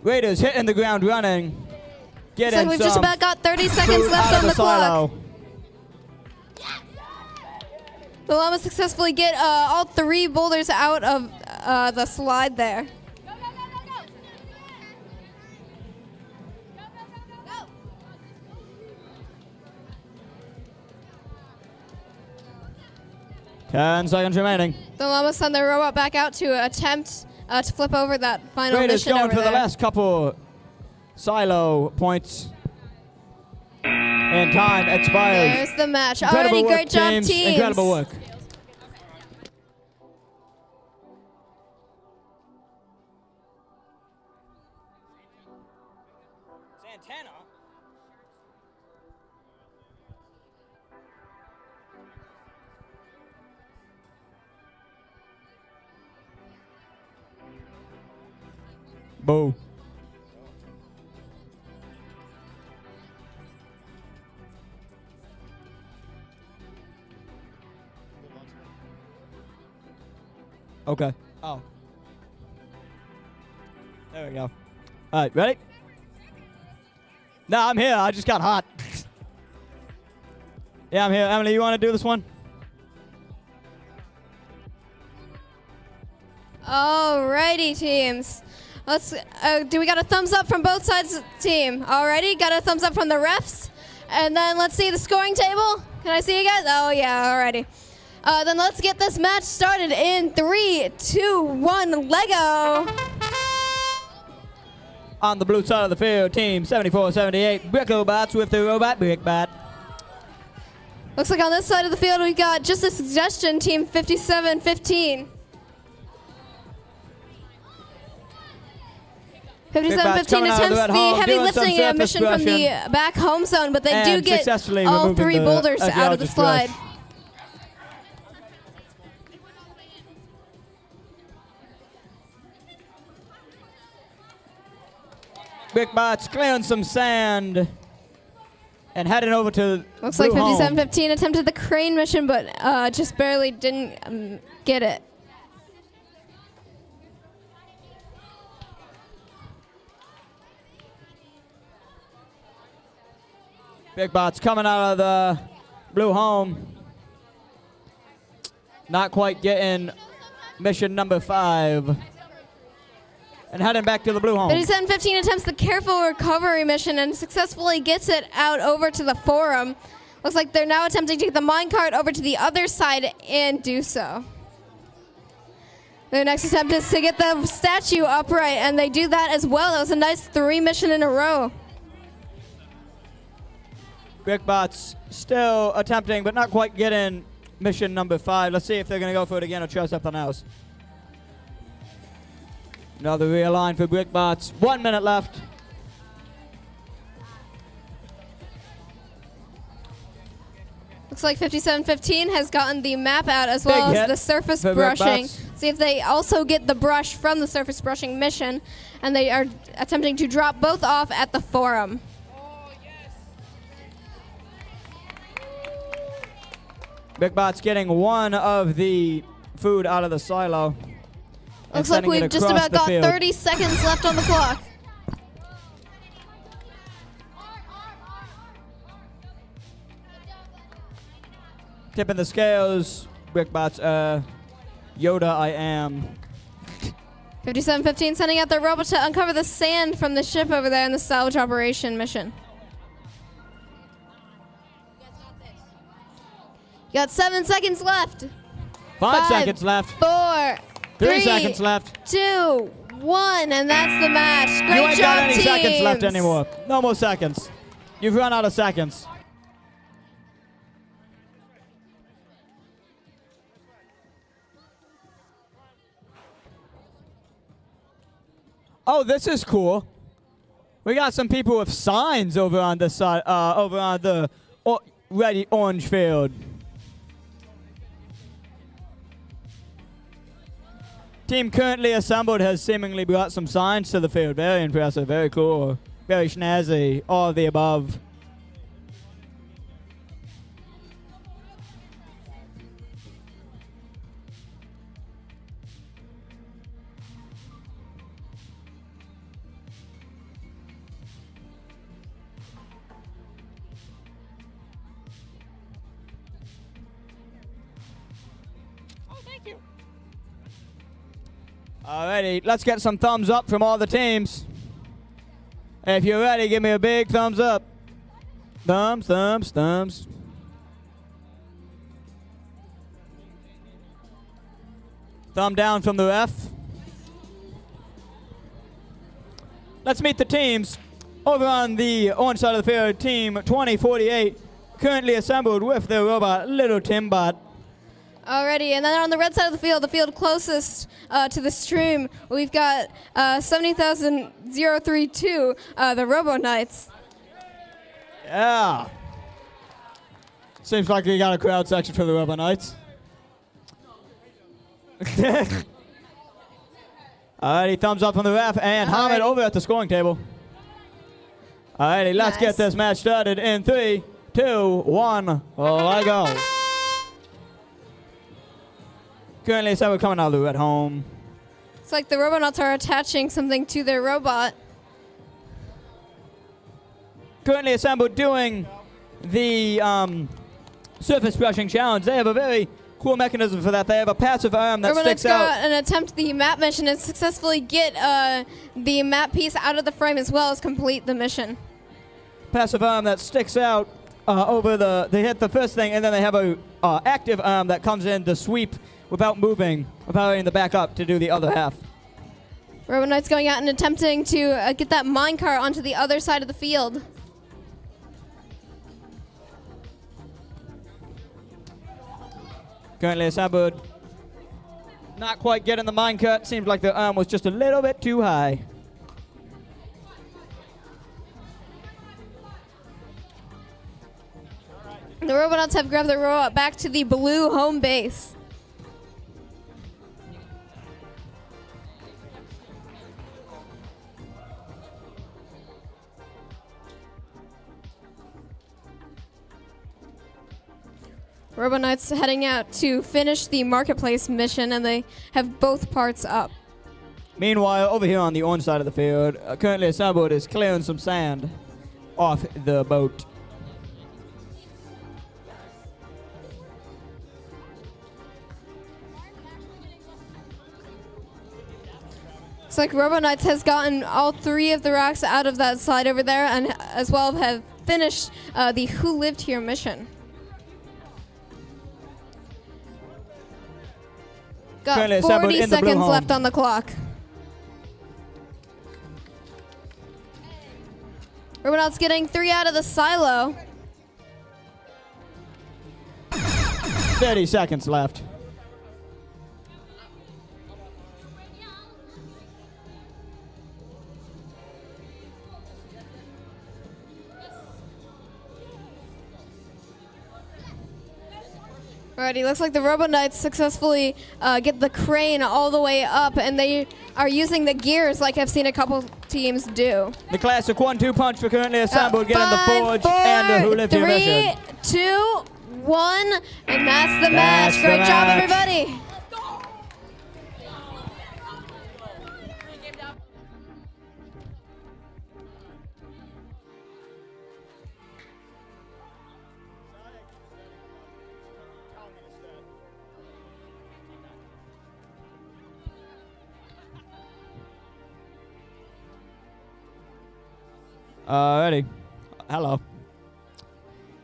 Raiders hitting the ground running. Getting So we've just some about got 30 seconds food left out on of the clock. silo. The Llamas successfully get all 3 boulders out of the slide there. Go, go, go, go, go. Go, go, go, go, go. 10 seconds remaining. The Llamas send their robot back out to attempt to flip over that final Raiders mission going over for there. the last couple silo points. And time expires. There's the match. Incredible Alrighty, work, great job, teams. teams. Incredible work. Boo. Okay. Oh. There we go. All right, ready? No, I'm here. I just got hot. Yeah, I'm here. Emily, you want to do this one? Alrighty, teams. Let's. Do we got a thumbs up from both sides of the team? Alrighty, got a thumbs up from the refs, and then let's see the scoring table. Can I see you guys? Oh yeah, alrighty. Then let's get this match started in 3, 2, 1, Lego. On the blue side of the field, team 74-78, Brick Robots with the Robot Brick Bat. Looks like on this side of the field we got just a suggestion, team 57-15. 57-15 attempts the heavy lifting mission from the back home zone, but they do get all 3 boulders out of the slide. Brick Bots clearing some sand and heading over to Looks Blue like Home. 57-15 attempted the crane mission, but just barely didn't get it. Big Bots coming out of the Blue Home. Not quite getting mission number 5. And heading back to the Blue Home. 57-15 attempts the careful recovery mission and successfully gets it out over to the forum. Looks like they're now attempting to get the minecart over to the other side and do so. Their next attempt is to get the statue upright, and they do that as well. That was a nice 3 mission in a row. Brickbots still attempting, but not quite getting mission number 5. Let's see if they're going to go for it again or try something else. Another realign for Brickbots. 1 minute left. Looks like 57-15 has gotten the map out as well Big as hit the surface for brushing. Brickbots. See if they also get the brush from the surface brushing mission, and they are attempting to drop both off at the forum. Brickbots getting one of the food out of the silo. and Looks like sending it we've just across about the got field. 30 seconds left on the clock. Tipping the scales. Brickbots, Yoda I am. 57-15 sending out their robot to uncover the sand from the ship over there in the salvage operation mission. You got 7 seconds left. 5 seconds left. 4, 3 seconds left. 2, 1, and that's the match. Great You ain't job, got any teams. seconds left anymore. No more seconds. You've run out of seconds. Oh, this is cool. We got some people with signs over on this side, over on the ready orange field. Team currently assembled has seemingly brought some signs to the field. Very impressive, very cool, very snazzy, all of the above. Alrighty, let's get some thumbs up from all the teams. If you're ready, give me a big thumbs up. Thumbs, thumbs, thumbs. Thumb down from the ref. Let's meet the teams. Over on the orange side of the field, team 2048, currently assembled with their robot, Little Timbot. Alrighty, and then on the red side of the field closest to the stream, we've got 70,032, the Robo Knights. Yeah. Seems like you got a crowd section for the Robo Knights. Alrighty, thumbs up from the ref, and Hamid over at the scoring table. Alrighty, let's get this match started in 3, 2, 1, let go. Currently, so we're coming out of the red home. It's like the Robonauts are attaching something to their robot. Currently assembled doing the surface brushing challenge. They have a very cool mechanism for that. They have a passive arm that sticks out. Got an attempt the map mission and successfully get the map piece out of the frame as well as complete the mission. Passive arm that sticks out over they hit the first thing, and then they have a active arm that comes in to sweep without moving, without having to back up to do the other half. Robonauts going out and attempting to get that minecart onto the other side of the field. Currently assembled. Not quite getting the minecart. Seems like the arm was just a little bit too high. The Robonauts have grabbed the robot back to the blue home base. Robonauts heading out to finish the marketplace mission, and they have both parts up. Meanwhile, over here on the orange side of the field, currently assembled is clearing some sand off the boat. It's like Robonauts has gotten all 3 of the rocks out of that slide over there, and as well have finished the Who Lived Here mission. Got Currently assembled 40 in the blue seconds home. left on the clock. Robonauts getting 3 out of the silo. 30 seconds left. Alrighty, looks like the Robonauts successfully get the crane all the way up, and they are using the gears like I've seen a couple teams do. The classic 1-2 punch for currently assembled, getting the 5, forge 4, and the Who Lived Here 3, mission. 2, 1, and that's the match. That's the Great job, match. everybody. Alrighty. Hello.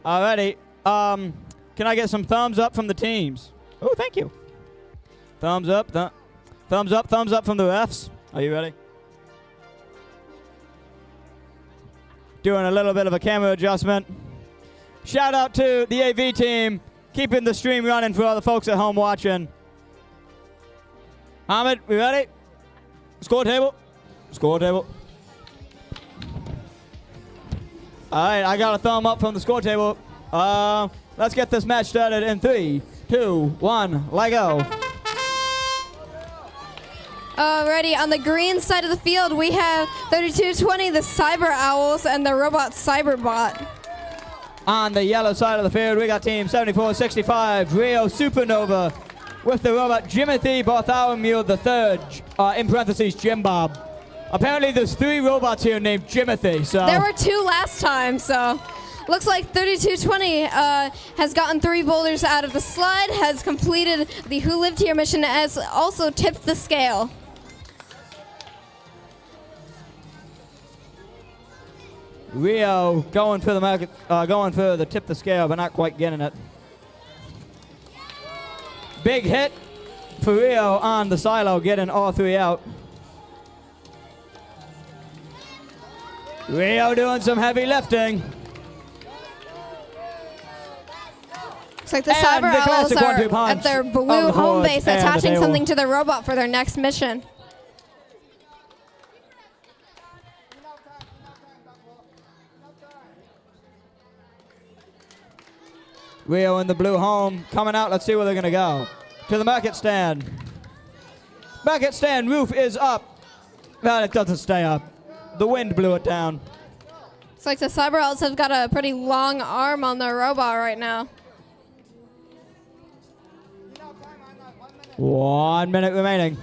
Alrighty. Can I get some thumbs up from the teams? Oh, thank you. Thumbs up. Thumbs up. Thumbs up from the refs. Are you ready? Doing a little bit of a camera adjustment. Shout out to the AV team, keeping the stream running for all the folks at home watching. Hamid, we ready? Score table. Score table. All right, I got a thumb up from the score table. Let's get this match started in 3, 2, 1, let go. Alrighty, on the green side of the field, we have 3220, the Cyber Owls, and the Robot Cyberbot. On the yellow side of the field, we got team 7465, Rio Supernova, with the robot Jimothy Bartholomew III, in parentheses, Jim Bob. Apparently there's 3 robots here named Jimothy, so. There were 2 last time, so. Looks like 3220 has gotten 3 boulders out of the slide, has completed the Who Lived Here mission, has also tipped the scale. Rio going for the tip the scale, but not quite getting it. Big hit for Rio on the silo, getting all 3 out. Rio doing some heavy lifting. Looks like the And Cyber the Owls classic are 1-2 punch at their of blue the home forge base, and the attaching table. something to their robot for their next mission. Rio in the blue home coming out. Let's see where they're going to go. To the market stand. Bracket stand roof is up. But it doesn't stay up. The wind blew it down. Looks like the Cyber Elves have got a pretty long arm on their robot right now. 1 minute remaining.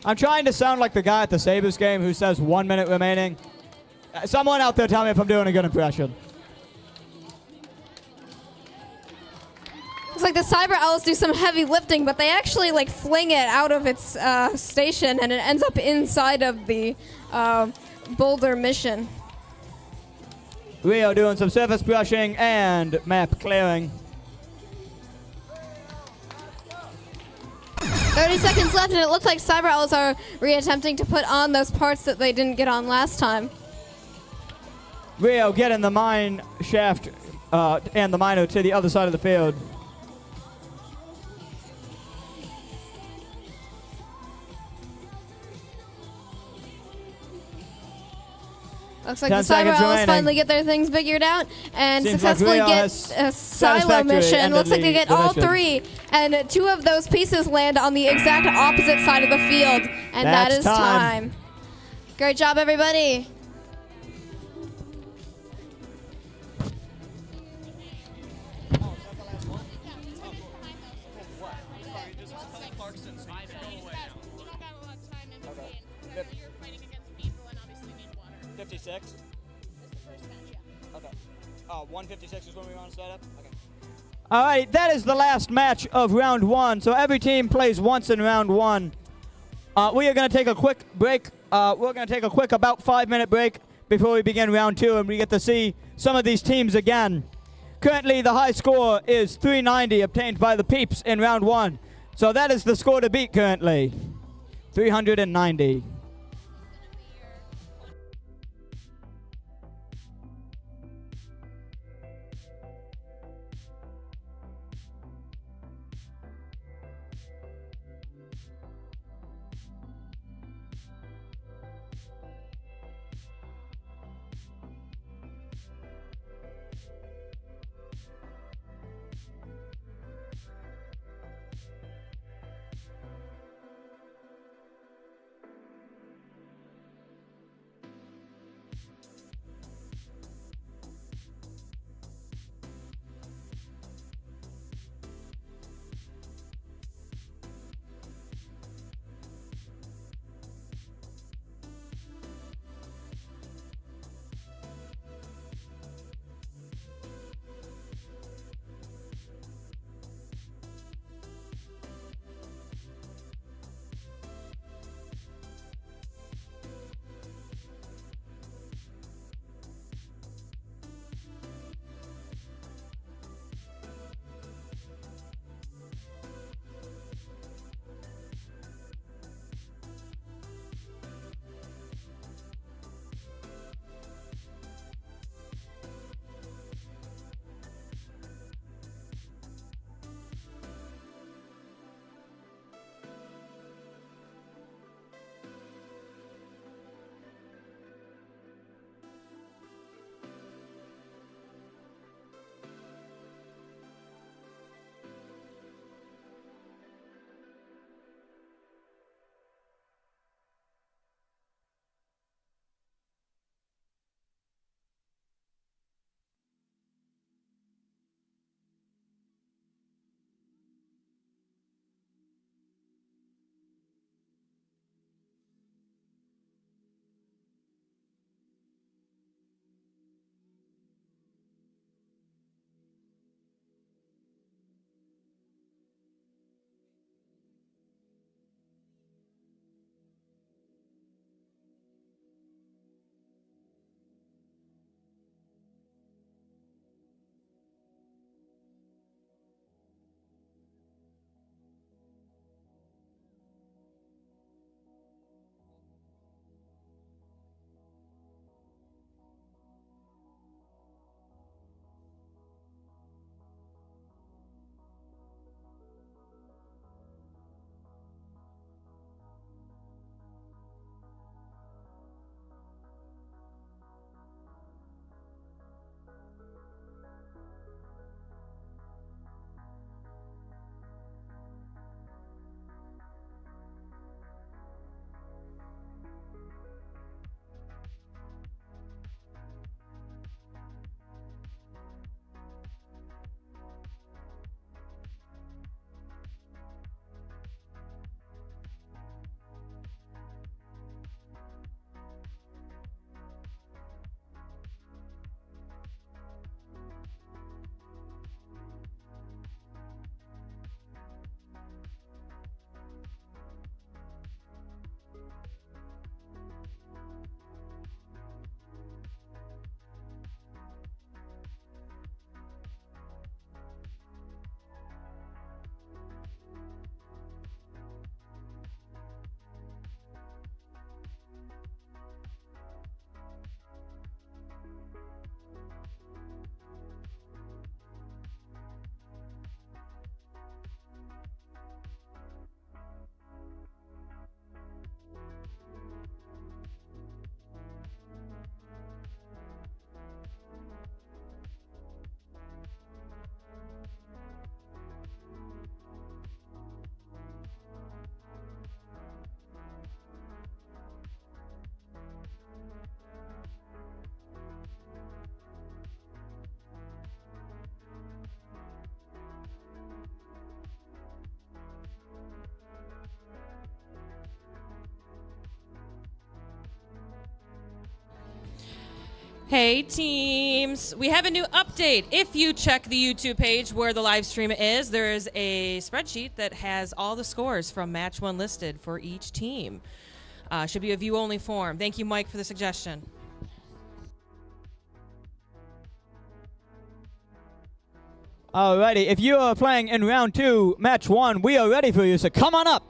I'm trying to sound like the guy at the Sabres game who says 1 minute remaining. Someone out there tell me if I'm doing a good impression. Looks like the Cyber Elves do some heavy lifting, but they actually like fling it out of its station, and it ends up inside of the boulder mission. Rio doing some surface brushing and map clearing. 30 seconds left, and it looks like Cyber Elves are reattempting to put on those parts that they didn't get on last time. Rio getting the mine shaft and the miner to the other side of the field. Looks like 10 the Cyber seconds Elves remaining. finally get their things figured out and Seems like successfully Rio get has a silo satisfactorily mission. ended Looks like they get the all mission. 3, and 2 of those pieces land on the exact opposite side of the field, and that That's is time. time. Great job, everybody. Clarkson's You don't got a lot of time in between. You're fighting against people and obviously need water. 56. It's the first match, yeah. Okay. 156 is when we want to start up? Okay. All right, that is the last match of round 1. So every team plays once in round 1. We are going to take a quick break. We're going to take a quick about 5-minute break before we begin round 2, and we get to see some of these teams again. Currently, the high score is 390, obtained by the Peeps in round 1. So that is the score to beat currently, 390. Hey teams, we have a new update. If you check the YouTube page where the live stream is, there is a spreadsheet that has all the scores from match 1 listed for each team. Should be a view-only form. Thank you, Mike, for the suggestion. Alrighty, if you are playing in round 2, match 1, we are ready for you, so come on up.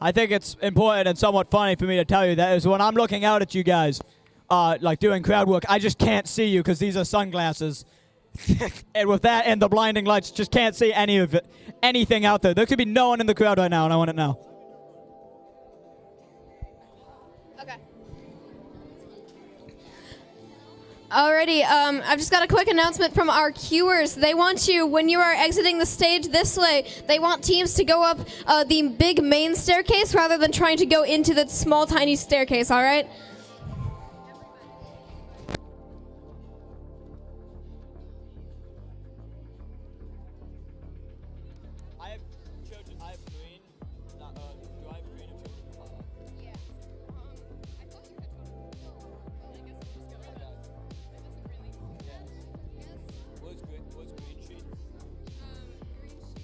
I think it's important and somewhat funny for me to tell you that is when I'm looking out at you guys, like doing crowd work, I just can't see you because these are sunglasses. And with that and the blinding lights, just can't see any of it, anything out there. There could be no one in the crowd right now, and I want it now. Okay. Alrighty, I've just got a quick announcement from our cuers. They want you, when you are exiting the stage this way, they want teams to go up the big main staircase rather than trying to go into the small, tiny staircase, alright? I have chosen. I have green. Not, do I have green or chosen? Yeah. I thought you had I guess I'm just going with that. It doesn't really. Yes. What's green sheet? Green sheet.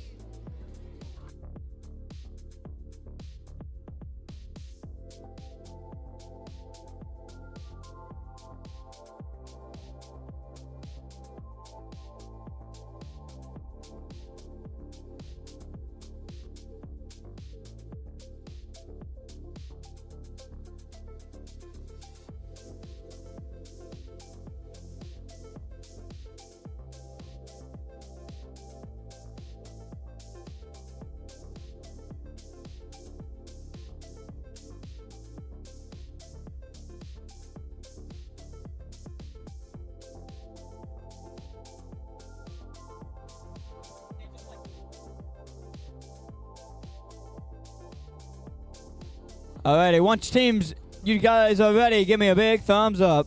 Alrighty, once teams, you guys are ready, give me a big thumbs up.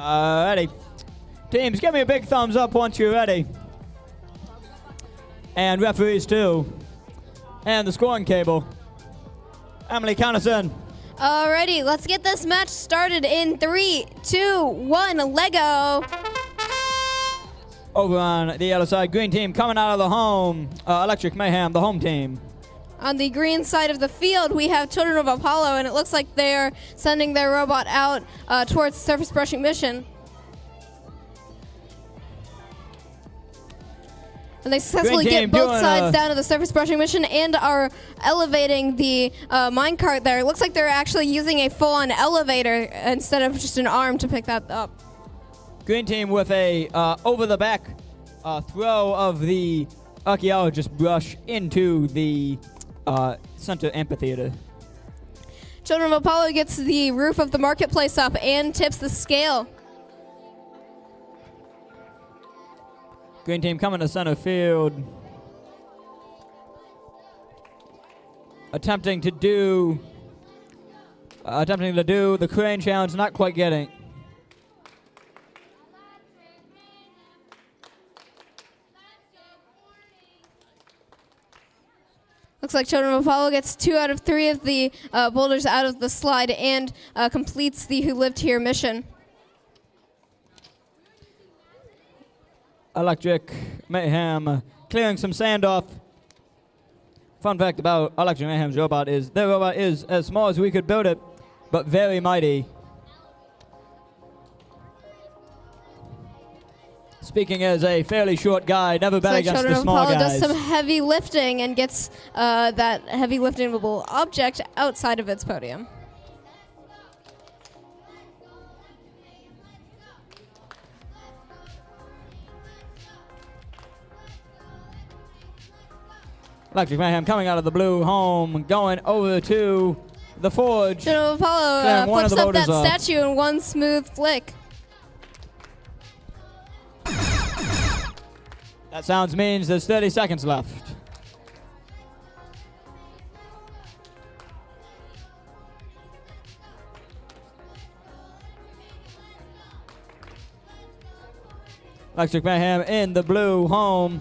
Alrighty. Teams, give me a big thumbs up once you're ready. And referees too. And the scoring cable. Emily, count us in. Alrighty, let's get this match started in 3, 2, 1, Lego. Over on the other side, green team coming out of the home. Electric Mayhem, the home team. On the green side of the field, we have Children of Apollo, and it looks like they're sending their robot out towards the surface brushing mission. And they successfully get both sides down to the surface brushing mission and are elevating the minecart there. It looks like they're actually using a full-on elevator instead of just an arm to pick that up. Green team with a over-the-back throw of the archaeologist brush into the center amphitheater. Children of Apollo gets the roof of the marketplace up and tips the scale. Green team coming to center field. Attempting to do the crane challenge, not quite getting. Looks like Children of Apollo gets 2 out of 3 of the boulders out of the slide and completes the Who Lived Here mission. Electric Mayhem clearing some sand off. Fun fact about Electric Mayhem's robot is their robot is as small as we could build it, but very mighty. Speaking as a fairly short guy, never bet So against Children the of small Apollo guys. does some heavy lifting and gets that heavy liftable object outside of its podium. Electric Mayhem coming out of the blue home, going over to the forge. Children of Apollo Clearing one of flips the up that boulders off. statue in one smooth flick. That sounds means there's 30 seconds left. Electric Mayhem in the blue home,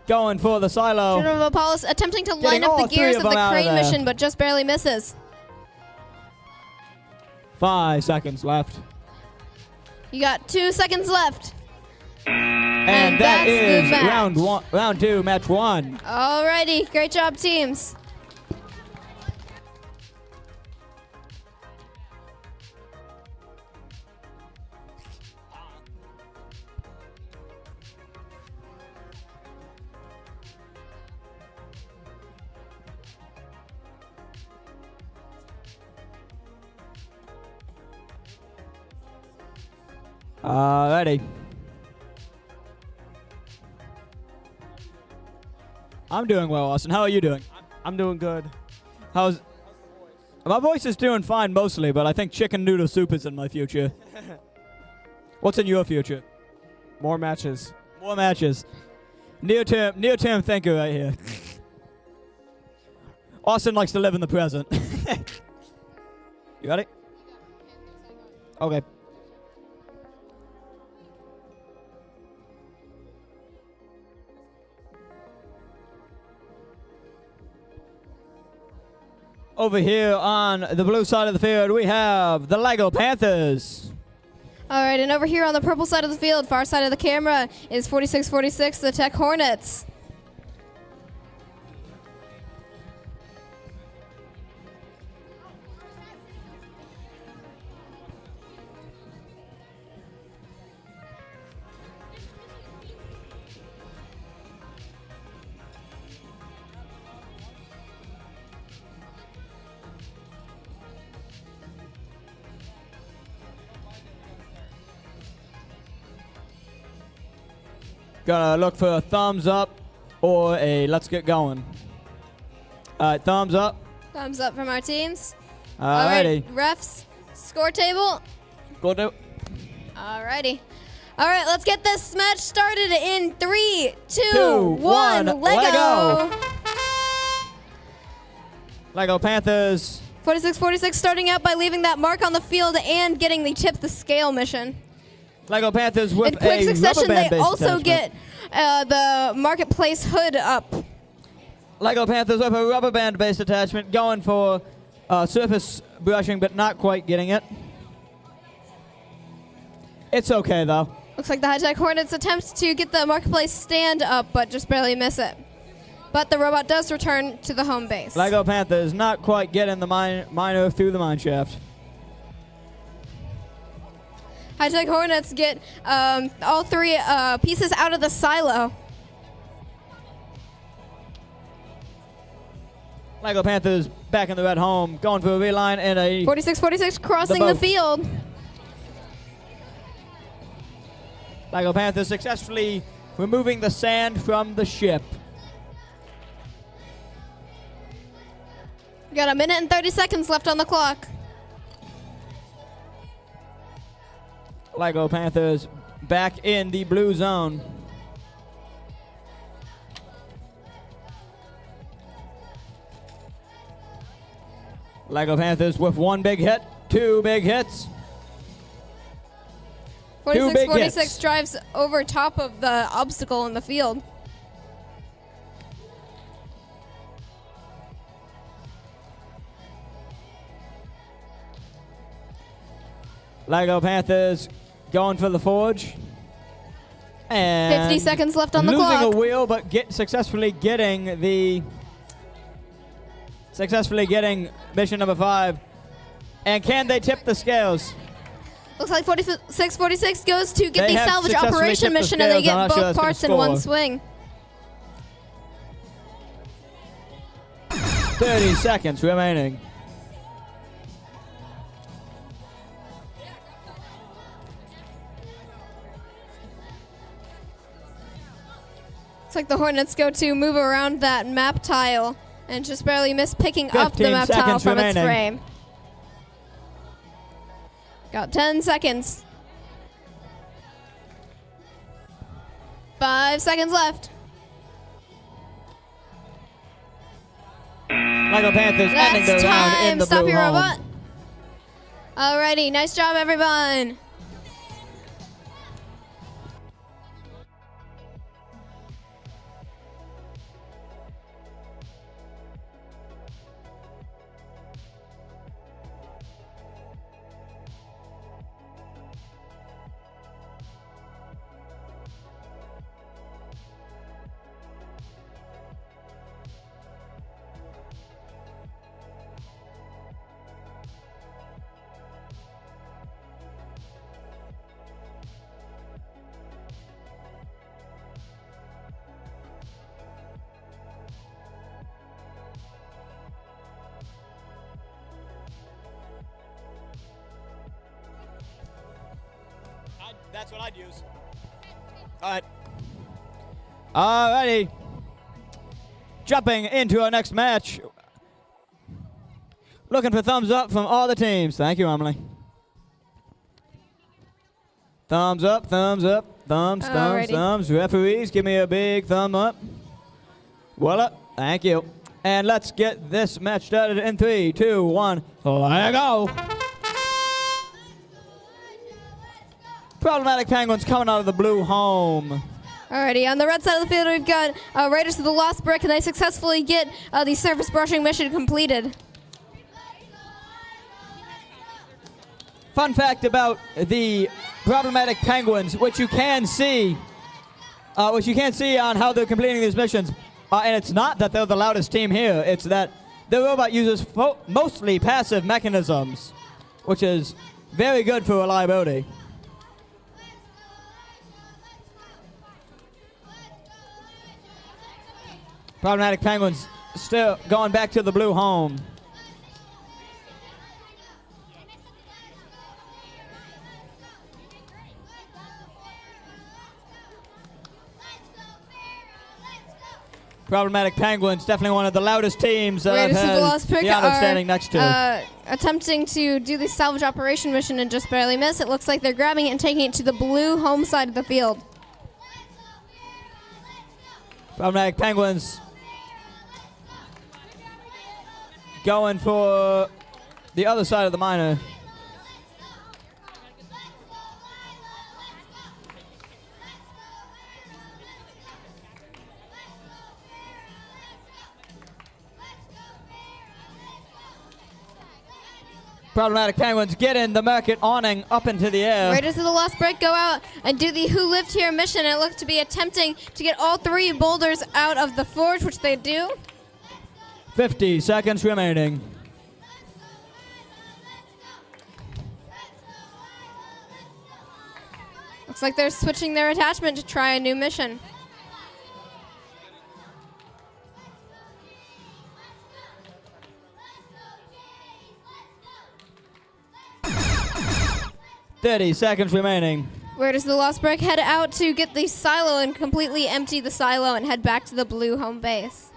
going for the silo. Children of Apollo attempting to line Getting up all the gears three of of the them out of crane there. mission, but just barely misses. 5 seconds left. You got 2 seconds left. And that that's the is match. round 2, match 1. Alrighty, great job, teams. Alrighty. I'm doing well, Austin. How are you doing? I'm doing good. How's my voice is doing fine mostly, but I think chicken noodle soup is in my future. What's in your future? More matches. More matches. Near-term thinker right here. Austin likes to live in the present. You ready? Okay. Over here on the blue side of the field, we have the Lego Panthers. All right, and over here on the purple side of the field, far side of the camera, is 4646, the Tech Hornets. Gonna look for a thumbs up or a let's get going. All right, thumbs up. Thumbs up from our teams. Alrighty. All right, refs, score table. Go do. Alrighty. All right, let's get this match started in 3, 2, Two, 1. one, Lego. Lego. Lego Panthers. 4646 starting out by leaving that mark on the field and getting the tip the scale mission. Lego Panthers with In quick a succession, rubber they band-based also attachment. get the marketplace hood up. Lego Panthers with a rubber band-based attachment, going for surface brushing, but not quite getting it. It's okay though. Looks like the High-Tech Hornets attempt to get the marketplace stand up, but just barely miss it. But the robot does return to the home base. Lego Panthers not quite getting the miner through the mine shaft. High-Tech Hornets get all 3 pieces out of the silo. Lego Panthers back in the red home, going for a reline and a 4646 crossing the boat. field. Lego Panthers successfully removing the sand from the ship. We got 1 minute and 30 seconds left on the clock. Lego Panthers back in the blue zone. Lego Panthers with 1 big hit, 2 big hits. 4646 hits. drives over top of the obstacle in the field. Lego Panthers going for the forge. And 50 seconds left on the losing clock. a wheel, but successfully getting mission number 5. And can they tip the scales? Looks like 46 goes to get They the have salvage successfully operation tipped the mission, and they scales. I'm get not sure both that's gonna parts in one score. swing. 30 seconds remaining. Looks like the Hornets go to move around that map tile and just barely miss picking up the 15 map tile seconds from its remaining. frame. Got 10 seconds. 5 seconds left. Lego Panthers ending That's their round in time. the Stop blue your home. robot. Alrighty, nice job, everyone. That's what I'd use. All right. Alrighty. Jumping into our next match. Looking for thumbs up from all the teams. Thank you, Emily. Thumbs up, thumbs up, thumbs, thumbs, Alrighty. thumbs. Referees, give me a big thumb up. Well up. Thank you. And let's get this match started in 3, 2, 1. Let go. Problematic Penguins coming out of the blue home. Alrighty, on the red side of the field, we've got Raiders of the Lost Brick, and they successfully get the surface brushing mission completed. Fun fact about the Problematic Penguins, which you can see on how they're completing these missions, and it's not that they're the loudest team here, it's that the robot uses mostly passive mechanisms, which is very good for reliability. Problematic Penguins still going back to the blue home. Problematic Penguins, definitely one of the loudest teams that I've Raiders of the had Lost Brick the honor of are standing next to. attempting to do the salvage operation mission and just barely miss. It looks like they're grabbing it and taking it to the blue home side of the field. Problematic Penguins going for the other side of the minor. Problematic Penguins getting the Merkit awning up into the air. Raiders of the Lost Brick go out and do the Who Lived Here mission. It looked to be attempting to get all 3 boulders out of the forge, which they do. 50 seconds remaining. Looks like they're switching their attachment to try a new mission. Thirty seconds remaining. Raiders of the Lost Brick head out to get the silo and completely empty the silo and head back to the blue home base.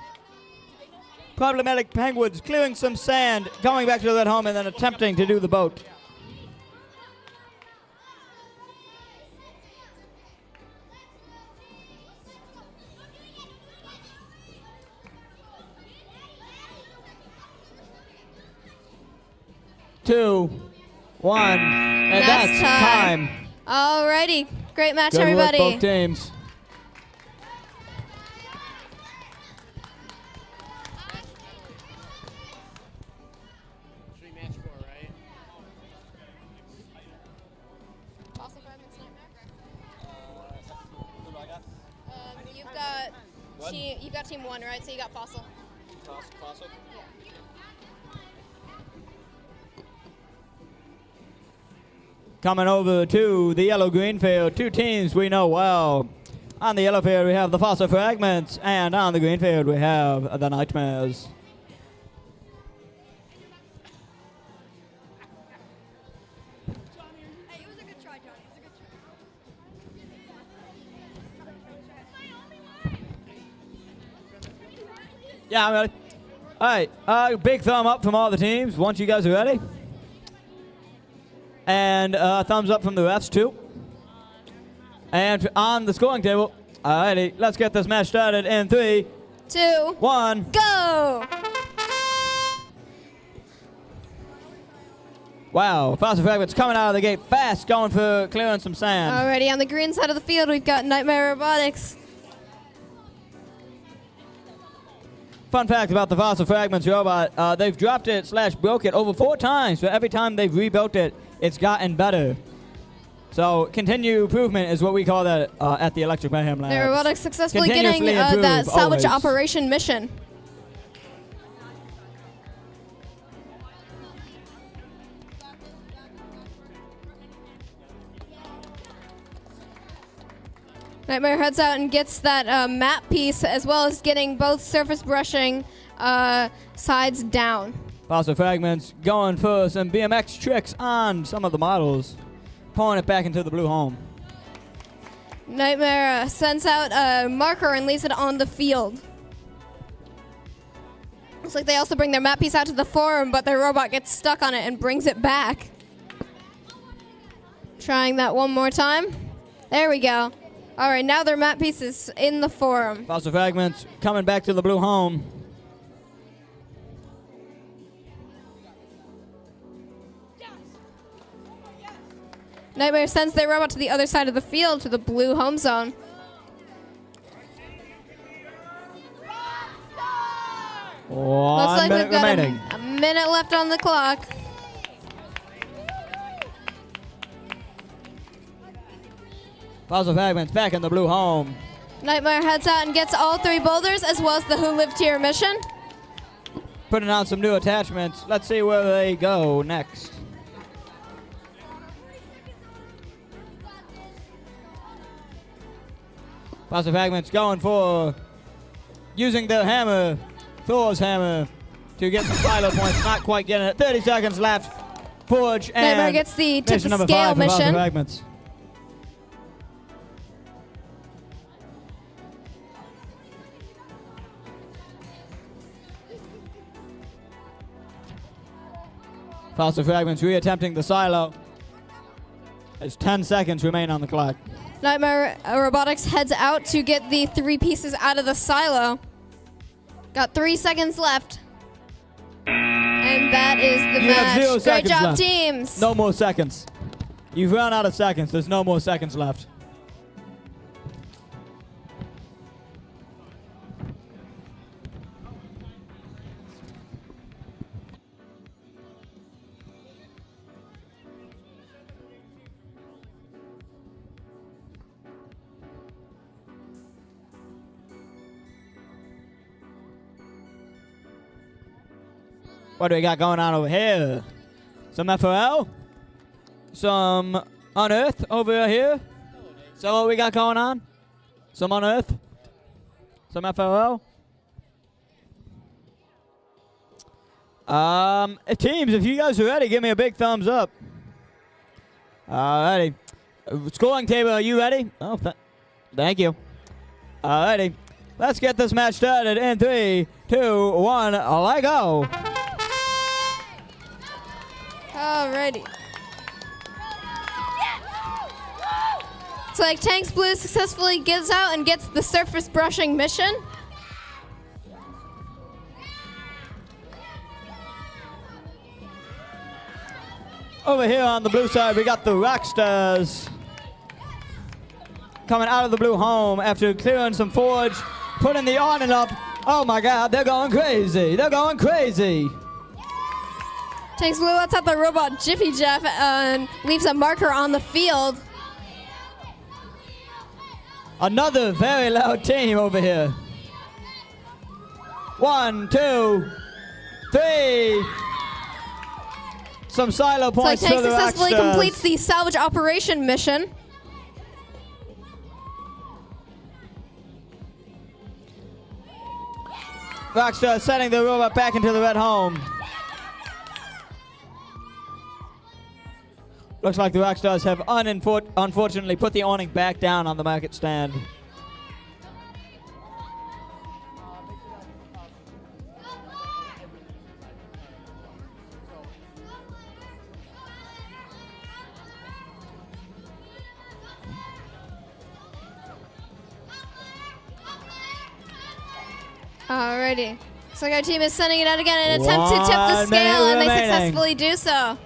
Problematic Penguins clearing some sand, going back to that home, and then attempting to do the boat. Two, one, and that's time. Alrighty, great match, Good everybody. work, both teams. team. You've got team 1, right? So you got Fossil. Fossil. Coming over to the yellow-green field, 2 teams we know well. On the yellow field, we have the Fossil Fragments, and on the green field, we have the Nightmares. Hey, it was a good try, Johnny. It was a good try. Yeah, I'm ready. All right, big thumb up from all the teams once you guys are ready. And thumbs up from the refs, too. And on the scoring table, alrighty, let's get this match started in 3, 2, 1. go! Wow, Fossil Fragments coming out of the gate fast, going for clearing some sand. Alrighty, on the green side of the field, we've got Nightmare Robotics. Fun fact about the Fossil Fragments robot, they've dropped it / broke it over 4 times, but every time they've rebuilt it, it's gotten better. So continued improvement is what we call that at the Electric Mayhem Lab. Nightmare Robotics successfully getting Continuously improve, that salvage always. operation mission. Nightmare heads out and gets that map piece, as well as getting both surface brushing sides down. Fossil Fragments going for some BMX tricks on some of the models, pulling it back into the blue home. Nightmare sends out a marker and leaves it on the field. Looks like they also bring their map piece out to the forum, but their robot gets stuck on it and brings it back. Trying that one more time. There we go. All right, now their map piece is in the forum. Fossil Fragments coming back to the blue home. Nightmare sends their robot to the other side of the field, to the blue home zone. Looks like we've got a minute left on the clock. Fossil Fragments back in the blue home. Nightmare heads out and gets all 3 boulders, as well as the Who Lived Here mission. Putting on some new attachments. Let's see where they go next. Fossil Fragments going for using their hammer, Thor's hammer, to get some silo points. Not quite getting it. 30 seconds left. Forge and Nightmare gets the tip mission the number scale 5 for Fossil mission. Fragments. Fossil Fragments reattempting the silo. As 10 seconds remain on the clock. Nightmare Robotics heads out to get the 3 pieces out of the silo. Got 3 seconds left. And that is the You have 0 match. Great seconds job, left. teams. No more seconds. You've run out of seconds. There's no more seconds left. What do we got going on over here? Some FLL? Some Unearth over here? So what we got going on? Some Unearth? Some FLL? Teams, if you guys are ready, give me a big thumbs up. Alrighty. Scoring table, are you ready? Oh, thank you. Alrighty. Let's get this match started in 3, 2, 1, let go. Alrighty. It's like Tanks Blue successfully gets out and gets the surface brushing mission. Over here on the blue side, we got the Rockstars coming out of the blue home after clearing some forge, putting the awning up. Oh my God, they're going crazy. They're going crazy. Tanks Blue lets out the robot Jiffy Jeff and leaves a marker on the field. Another very loud team over here. 1, 2, 3. Some silo So points Tank for the successfully Rockstars. completes the salvage operation mission. Rockstar sending the robot back into the red home. Looks like the Rockstars have unfortunately put the awning back down on the market stand. Alrighty. Looks like our team is sending it out again in an attempt to tip the 1 scale, and minute they remaining. successfully do so.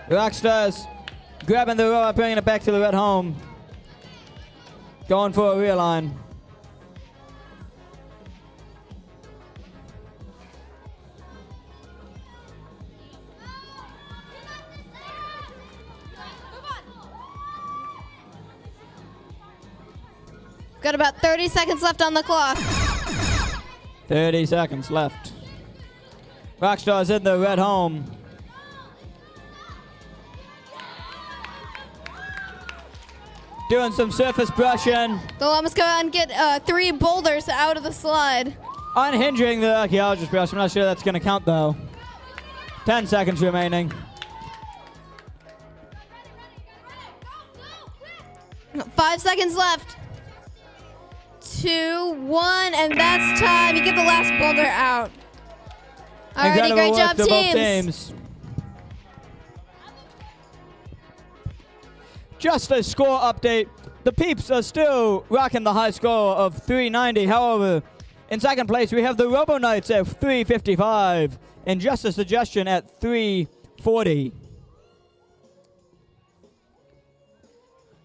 Rockstars grabbing the robot, bringing it back to the red home. Going for a rear line. Got about 30 seconds left on the clock. 30 seconds left. Rockstars in the red home. Doing some surface brushing. So let's go and get 3 boulders out of the slide. Unhinging the archaeologist brush. I'm not sure that's going to count, though. 10 seconds remaining. 5 seconds left. 2, 1, and that's time. You get the last boulder out. Alrighty, Incredible great work job, to both teams. teams. Just a score update. The Peeps are still rocking the high score of 390. However, in second place, we have the Robo Knights at 355. And just a suggestion at 340.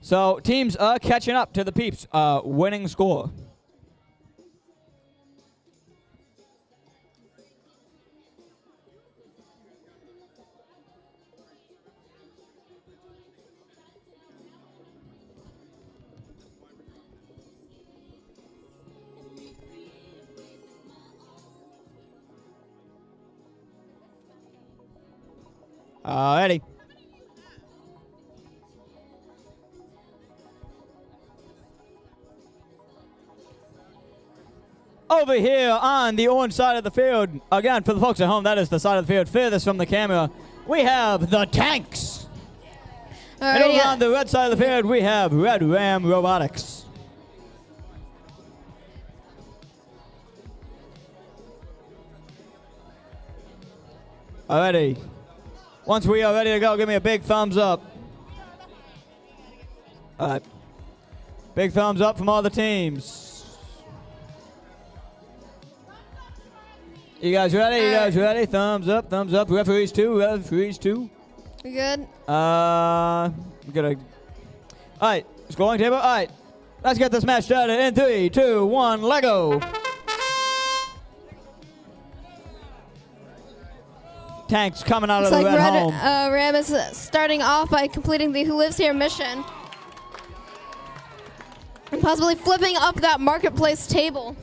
So teams are catching up to the Peeps' winning score. Alrighty. Over here on the orange side of the field, again, for the folks at home, that is the side of the field furthest from the camera, we have the Tanks. And over on the red side of the field, we have Red Ram Robotics. Alrighty. Once we are ready to go, give me a big thumbs up. Alright. Big thumbs up from all the teams. You guys ready? You guys ready? Thumbs up, thumbs up. Referees too, referees too. You good? We gotta. Alright, scoring table. Alright, let's get this match started in 3, 2, 1, Lego. Tanks coming out Looks of the like red home. Ram is starting off by completing the Who Lives Here mission. And possibly flipping up that marketplace table.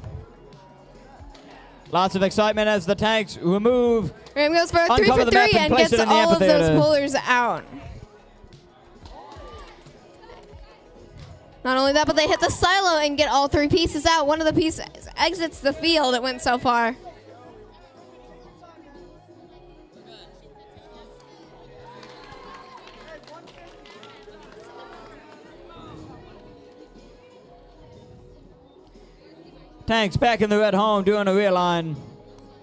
Lots of excitement as the Tanks remove. Ram goes for a 3 Uncover for the map 3 and and place gets it in the all of those amphitheater. boulders out. Not only that, but they hit the silo and get all 3 pieces out. One of the pieces exits the field. It went so far. Tanks back in the red home doing a rear line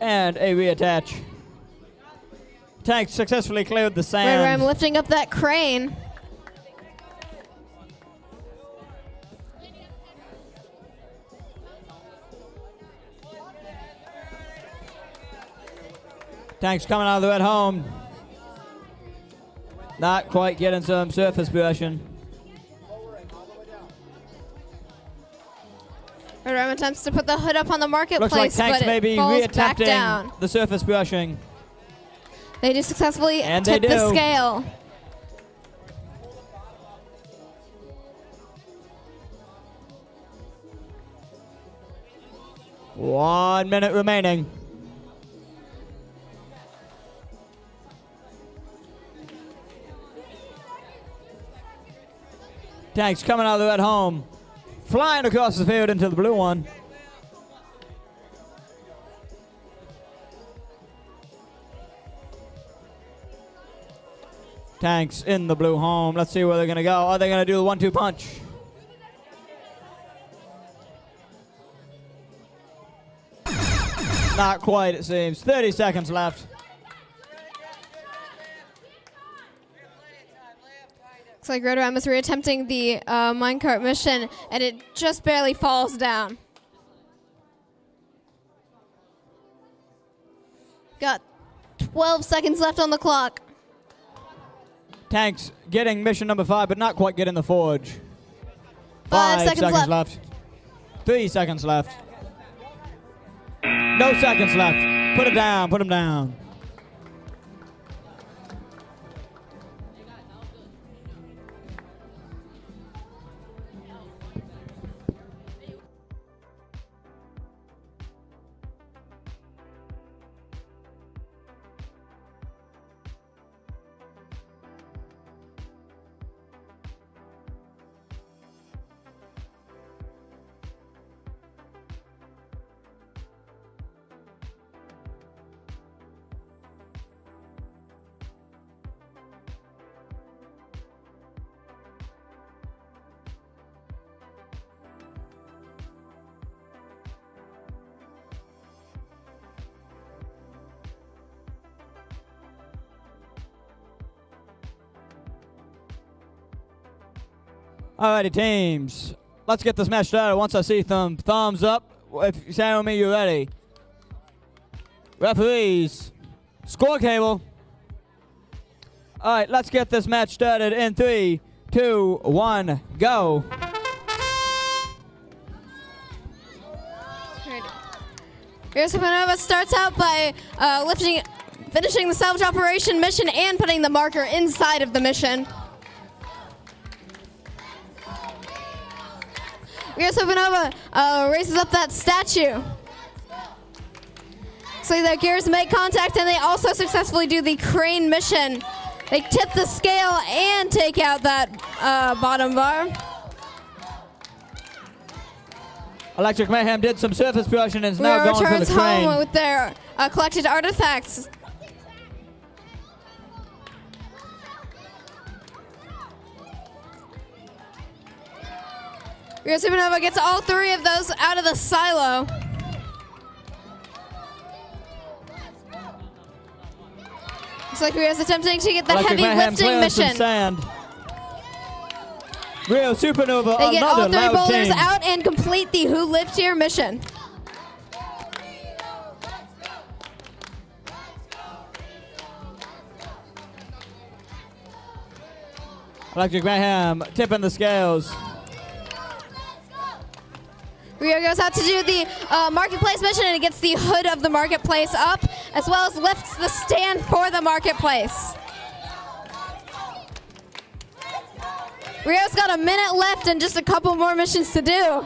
and a reattach. Tanks successfully cleared the Red sand. Ram lifting up that crane. Tanks coming out of the red home. Not quite getting some surface brushing. Red Ram attempts to put the hood up on the marketplace, Looks like Tanks but may it be falls back reattempting down. the surface brushing. They do successfully And tip they the do. scale. 1 minute remaining. Tanks coming out of the red home, flying across the field into the blue one. Tanks in the blue home. Let's see where they're going to go. Are they going to do the 1-2 punch? Not quite, it seems. 30 seconds left. Looks like Rotoram is reattempting the minecart mission, and it just barely falls down. Got 12 seconds left on the clock. Tanks getting mission number 5, but not quite getting the forge. 5 5 seconds left. 3 seconds left. No seconds left. Put it down, put him down. Alrighty, teams. Let's get this match started. Once I see thumbs up, if you say with me, you're ready. Referees, score cable. All right, let's get this match started in 3, 2, 1, go. Rio Supernova starts out by finishing the salvage operation mission and putting the marker inside of the mission. Rio Supernova races up that statue. So their gears make contact, and they also successfully do the crane mission. They tip the scale and take out that bottom bar. Electric Mayhem did some surface production and is now Rio going for the returns crane. home with their collected artifacts. Rio Supernova gets all 3 of those out of the silo. Looks like Rio's attempting to get the Electric heavy Mayhem lifting clears some mission. sand. Rio Supernova, They get all another 3 loud boulders team. out and complete the Who Lived Here mission. Electric Mayhem tipping the scales. Rio goes out to do the marketplace mission, and it gets the hood of the marketplace up, as well as lifts the stand for the marketplace. Rio's got a minute left and just a couple more missions to do.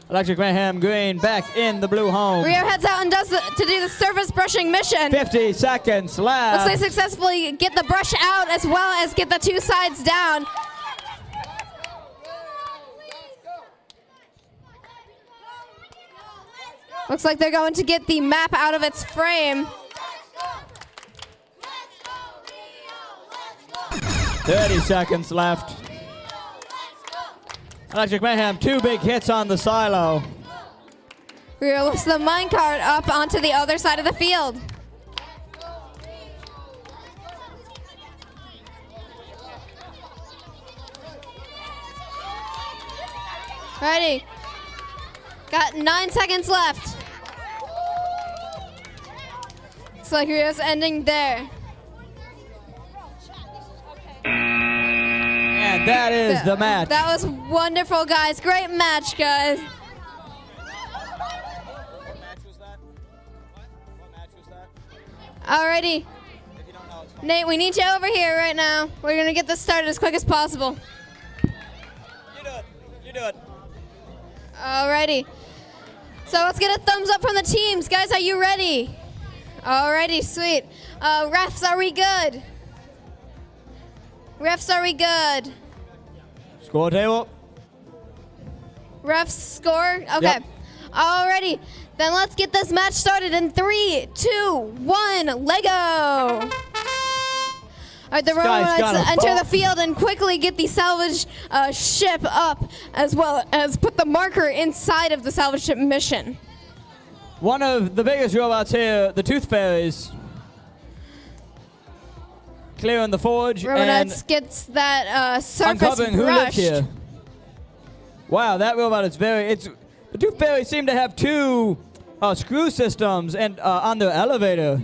Electric Mayhem green back in the blue home. Rio heads out and does to do the surface brushing mission. 50 seconds left. Looks like they successfully get the brush out as well as get the 2 sides down. Looks like they're going to get the map out of its frame. 30 seconds left. Electric Mayhem, 2 big hits on the silo. Rio lifts the minecart up onto the other side of the field. Ready. Got 9 seconds left. Looks like Rio's ending there. And that is the match. That was wonderful, guys. Great match, guys. What match was that? What match was that? Alrighty. If you don't know, it's fine. Nate, we need you over here right now. We're going to get this started as quick as possible. You You do it. Alrighty. So let's get a thumbs up from the teams. Guys, are you ready? Alrighty, sweet. Refs, are we good? Refs, are we good? Score table. Refs score? Okay. Yep. Alrighty. Then let's get this match started in 3, 2, 1, Lego! All right, the guy's got Robots a enter ball. the field and quickly get the salvage ship up, as well as put the marker inside of the salvage ship mission. One of the biggest robots here, the Tooth Fairies. Clearing the forge and Robots gets that surface uncovering who lives brushed. here. Wow, that robot is the Tooth Fairies seem to have two screw systems and on their elevator,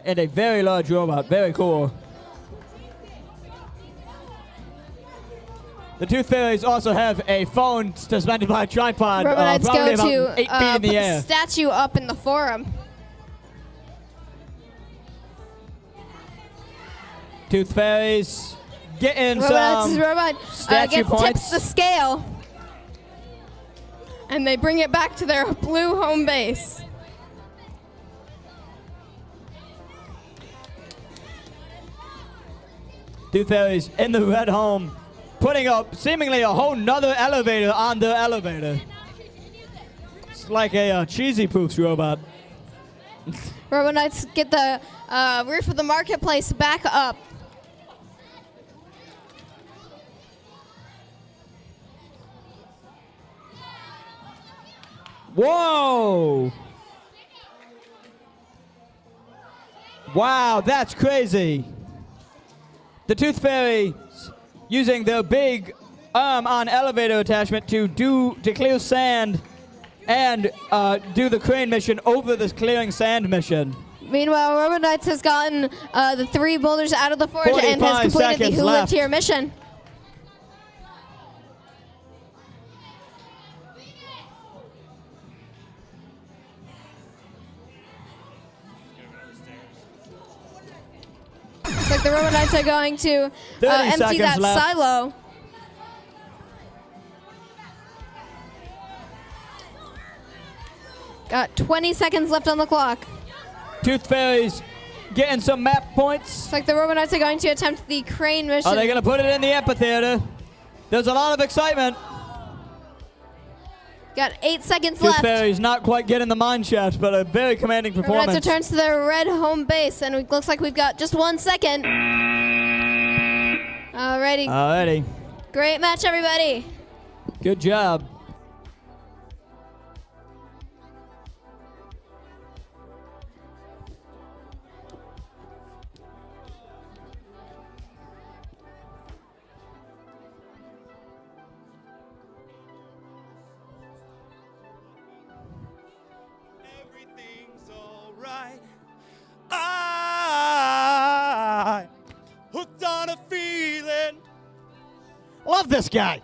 and a very large robot. Very cool. The Tooth Fairies also have a phone suspended by a tripod, Robots probably go about to 8 feet in put the the air. statue up in the forum. Tooth Fairies getting Robots some robot statue points. tips the scale, and they bring it back to their blue home base. Tooth Fairies in the red home, putting up seemingly a whole nother elevator on their elevator. It's like a cheesy poofs robot. Robots get the roof of the marketplace back up. Whoa! Wow, that's crazy. The Tooth Fairies using their big arm-on elevator attachment to clear sand and do the crane mission over this clearing sand mission. Meanwhile, Robots has gotten the 3 boulders out of the forge and 45 has completed the seconds Who Lived left. Here mission. Looks like the Robots are going to 30 empty seconds that left. silo. Got 20 seconds left on the clock. Tooth Fairies getting some map points. Looks like the Robots are going to attempt the crane mission. Are they going to put it in the amphitheater? There's a lot of excitement. Got 8 seconds Tooth left. Fairies not quite getting the mine shaft, but a very commanding Robots performance. returns to their red home base, and it looks like we've got just 1 second. Alrighty. Alrighty. Great match, everybody. Good job. Everything's alright. I hooked on a feeling. Love this guy.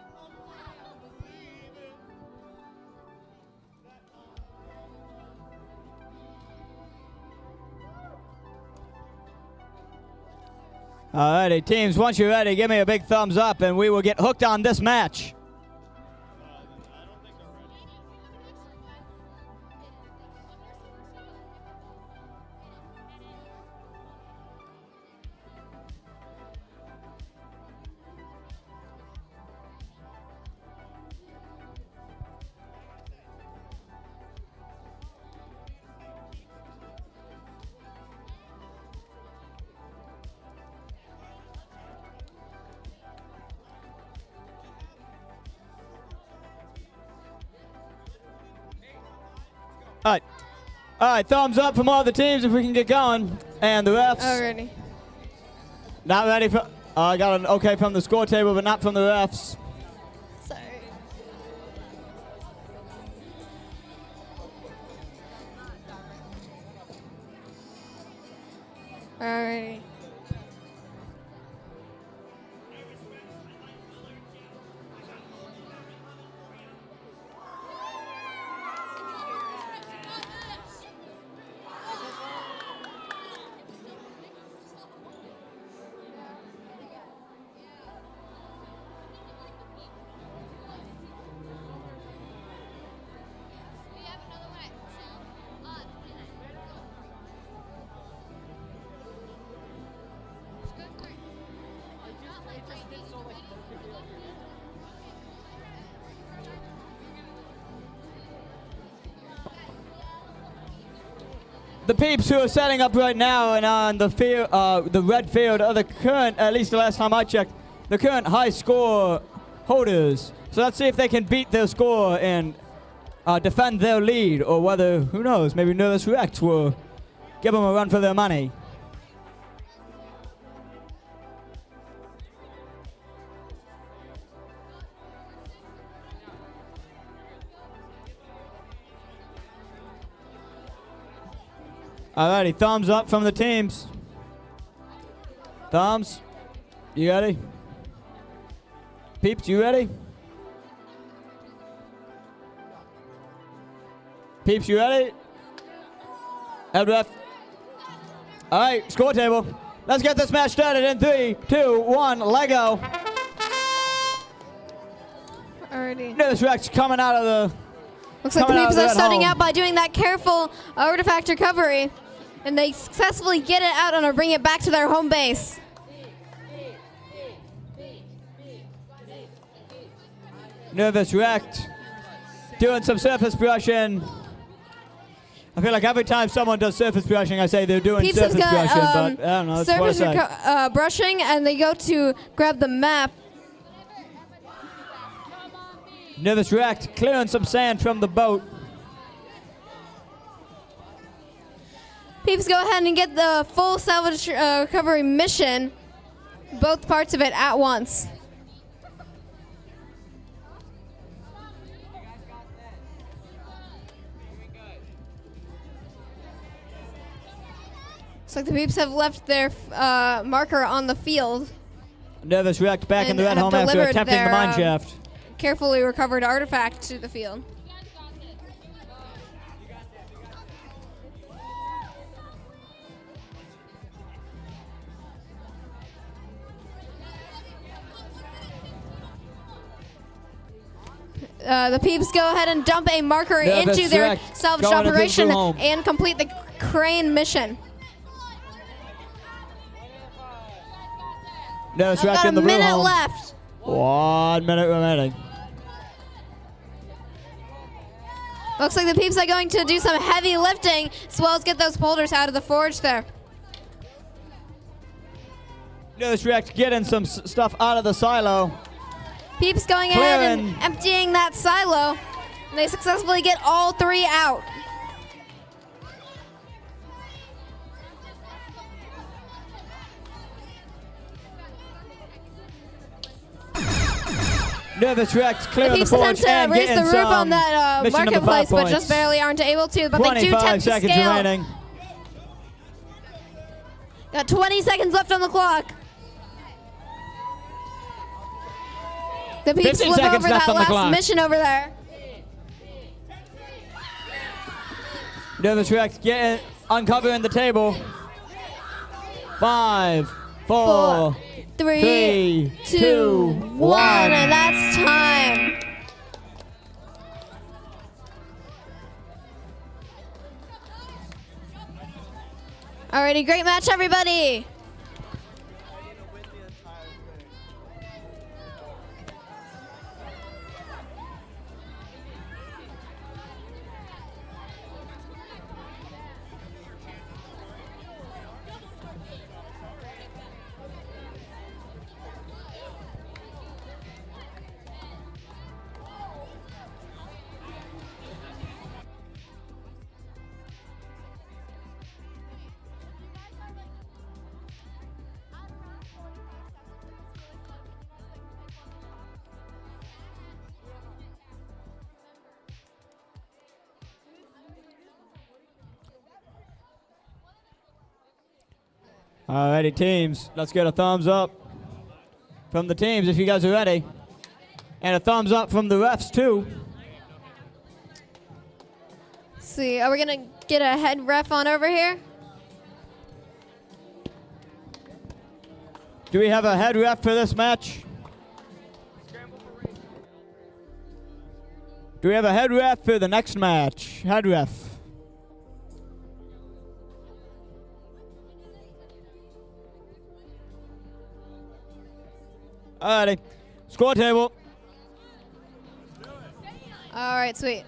Alrighty, teams, once you're ready, give me a big thumbs up and we will get hooked on this match. All right, thumbs up from all the teams if we can get going. And the refs. Alrighty. Not ready for. I got an okay from the score table, but not from the refs. Sorry. Alrighty. The peeps who are setting up right now and on the field, the red field are the current, at least the last time I checked, the current high score holders. So let's see if they can beat their score and defend their lead, or whether, who knows, maybe Nervous Rex will give them a run for their money. Alrighty, thumbs up from the teams. Thumbs, you ready? Peeps, you ready? Peeps, you ready? Head ref. Alright, score table. Let's get this match started in 3, 2, 1, Lego. Alrighty. Nervous Rex coming out of the... Looks like the coming out peeps of are that starting home. out by doing that careful artifact recovery. And they successfully get it out and bring it back to their home base. Nervous Rex doing some surface brushing. I feel like every time someone does surface brushing, I say they're doing Peeps has surface brushing, got but I don't know. That's what I surface say. brushing, and they go to grab the map. Nervous Rex clearing some sand from the boat. Peeps go ahead and get the full salvage recovery mission, both parts of it at once. Looks like the peeps have left their marker on the field. Nervous Rex back in And the red have home after delivered attempting the their, mine shaft. Carefully recovered artifact to the field. The peeps go ahead and dump a marker Nervous into their Rex salvage going into the operation home. and complete the crane mission. Nervous I've Rex got a in the blue minute home. left. 1 minute remaining. Looks like the peeps are going to do some heavy lifting as well as get those boulders out of the forge there. Nervous Rex getting some stuff out of the silo. Peeps going ahead and Clearing. emptying that silo. And they successfully get all three out. Nervous Rex The clearing the peeps forge attempt to and raise getting the roof on some that mission number 5 marketplace, but points. just barely aren't able to. But they do 25 attempt to seconds scale. remaining. Got 20 seconds left on the clock. The peeps 15 flip seconds over left that on the last clock. mission over there. Nervous Rex getting uncovering the table. 5, 4, 3, 2, 1, and that's time. Alrighty, great match, everybody. Alrighty, teams. Let's get a thumbs up from the teams if you guys are ready. And a thumbs up from the refs, too. Let's see, are we going to get a head ref on over here? Do we have a head ref for this match? Do we have a head ref for the next match? Head ref. Alrighty. Score table. All right, sweet.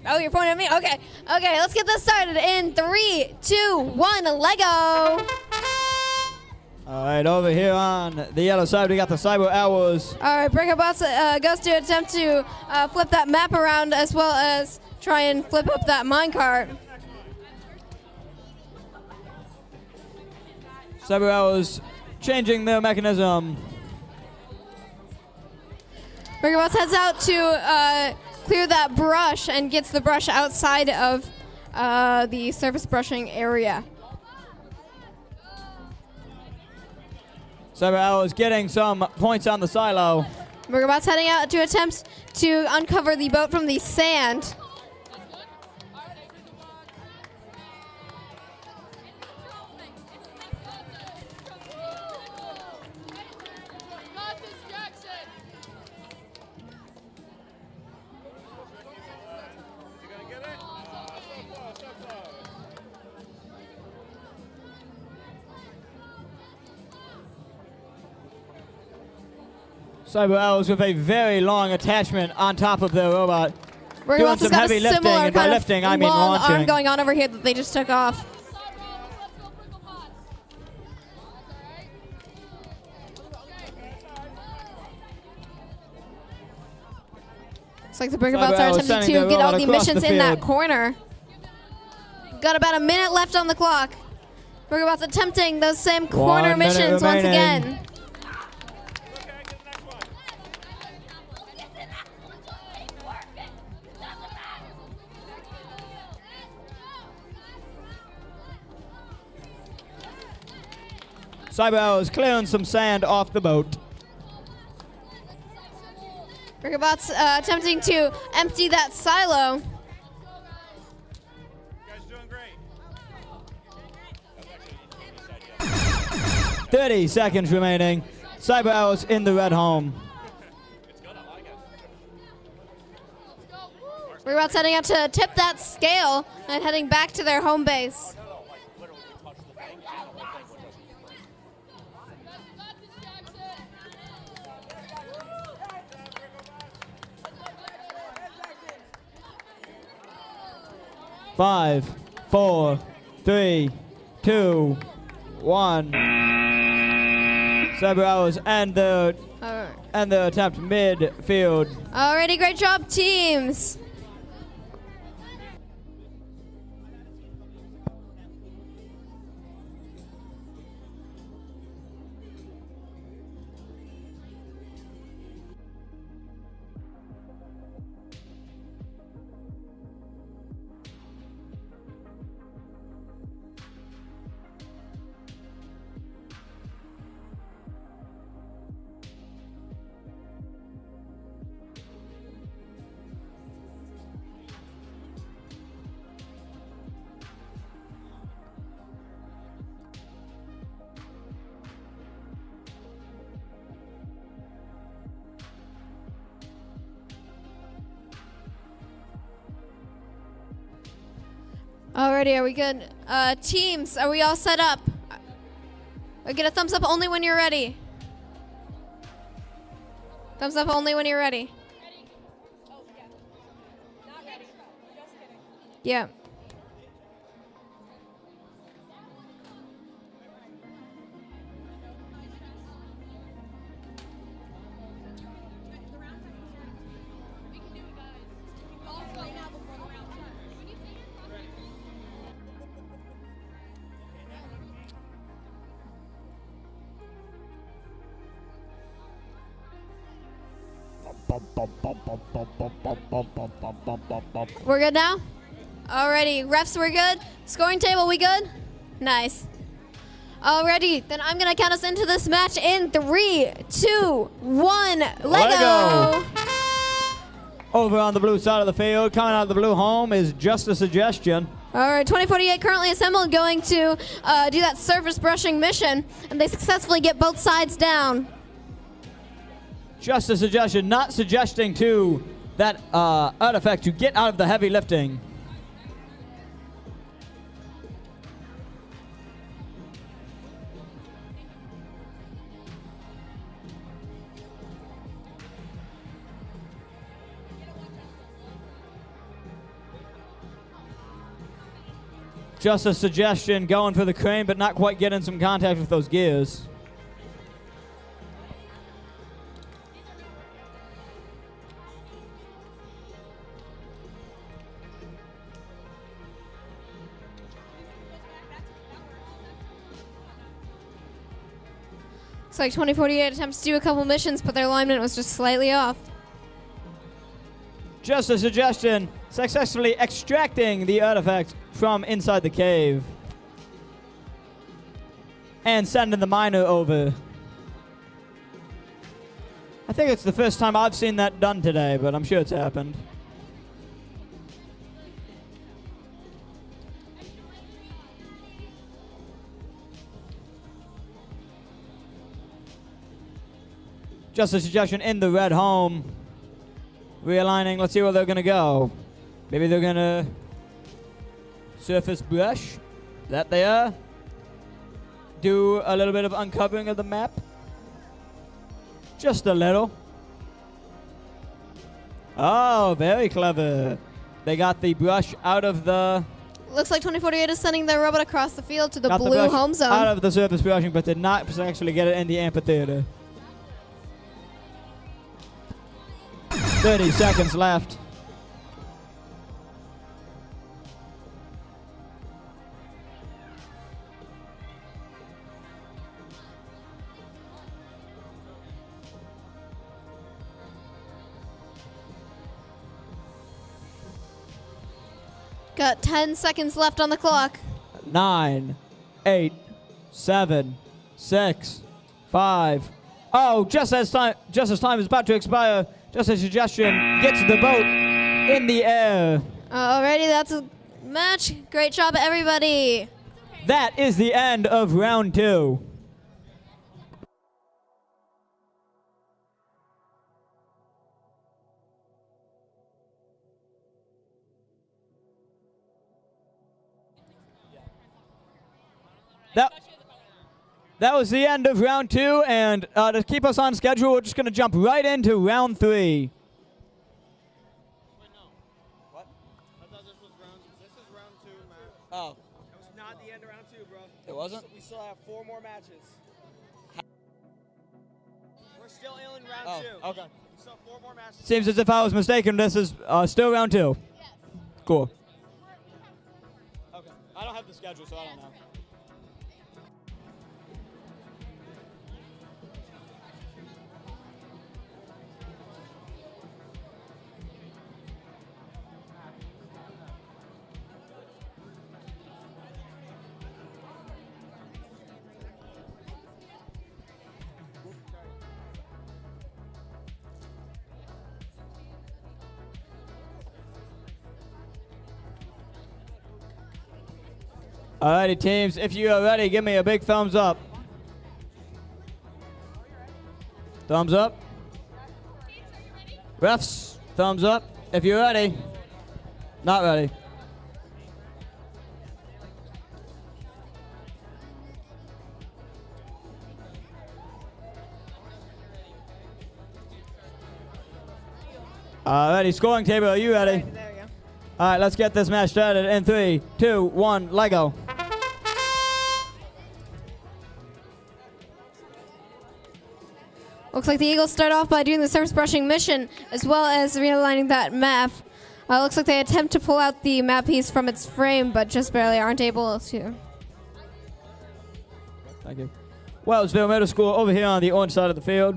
Oh, you're pointing at me? Okay. Okay, let's get this started in 3, 2, 1, Lego. All right, over here on the yellow side, we got the Cyber Hours. All right, Breaker Boss goes to attempt to flip that map around as well as try and flip up that minecart. Cyber Hours changing their mechanism. Breaker Boss heads out to clear that brush and gets the brush outside of the surface brushing area. Cyber Hours getting some points on the silo. Breaker Boss heading out to attempt to uncover the boat from the sand. Cyber Hours with a very long attachment on top of their robot. Breaker Doing Boss has some got heavy a lifting, similar and by kind lifting, of I mean long launching. arm going on over here that they just took off. Looks like the Breaker Bots are Cyber Hours attempting sending to their get all robot the across missions the in that field. corner. Got about a minute left on the clock. Breaker Bots attempting those same corner 1 minute missions once remaining. again. Cyber Hours clearing some sand off the boat. Breaker Bots attempting to empty that silo. You guys doing great. 30 seconds remaining. Cyber Hours in the red home. Breaker Bots heading out to tip that scale and heading back to their home base. 5, 4, 3, 2, 1. Cyber Hours and the attempt midfield. Alrighty, great job, teams. Alrighty, are we good? Teams, are we all set up? Get a thumbs up only when you're ready. Thumbs up only when you're ready. Yeah. We're good now? Alrighty, refs, we're good? Scoring table, we good? Nice. Alrighty, then I'm gonna count us into this match in 3, 2, 1, Lego! Over on the blue side of the field, coming out of the blue home is Just a Suggestion. Alright, 2048 currently assembled, going to do that surface brushing mission, and they successfully get both sides down. Just a Suggestion, not suggesting to that artifact to get out of the heavy lifting. Just a suggestion, going for the crane, but not quite getting some contact with those gears. Looks like 2048 attempts to do a couple missions, but their alignment was just slightly off. Just a suggestion, successfully extracting the artifact from inside the cave. And sending the miner over. I think it's the first time I've seen that done today, but I'm sure it's happened. Just a suggestion in the red home. Realigning, let's see where they're gonna go. Maybe they're gonna surface brush. That they are. Do a little bit of uncovering of the map. Just a little. Oh, very clever. They got the brush out of the... Looks like 2048 is sending their robot across the field to the got blue brush home zone. out of the surface brushing, but did not actually get it in the amphitheater. 30 seconds left. Got 10 seconds left on the clock. 9, 8, 7, 6, 5. Oh, just as time is about to expire, just a suggestion, gets the boat in the air. Alrighty, that's a match. Great job, everybody. That is the end of round 2. That was the end of round 2, and to keep us on schedule, we're just going to jump right into round 3. Wait, no. What? I thought this is round 2, Matt. Oh, That was not the end of round 2, bro. it wasn't? We still have 4 more matches. We're still in round 2. Okay. We still have 4 more matches. Seems as if I was mistaken. This is still round 2. Yes. Cool. Okay. I don't have the schedule, so I don't know. Alrighty, teams, if you are ready, give me a big thumbs up. Thumbs up. Refs, thumbs up. If you're ready. Not ready. Alrighty, scoring table, are you ready? There we go. All right, let's get this match started in 3, 2, 1, Lego. Looks like the Eagles start off by doing the surface brushing mission, as well as realigning that map. Looks like they attempt to pull out the map piece from its frame, but just barely aren't able to. Thank you. Wellsville Middle School over here on the orange side of the field.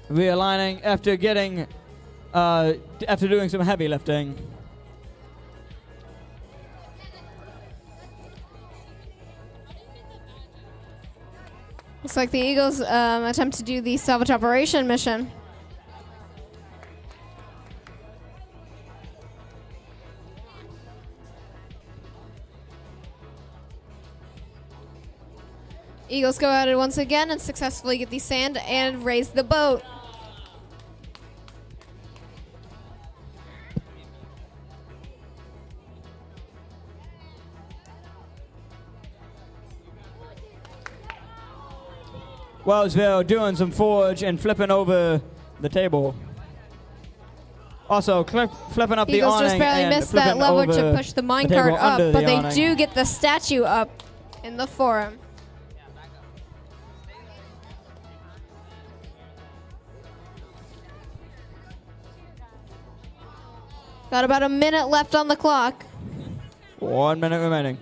Realigning after getting, after doing some heavy lifting. Looks like the Eagles attempt to do the salvage operation mission. Eagles go at it once again and successfully get the sand and raise the boat. Wellsville doing some forge and flipping over the table. Also, flipping up the Eagles awning just barely and missed that flipping lever over to push the table minecart up, under but the they awning. do get the statue up in the forum. Got about a minute left on the clock. 1 minute remaining.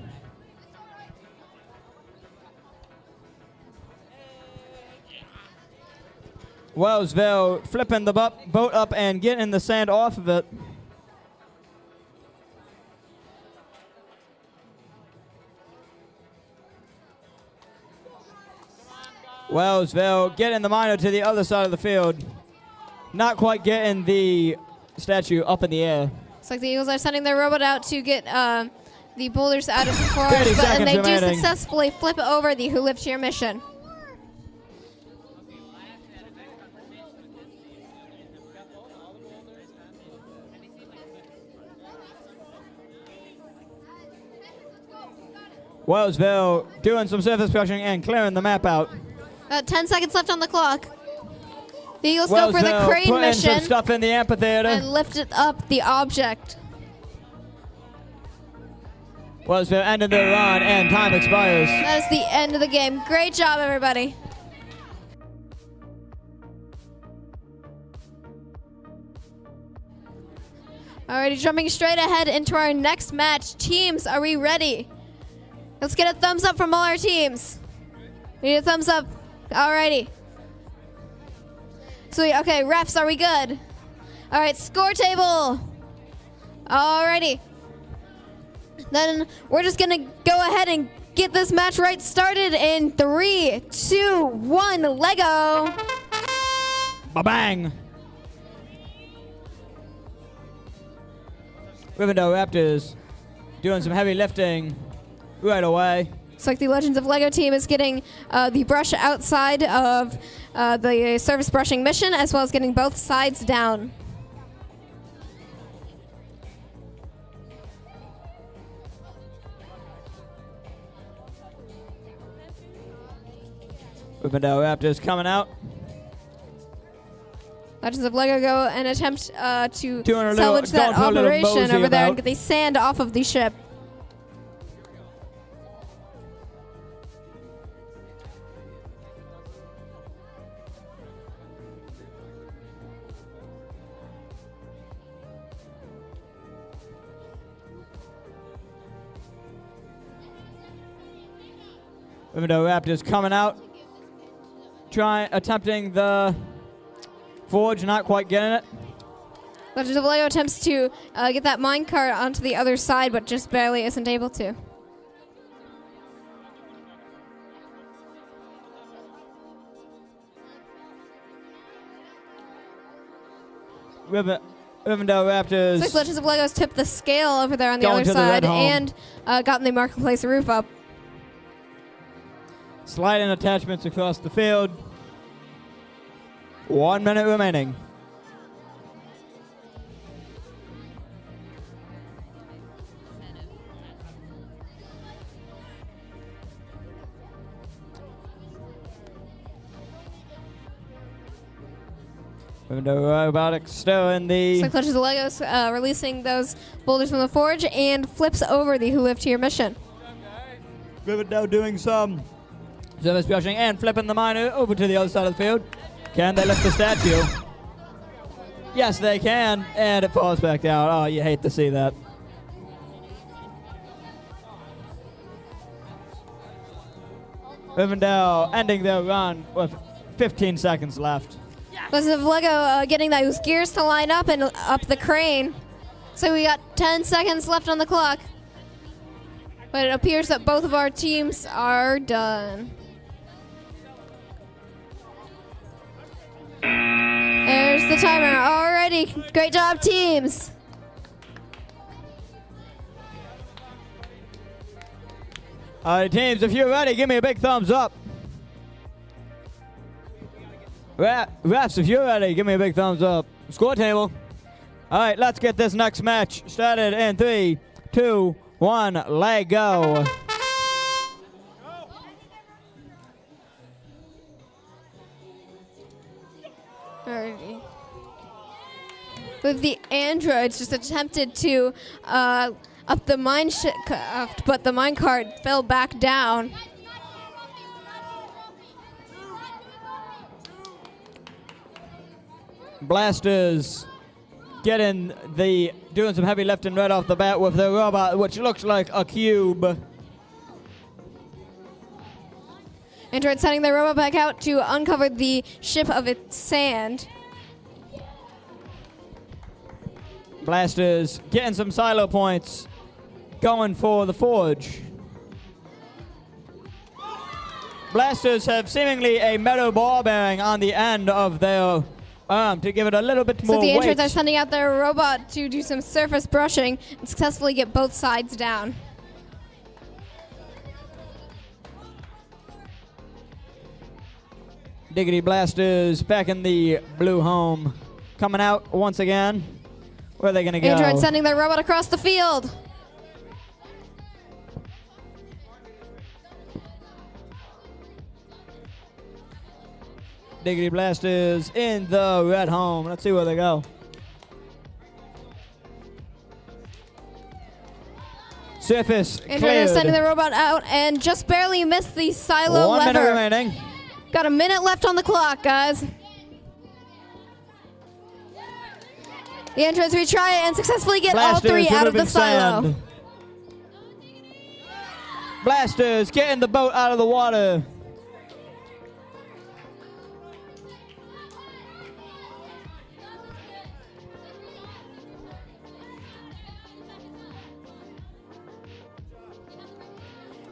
Wellsville flipping the boat up and getting the sand off of it. Wellsville getting the miner to the other side of the field. Not quite getting the statue up in the air. Looks like the Eagles are sending their robot out to get the boulders out of the 30 forest, and seconds they do remaining. successfully flip over the Who Lived Here mission. Wellsville doing some surface brushing and clearing the map out. About 10 seconds left on the clock. The Eagles go for the Wellsville crane putting some mission stuff in the amphitheater. and lift it up the object. Wellsville ending their run and time expires. That is the end of the game. Great job, everybody. Alrighty, jumping straight ahead into our next match. Teams, are we ready? Let's get a thumbs up from all our teams. We need a thumbs up. Alrighty. Sweet. Okay, refs, are we good? All right, score table. Alrighty. Then we're just gonna go ahead and get this match right started in 3, 2, 1, Lego. Ba-bang! Rivendell Raptors doing some heavy lifting right away. Looks like the Legends of Lego team is getting the brush outside of the surface brushing mission, as well as getting both sides down. Rivendell Raptors coming out. Legends of Lego go and attempt to Doing a little- salvage that going for a little operation mosey over there and about. get the sand off of the ship. Rivendell Raptors coming out. Attempting the forge, not quite getting it. Legends of Lego attempts to get that minecart onto the other side, but just barely isn't able to. Rivendell Raptors. Looks like Legends of Legos tipped the scale over there on the Going other to the red side home. and gotten the marketplace roof up. Sliding attachments across the field. 1 minute remaining. Rivendell Robotics still in the... Looks like Legends of Legos releasing those boulders from the forge and flips over the Who Lived Here mission. Rivendell doing some surface brushing and flipping the miner over to the other side of the field. Can they lift the statue? Yes, they can, and it falls back down. Oh, you hate to see that. Rivendell ending their run with 15 seconds left. Legends of Lego getting those gears to line up and up the crane. So we got 10 seconds left on the clock. But it appears that both of our teams are done. There's the timer. Alrighty. Great job, teams. All right, teams, if you're ready, give me a big thumbs up. Refs, if you're ready, give me a big thumbs up. Score table. All right, let's get this next match started in 3, 2, 1, let go. Alrighty. With the androids just attempted to up the mine shaft, but the mine cart fell back down. Blasters doing some heavy lifting right off the bat with the robot, which looks like a cube. Android sending their robot back out to uncover the ship of its sand. Blasters getting some silo points, going for the forge. Blasters have seemingly a metal ball bearing on the end of their arm to give it a little bit more So the weight. androids are sending out their robot to do some surface brushing and successfully get both sides down. Diggity Blasters back in the blue home. Coming out once again. Where are they going to go? Android sending their robot across the field. Diggity Blasters in the red home. Let's see where they go. Surface Android cleared. is sending their robot out and just barely missed the silo 1 lever. minute remaining. Got a minute left on the clock, guys. The androids retry it and successfully get all Blasters three out of the removing silo. sand. Blasters getting the boat out of the water.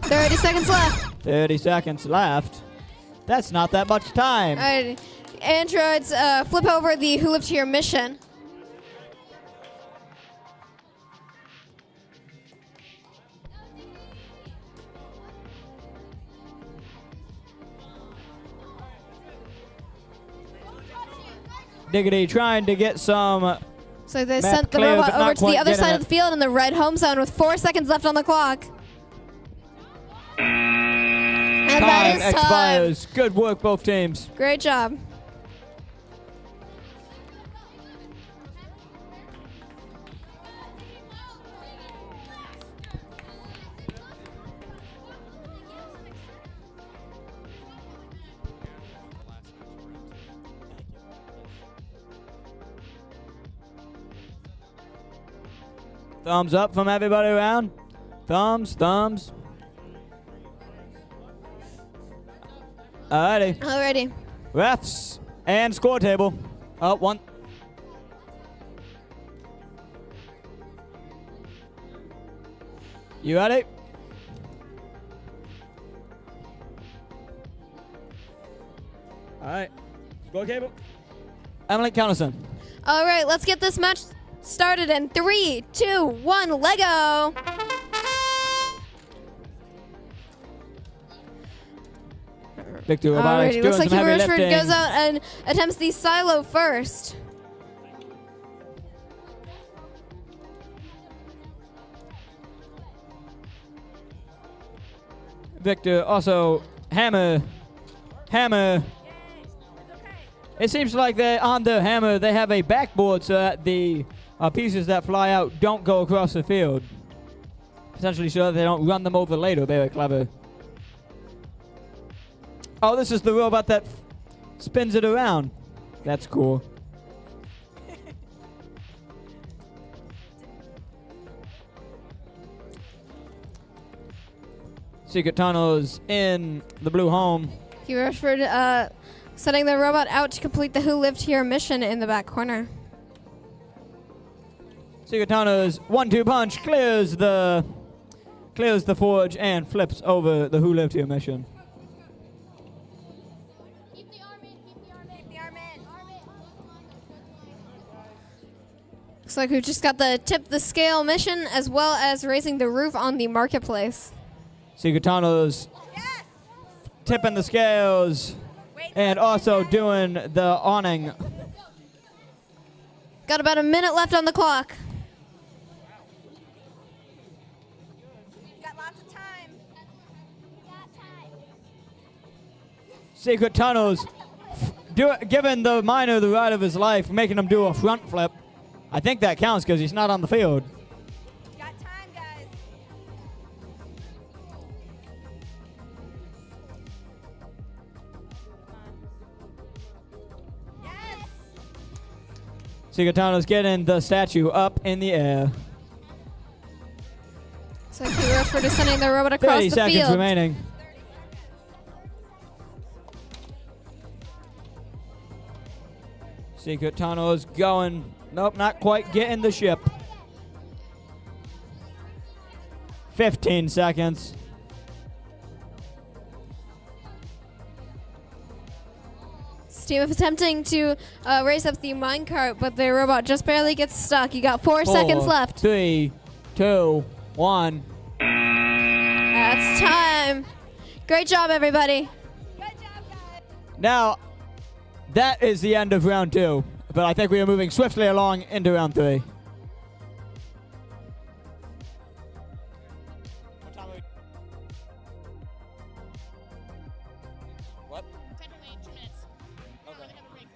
"30 seconds left." 30 seconds left. That's not that much time. All right, androids flip over the Who Lived Here mission. Diggity trying to get some. So they Map sent the clear, robot but not over to the quite other getting side it. of the field in the red home zone with 4 seconds left on the clock. And that Time is time. expires. Good work, both teams. Great job. Thumbs up from everybody around. Thumbs, thumbs. Alrighty. Alrighty. Refs and score table. Up one. You ready? Alright. Score table. Emily Counterson. All right, let's get this match started in 3, 2, 1, Lego. Victor Robotics Alrighty, doing looks like some Hugh heavy Rushford lifting. goes out and attempts the silo first. Victor also hammer. It seems like they on the hammer they have a backboard so that the pieces that fly out don't go across the field. Potentially so that they don't run them over later. Very clever. Oh, this is the robot that spins it around. That's cool. Secret tunnels in the blue home. Hugh Rushford setting the robot out to complete the Who Lived Here mission in the back corner. Secret tunnels 1-2 punch clears the forge and flips over the Who Lived Here mission. Keep the arm in, keep the arm in. Keep the arm in. Looks like we've just got the tip the scale mission as well as raising the roof on the marketplace. Secret tunnels tipping the scales and also doing the awning. Got about a minute left on the clock. Got lots of time. Got time. Secret tunnels giving the miner the ride of his life, making him do a front flip. I think that counts because he's not on the field. Got time, guys. Yes. Cicatano's getting the statue up in the air. So Kira for just sending the robot across 30 the seconds field. remaining. Cicatano's going. Nope, not quite getting the ship. 15 seconds. Steve attempting to race up the minecart, but the robot just barely gets stuck. You got 4 seconds left. 3, 2, 1. That's time. Great job, everybody. Now, that is the end of round 2, but I think we are moving swiftly along into round 3. What? Technically 2 minutes. We don't Okay. really have a break.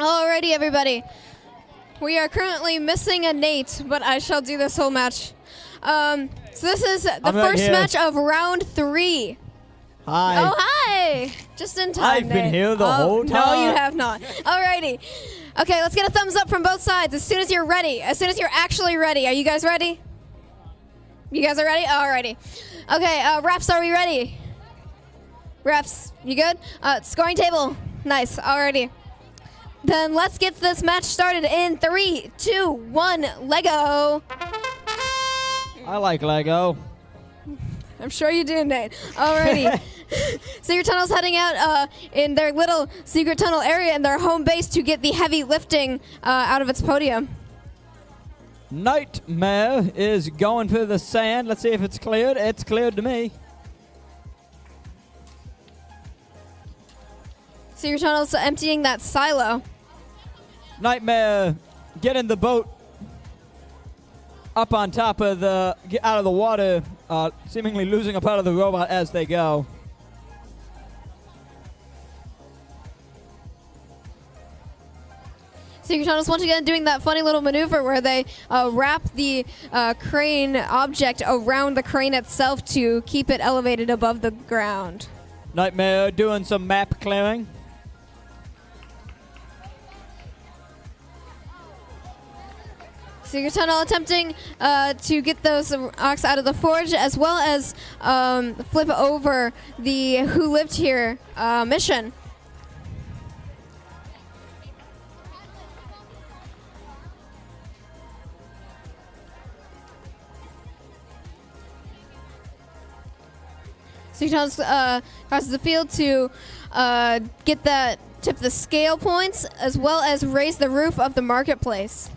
Alrighty, everybody. We are currently missing a Nate, but I shall do this whole match. So this is the I'm right first here. match of round 3. Hi. Oh, hi! Just in time, I've been Nate. here the whole No, you time. have not. Alrighty. Okay, let's get a thumbs up from both sides as soon as you're ready. As soon as you're actually ready. Are you guys ready? You guys are ready? Alrighty. Okay, refs, are we ready? Refs, you good? Scoring table. Nice. Alrighty. Then let's get this match started in 3, 2, 1, Lego. I like Lego. I'm sure you do, Nate. Alrighty. Secret Tunnel's heading out in their little secret tunnel area in their home base to get the heavy lifting out of its podium. Nightmare is going through the sand. Let's see if it's cleared. It's cleared to me. Secret Tunnel's emptying that silo. Nightmare, get in the boat. Up on top of the, get out of the water, seemingly losing a part of the robot as they go. Secret Tunnel's once again doing that funny little maneuver where they wrap the crane object around the crane itself to keep it elevated above the ground. Nightmare doing some map clearing. Secret Tunnel attempting to get those rocks out of the forge, as well as flip over the Who Lived Here mission. Secret Tunnel crosses the field to get that, tip the scale points, as well as raise the roof of the marketplace.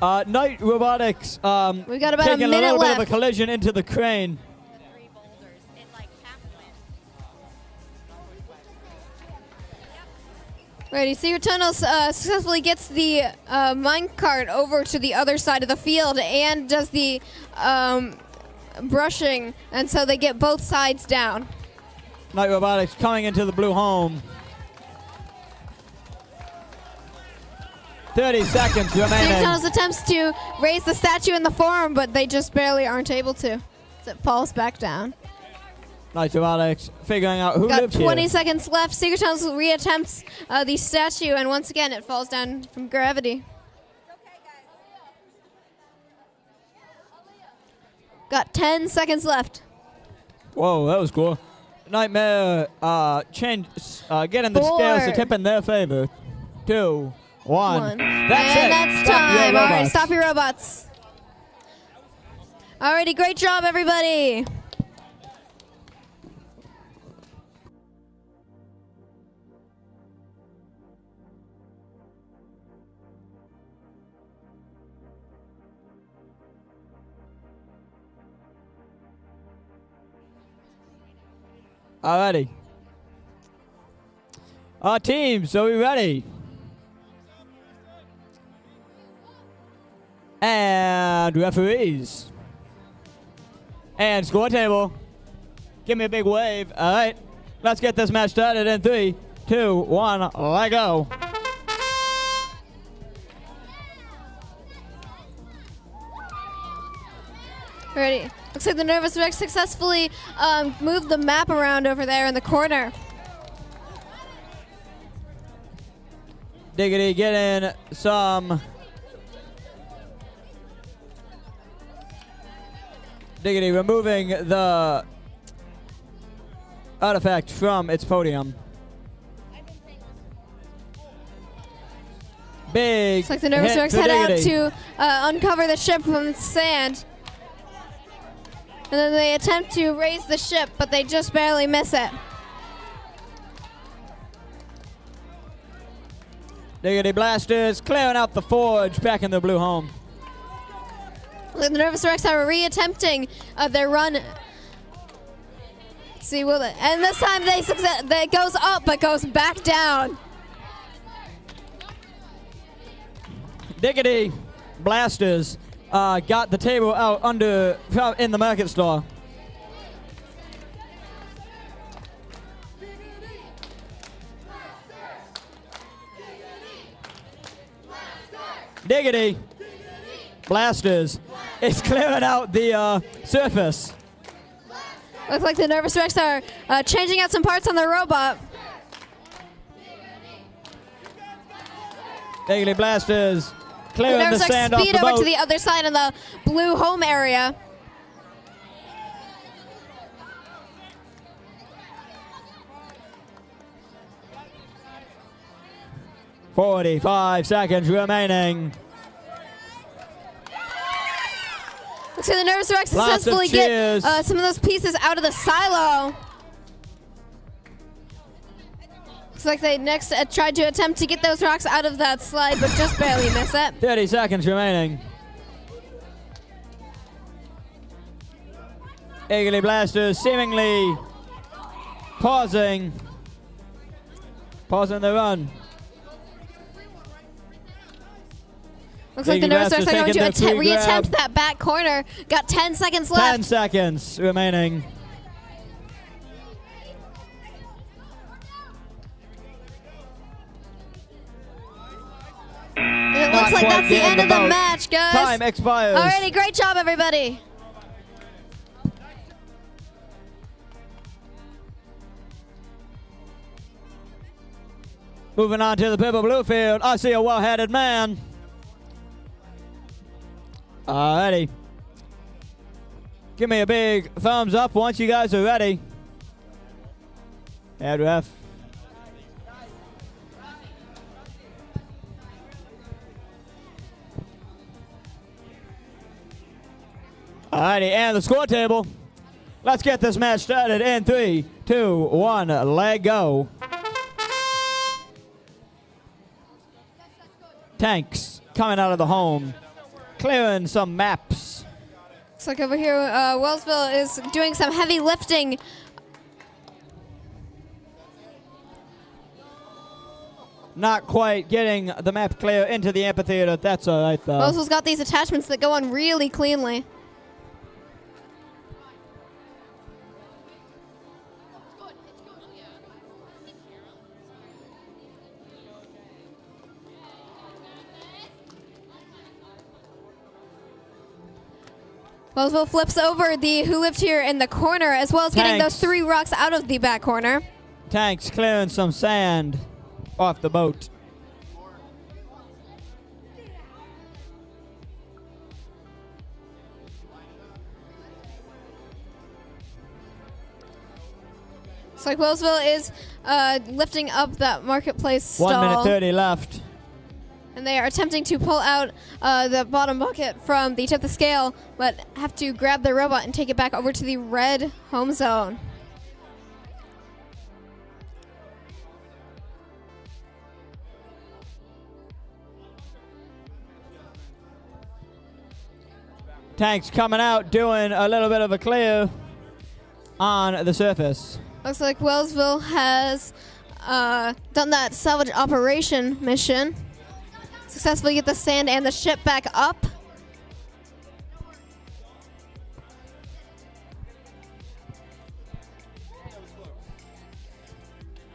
Night Robotics We've got about a taking a minute little bit of a left. collision into the crane. Righty, Secret Tunnels successfully gets the minecart over to the other side of the field and does the brushing, and so they get both sides down. Night Robotics coming into the blue home. 30 seconds Secret remaining. Tunnels attempts to raise the statue in the forum, but they just barely aren't able to. So it falls back down. Night Robotics figuring out who Got lived 20 here. seconds left. Secret Tunnels reattempts the statue, and once again it falls down from gravity. Got 10 seconds left. Whoa, that was cool. Nightmare getting the scales to 4, tip in their favor. 2, 1. That's and it. that's Stop your time. All right, robots. stop your robots. Alrighty, great job, everybody. Alrighty. Our teams, are we ready? And referees. And score table. Give me a big wave. All right. Let's get this match started in 3, 2, 1. Let go. Ready. Looks like the Nervous Wreck successfully moved the map around over there in the corner. Diggity getting some. Diggity removing the artifact from its podium. Big. Looks like the Nervous hit Wrecks for head out Diggity. to uncover the ship from the sand. And then they attempt to raise the ship, but they just barely miss it. Diggity blasters clearing out the forge back in the blue home. The Nervous Wrecks are re-attempting their run. Let's see, will it? And this time they success. That goes up, but goes back down. Diggity blasters got the table out under in the market store. Diggity. Blasters. It's clearing out the surface. Looks like the Nervous Rex are changing out some parts on the robot. Diggity Blasters The clearing the Nervous Rex sand off speed the over boat. to the other side in the blue home area. $45 seconds remaining. Looks like the Nervous Rex Lots of successfully get cheers. some of those pieces out of the silo. Looks like they next tried to attempt to get those rocks out of that slide, but just barely miss it. 30 seconds remaining. Eagerly Blasters seemingly pausing the run. Looks like the Eagerly Nervous Rex Blasters are going taking to the free grab. reattempt that back corner. Got 10 seconds 10 left. seconds remaining. It Not looks like quite that's the getting end the of the boat. match, guys. Time expires. Alrighty, great job, everybody. Moving on to the purple blue field. I see a well-headed man. Alrighty. Give me a big thumbs up once you guys are ready. Head ref. Alrighty, and the score table. Let's get this match started in 3, 2, 1, let go. Tanks coming out of the home, clearing some maps. Looks like over here, Wellsville is doing some heavy lifting. Not quite getting the map clear into the amphitheater. That's all right, though. Wellsville's got these attachments that go on really cleanly. Wellsville flips over the who lived here in the corner, as well as getting those Tanks. 3 rocks out of the back corner. Tanks clearing some sand off the boat. Looks like Wellsville is lifting up that marketplace stall. 1 minute 30 left. And they are attempting to pull out the bottom bucket from the tip of the scale, but have to grab their robot and take it back over to the red home zone. Tanks coming out, doing a little bit of a clear on the surface. Looks like Wellsville has done that salvage operation mission. Successfully get the sand and the ship back up.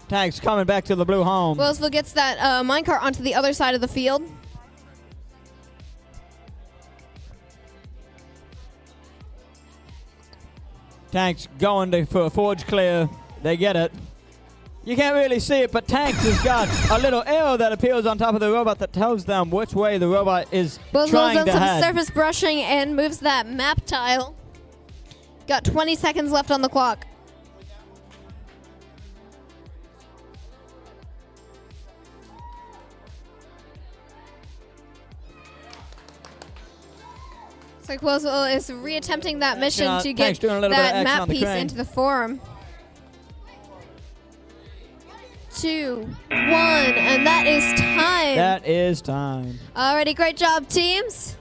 Tanks coming back to the blue home. Wellsville gets that minecart onto the other side of the field. Tanks going for a forge clear. They get it. You can't really see it, but Tanks has got a little arrow that appears on top of the robot that tells them which way the robot is Wellsville's trying done to some head. surface brushing and moves that map tile. Got 20 seconds left on the clock. Looks like Wellsville is reattempting that mission to Tanks get doing a little bit of that action map on the piece crane. into the forum. 2, 1, and that is time. That is time. Alrighty, great job, teams.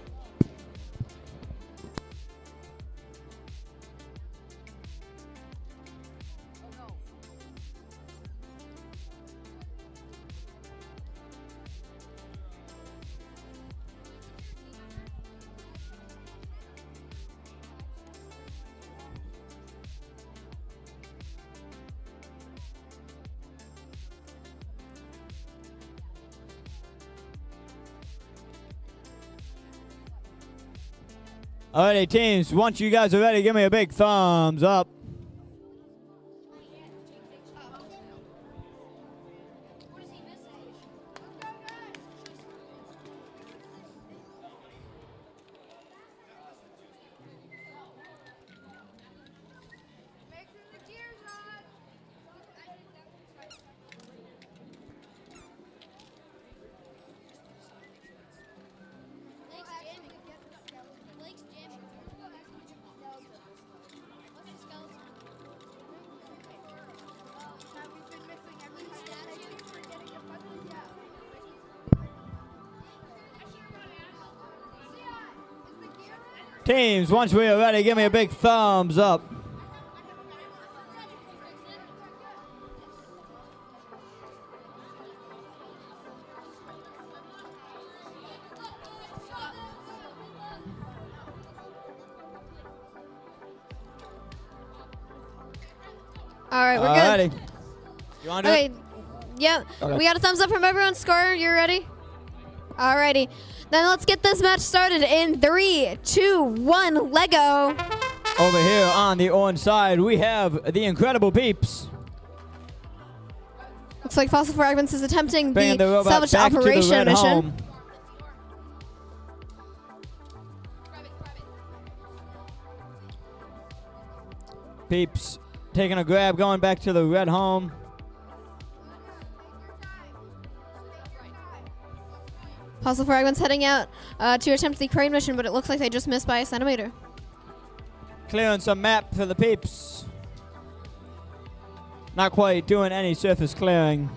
Alrighty, teams, once you guys are ready, give me a big thumbs up. Teams, once we are ready, give me a big thumbs up. All right, we're Alrighty. good. You want to do Okay. it? Yep. Okay. We got a thumbs up from everyone. Score. You ready? Alrighty. Then let's get this match started in 3, 2, 1. Lego. Over here on the orange side, we have the Incredible Peeps. Looks like Fossil Fragments is attempting Bringing the robot salvage back to the operation red mission. home. Peeps taking a grab, going back to the red home. Fossil Fragments heading out to attempt the crane mission, but it looks like they just missed by a centimeter. Clearing some map for the Peeps. Not quite doing any surface clearing.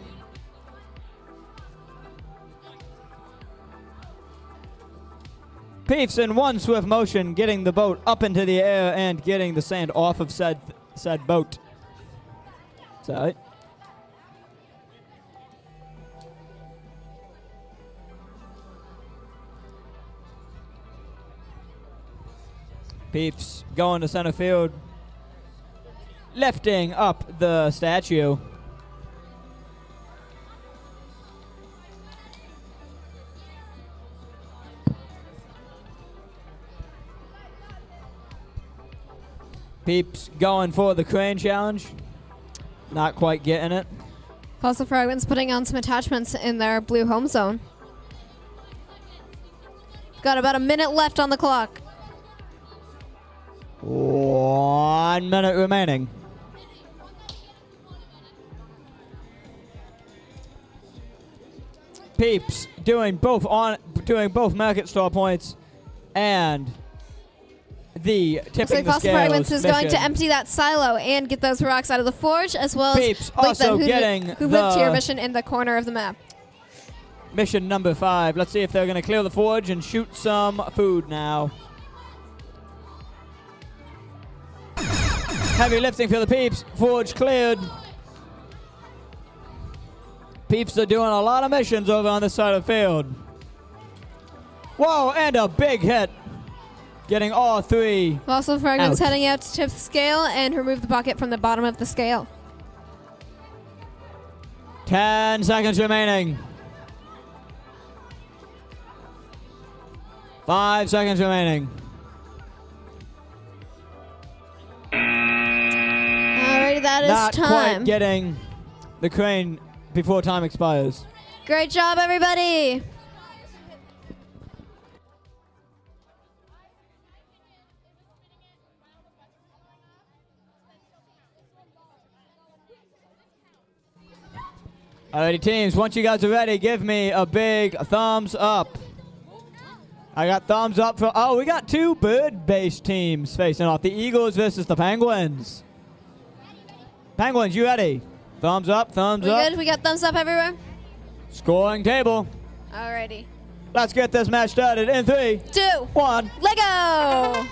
Peeps in one swift motion, getting the boat up into the air and getting the sand off of said boat. Sorry. Peeps going to center field, lifting up the statue. Peeps going for the crane challenge. Not quite getting it. Fossil Fragments putting on some attachments in their blue home zone. Got about a minute left on the clock. 1 minute remaining. Peeps doing both market store points and the Looks tipping like the Fossil scales Fragments is going to mission. empty that silo and get those rocks out of the forge, as well as Peeps complete also the getting who lived here the- mission in the corner of the map. Mission number 5. Let's see if they're going to clear the forge and shoot some food now. Heavy lifting for the Peeps. Forge cleared. Peeps are doing a lot of missions over on this side of the field. Whoa, and a big hit. Getting all 3. Fossil Fragments Out. heading out to tip the scale and remove the bucket from the bottom of the scale. 10 seconds remaining. 5 seconds remaining. Alrighty, that is Not time. quite getting the crane before time expires. Great job, everybody. Alrighty, teams, once you guys are ready, give me a big thumbs up. I got thumbs up for, oh, we got 2 bird-based teams facing off. The Eagles versus the Penguins. Penguins, you ready? Thumbs up, thumbs We up. good? We got thumbs up everywhere? Scoring table. Alrighty. Let's get this match started in 3, 2, 1. Lego!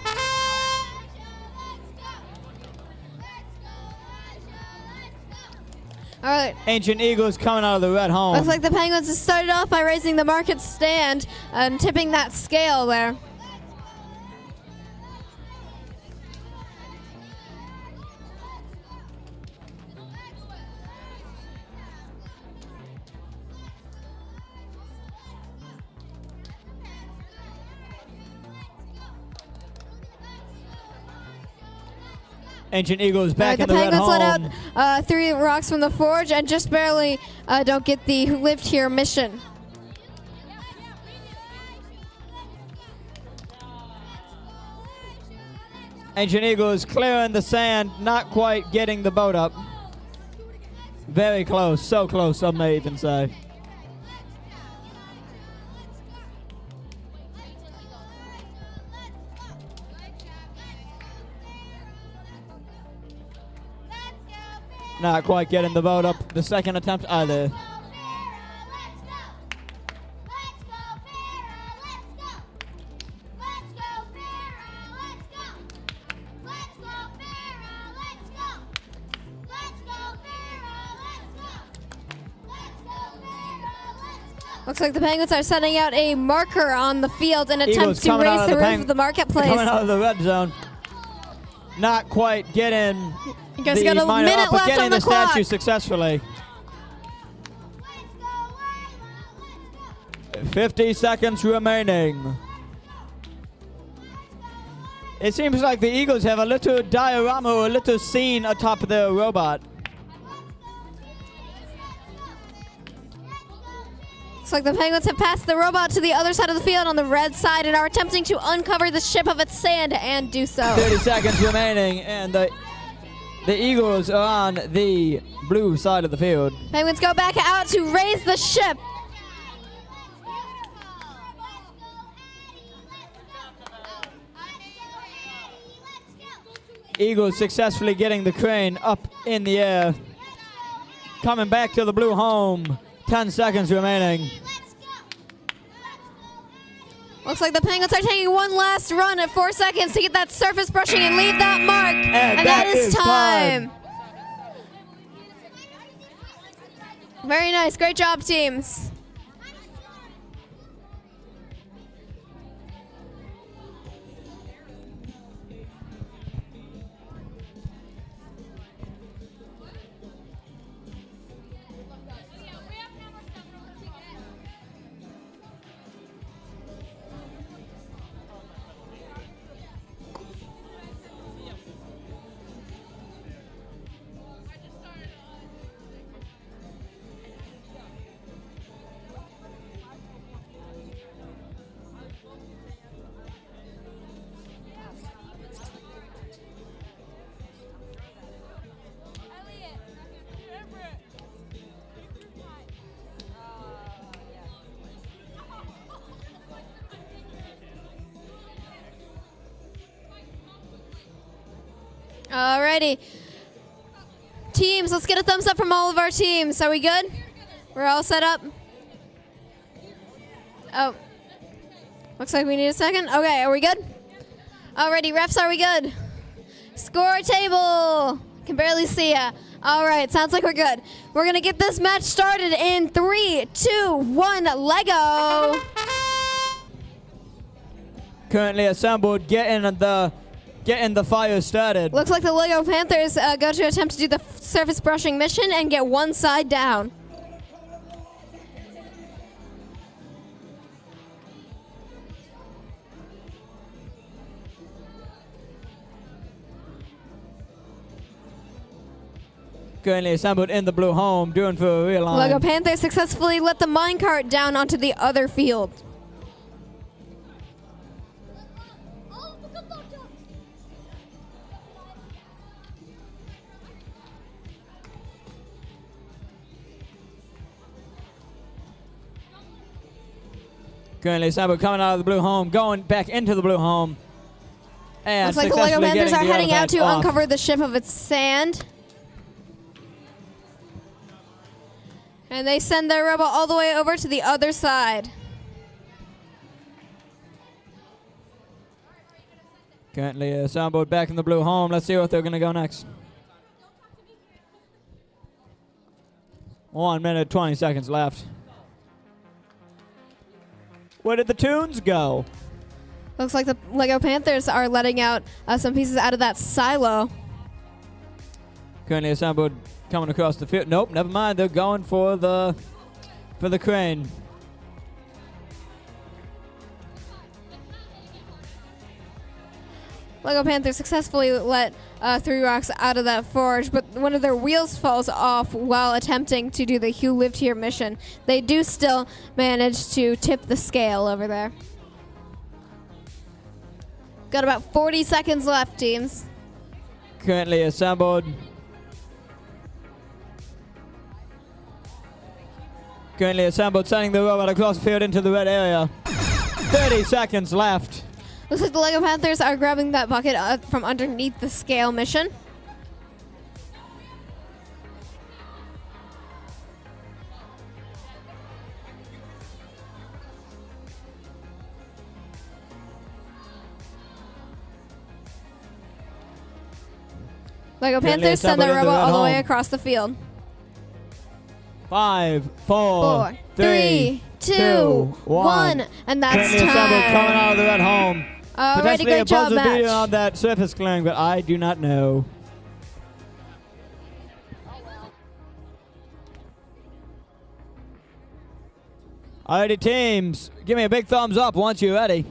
Alright. Ancient Eagles coming out of the red home. Looks like the Penguins have started off by raising the market stand and tipping that scale there. Ancient Eagles back the in the red Penguins let home. out 3 rocks from the forge and just barely don't get the lift here mission. Ancient Eagles clearing the sand, not quite getting the boat up. Very close, so close, some may even say. Not quite getting the boat up. The second attempt either. Looks like the Penguins are setting out a marker on the field in an Eagles attempt to coming out raise of the the roof of the marketplace. Coming out of the red zone. Not quite getting You guys the got a minor minute up, but left getting on the statue clock. successfully. 50 seconds remaining. It seems like the Eagles have a little diorama or a little scene atop their robot. Looks like the Penguins have passed the robot to the other side of the field on the red side and are attempting to uncover the ship of its sand and do so. 30 seconds remaining, and the Eagles are on the blue side of the field. Penguins go back out to raise the ship. Eagles successfully getting the crane up in the air. Coming back to the blue home. 10 seconds remaining. Looks like the Penguins are taking one last run at 4 seconds to get that surface brushing and leave that mark. And that is time. Very nice. Great job, teams. Alrighty. Teams, let's get a thumbs up from all of our teams. Are we good? We're all set up? Oh. Looks like we need a second. Okay, are we good? Alrighty, refs, are we good? Score table. Can barely see ya. Alright, sounds like we're good. We're going to get this match started in 3, 2, 1, Lego. Currently assembled, getting the fire started. Looks like the Lego Panthers go to attempt to do the surface brushing mission and get one side down. Currently assembled in the blue home, doing for a real line. Lego Panthers successfully let the minecart down onto the other field. Currently assembled, coming out of the blue home, going back into the blue home. And looks like the Lego successfully Panthers are getting the heading out artifact to off. uncover the ship of its sand. And they send their robot all the way over to the other side. Currently assembled back in the blue home. Let's see what they're going to go next. 1 minute, 20 seconds left. Where did the tunes go? Looks like the Lego Panthers are letting out some pieces out of that silo. Currently assembled, coming across the field. Nope, never mind. They're going for the crane. Lego Panthers successfully let 3 rocks out of that forge, but one of their wheels falls off while attempting to do the Who Lived Here mission. They do still manage to tip the scale over there. Got about 40 seconds left, teams. Currently assembled. Currently assembled, sending the robot across the field into the red area. 30 seconds left. Looks like the Lego Panthers are grabbing that bucket from underneath the scale mission. Lego Panthers send their robot all the way across the field. 5, 4, 3, 2, 1, and that's currently assembled, coming time. out of the red home. Alrighty, Potentially great a job, buzzer beater match. on that surface clearing, but I do not know. Alrighty, teams, give me a big thumbs up once you're ready.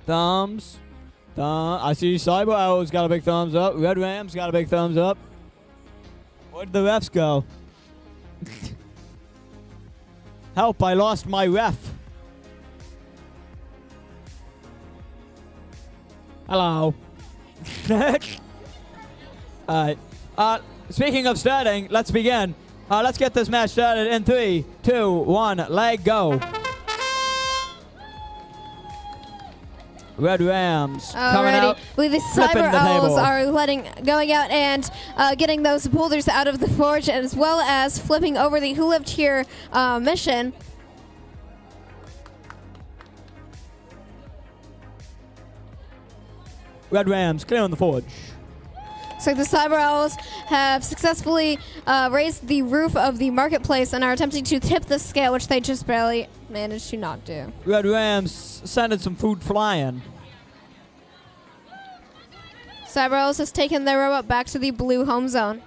Thumbs. I see Cyber Owl's got a big thumbs up. Red Ram's got a big thumbs up. Where'd the refs go? Help, I lost my ref. Hello. Alright. Speaking of starting, let's begin. Let's get this match started in 3, 2, 1, leg go. Red Rams coming out. I believe the flipping Cyber the Owls table. are going out and getting those boulders out of the forge, as well as flipping over the Who Lived Here mission. Red Rams clearing the forge. So the Cyber Owls have successfully raised the roof of the marketplace and are attempting to tip the scale, which they just barely managed to not do. Red Rams sending some food flying. Cyber Owls has taken their robot back to the blue home zone.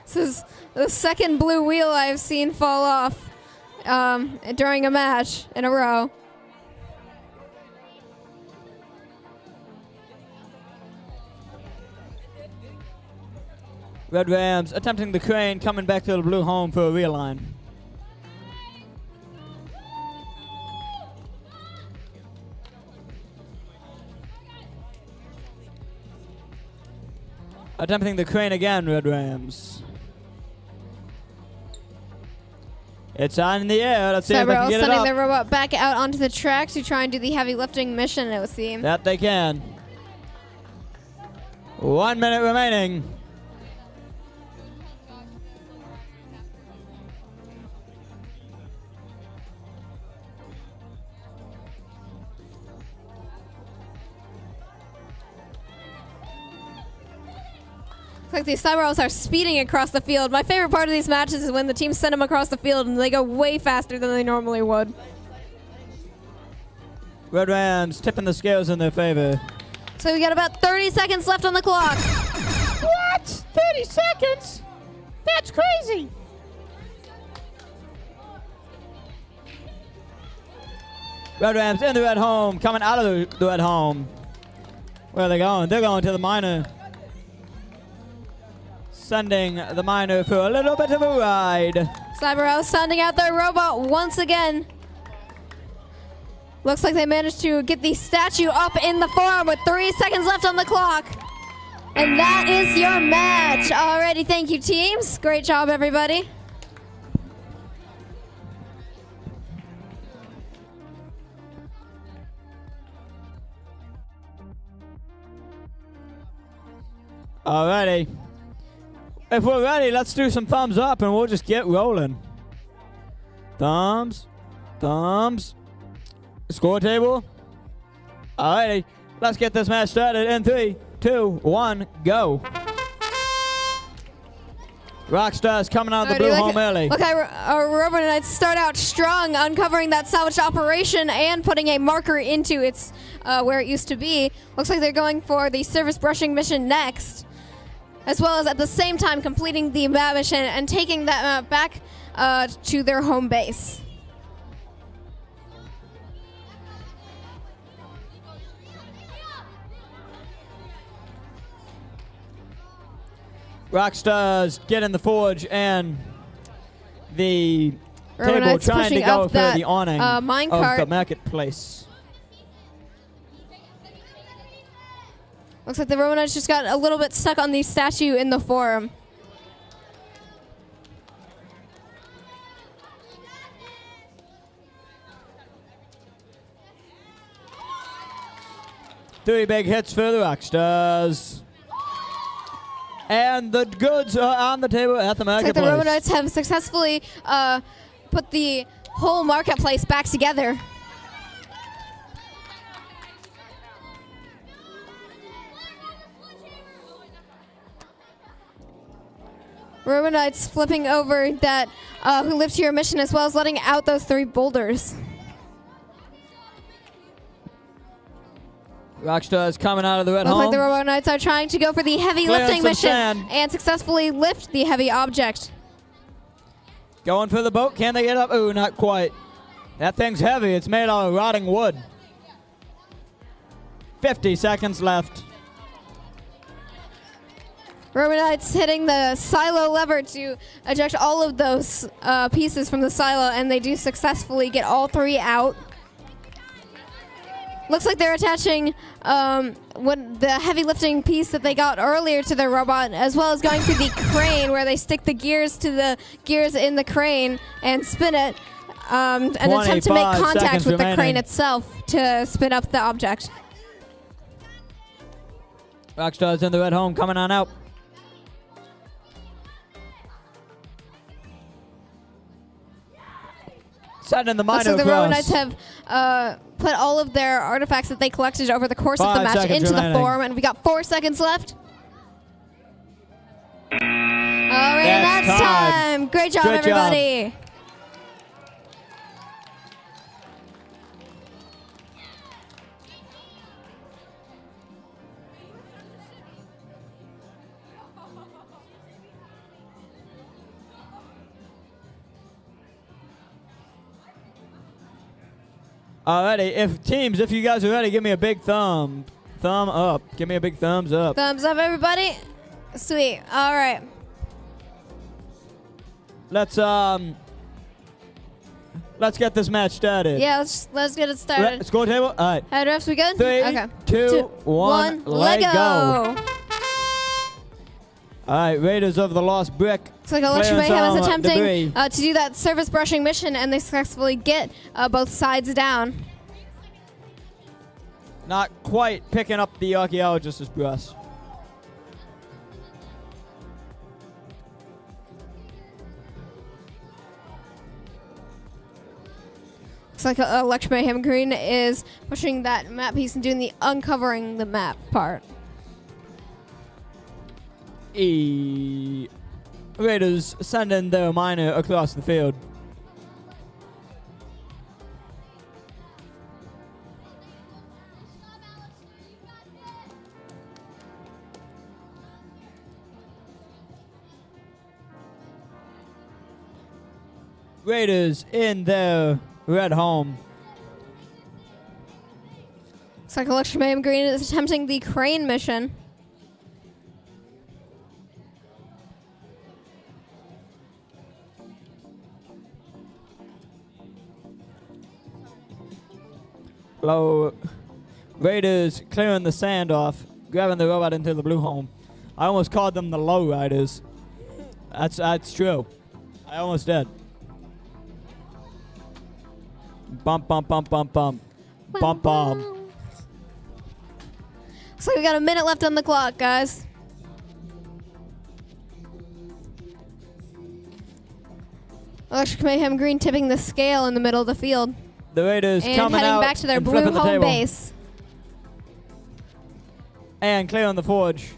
This is the second blue wheel I've seen fall off during a match in a row. Red Rams attempting the crane, coming back to the blue home for a realign. Attempting the crane again, Red Rams. It's on in the air. Let's see if they can get it sending up. their robot back out onto the track to try and do the heavy lifting mission, it would seem. That they can. 1 minute remaining. Looks like the Cyber Owls are speeding across the field. My favorite part of these matches is when the teams send them across the field and they go way faster than they normally would. Red Rams tipping the scales in their favor. So we got about 30 seconds left on the clock. What? 30 seconds? That's crazy. Red Rams in the red home, coming out of the red home. Where are they going? They're going to the minor. Sending the minor for a little bit of a ride. Cyber Owls sending out their robot once again. Looks like they managed to get the statue up in the farm with 3 seconds left on the clock. And that is your match. Alrighty, thank you, teams. Great job, everybody. Alrighty. If we're ready, let's do some thumbs up and we'll just get rolling. Thumbs. Thumbs. Score table. Alrighty. Let's get this match started in 3, 2, 1, go. Rockstars coming out of the blue home early. Look, our Robot Knights start out strong, uncovering that salvage operation and putting a marker into its where it used to be. Looks like they're going for the surface brushing mission next. as well as at the same time completing the map mission and taking that map back to their home base. Rockstars get in the forge and the table Knight's trying to pushing go up for that, the awning of minecart. the marketplace. Looks like the Romanites just got a little bit stuck on the statue in the forum. Three big hits for the Rockstars. And the goods are on the table at the Looks like the marketplace. Romanites have successfully put the whole marketplace back together. Romanites flipping over that who lived here mission as well as letting out those 3 boulders. Rockstars coming out of the red Looks home. like the Romanites are trying to go for the heavy Clearing lifting some mission sand. and successfully lift the heavy object. Going for the boat. Can they get up? Ooh, not quite. That thing's heavy. It's made out of rotting wood. 50 seconds left. Romanites hitting the silo lever to eject all of those pieces from the silo, and they do successfully get all 3 out. Looks like they're attaching the heavy lifting piece that they got earlier to their robot, as well as going through the crane where they stick the gears to the gears in the crane and spin it and attempt to make 25 contact seconds with the remaining. crane itself to spin up the object. Rockstars in the red home coming on out. Sending the Looks minor like the across. Romanites have put all of their artifacts that they collected over the course of the 5 match seconds into the remaining. forum, and we got 4 seconds left. All right, That's that's time. time. Great job, Good job. everybody. Alrighty, if you guys are ready, give me a big thumb up. Give me a big thumbs up. Thumbs up, everybody. Sweet. All right. Let's get this match started. Yeah, let's get it started. Score table. All right. Head refs, we good? 3, okay. 2, 1, let go. All right, Raiders of the Lost Brick. Looks like Electric clearing Mayhem is some debris. attempting to do that surface brushing mission, and they successfully get both sides down. Not quite picking up the archaeologist's brush. Looks like Electric Mayhem Green is pushing that map piece and doing the uncovering the map part. Raiders sending their miner across the field. Raiders in their red home. Looks like Electric Mayhem Green is attempting the crane mission. Low Raiders clearing the sand off, grabbing the robot into the blue home. I almost called them the Low Riders. That's true. I almost did. Bump, bump, bump, bump, bump. Bump, bump. Looks like we got a minute left on the clock, guys. Electric Mayhem Green tipping the scale in the middle of the field. The Raiders And coming heading out back to their and blue flipping the home table. base. And clearing the forge.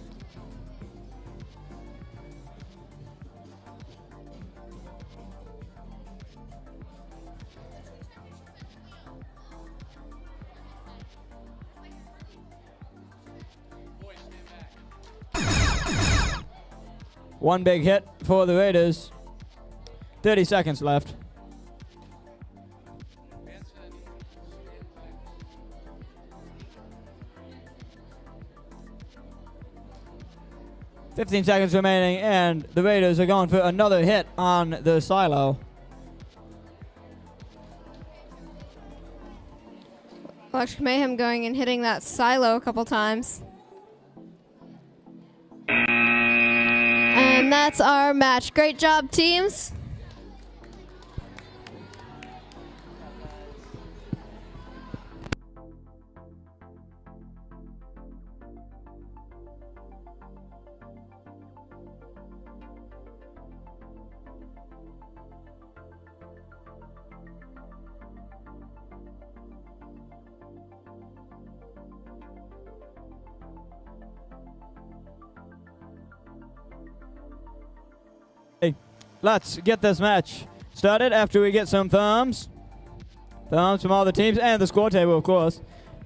One big hit for the Raiders. 30 seconds left. $15 seconds remaining, and the Raiders are going for another hit on the silo. Electric Mayhem going and hitting that silo a couple times. And that's our match. Great job, teams. Let's get this match started after we get some thumbs. Thumbs from all the teams and the score table, of course.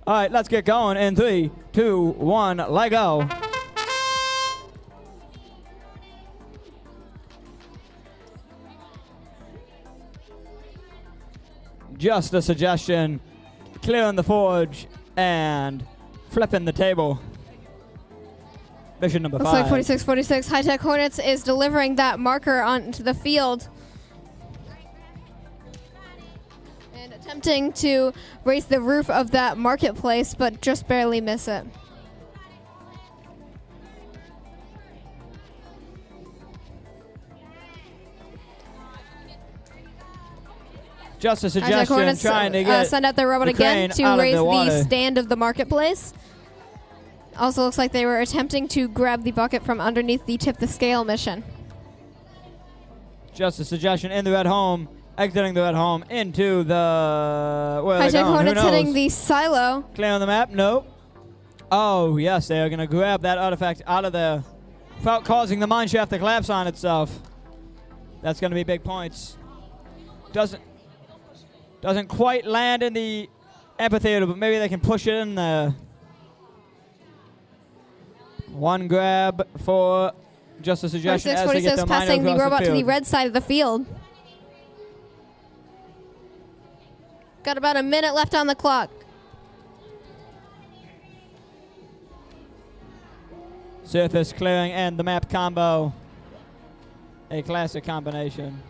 All right, let's get going in 3, 2, 1, let go. Just a suggestion, clearing the forge and flipping the table. Mission number 5. Looks like 4646 High Tech Hornets is delivering that marker onto the field. And attempting to raise the roof of that marketplace, but just barely miss it. Just a High Tech suggestion, Hornets trying to get send out their robot the again crane to out of raise the water. the stand of the marketplace. Also looks like they were attempting to grab the bucket from underneath the tip the scale mission. Just a suggestion, in the red home, exiting the red home into the... Where are High they Tech going? Who Hornets knows? hitting the silo. Clear on the map? Nope. Oh, yes, they are going to grab that artifact out of there without causing the mine shaft to collapse on itself. That's going to be big points. Doesn't quite land in the amphitheater, but maybe they can push it in there. One grab for just a suggestion as they get 4646 the miner passing the across robot to the field. red side of the field. Got about a minute left on the clock. Surface clearing and the map combo. A classic combination.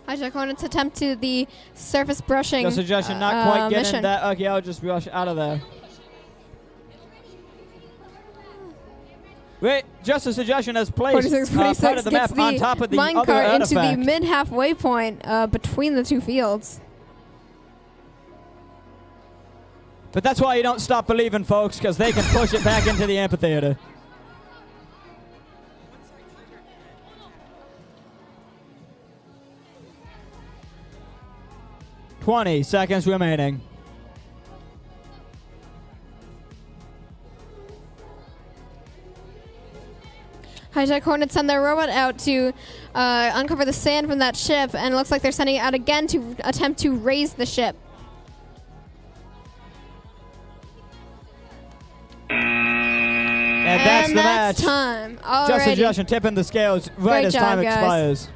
High Tech Hornets attempt to the surface brushing Just a suggestion, not quite getting mission. that archaeologist brush out of there. Wait, just a suggestion has placed 4646 part of the gets map on top of the mine other cart into the artifact. mid halfway point between the two fields. But that's why you don't stop believing, folks, because they can push it back into the amphitheater. $20 seconds remaining. High Tech Hornets send their robot out to uncover the sand from that ship, and it looks like they're sending it out again to attempt to raise the ship. And that's the match. Time. Just a Alrighty. suggestion, tipping the scales right Great as job, time guys. expires.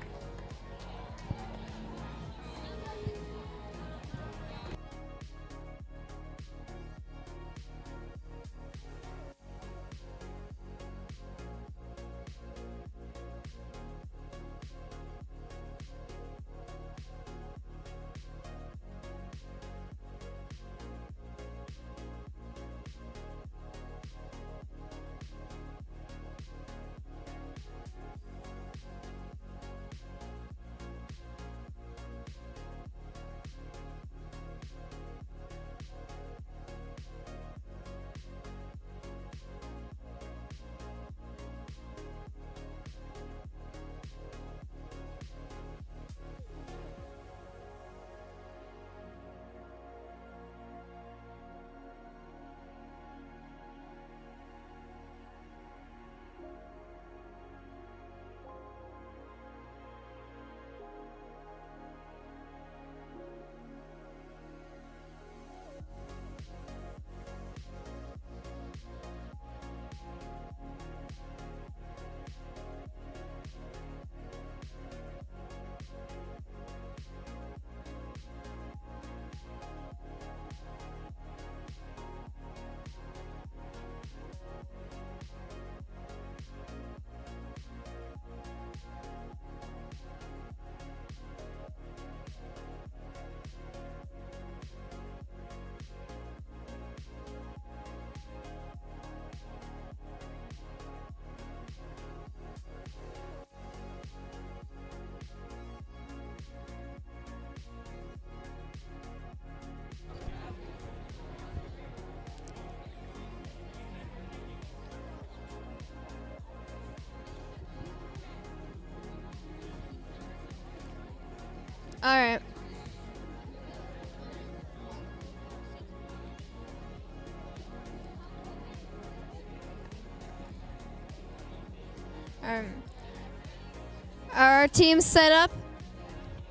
All right. Are our teams set up?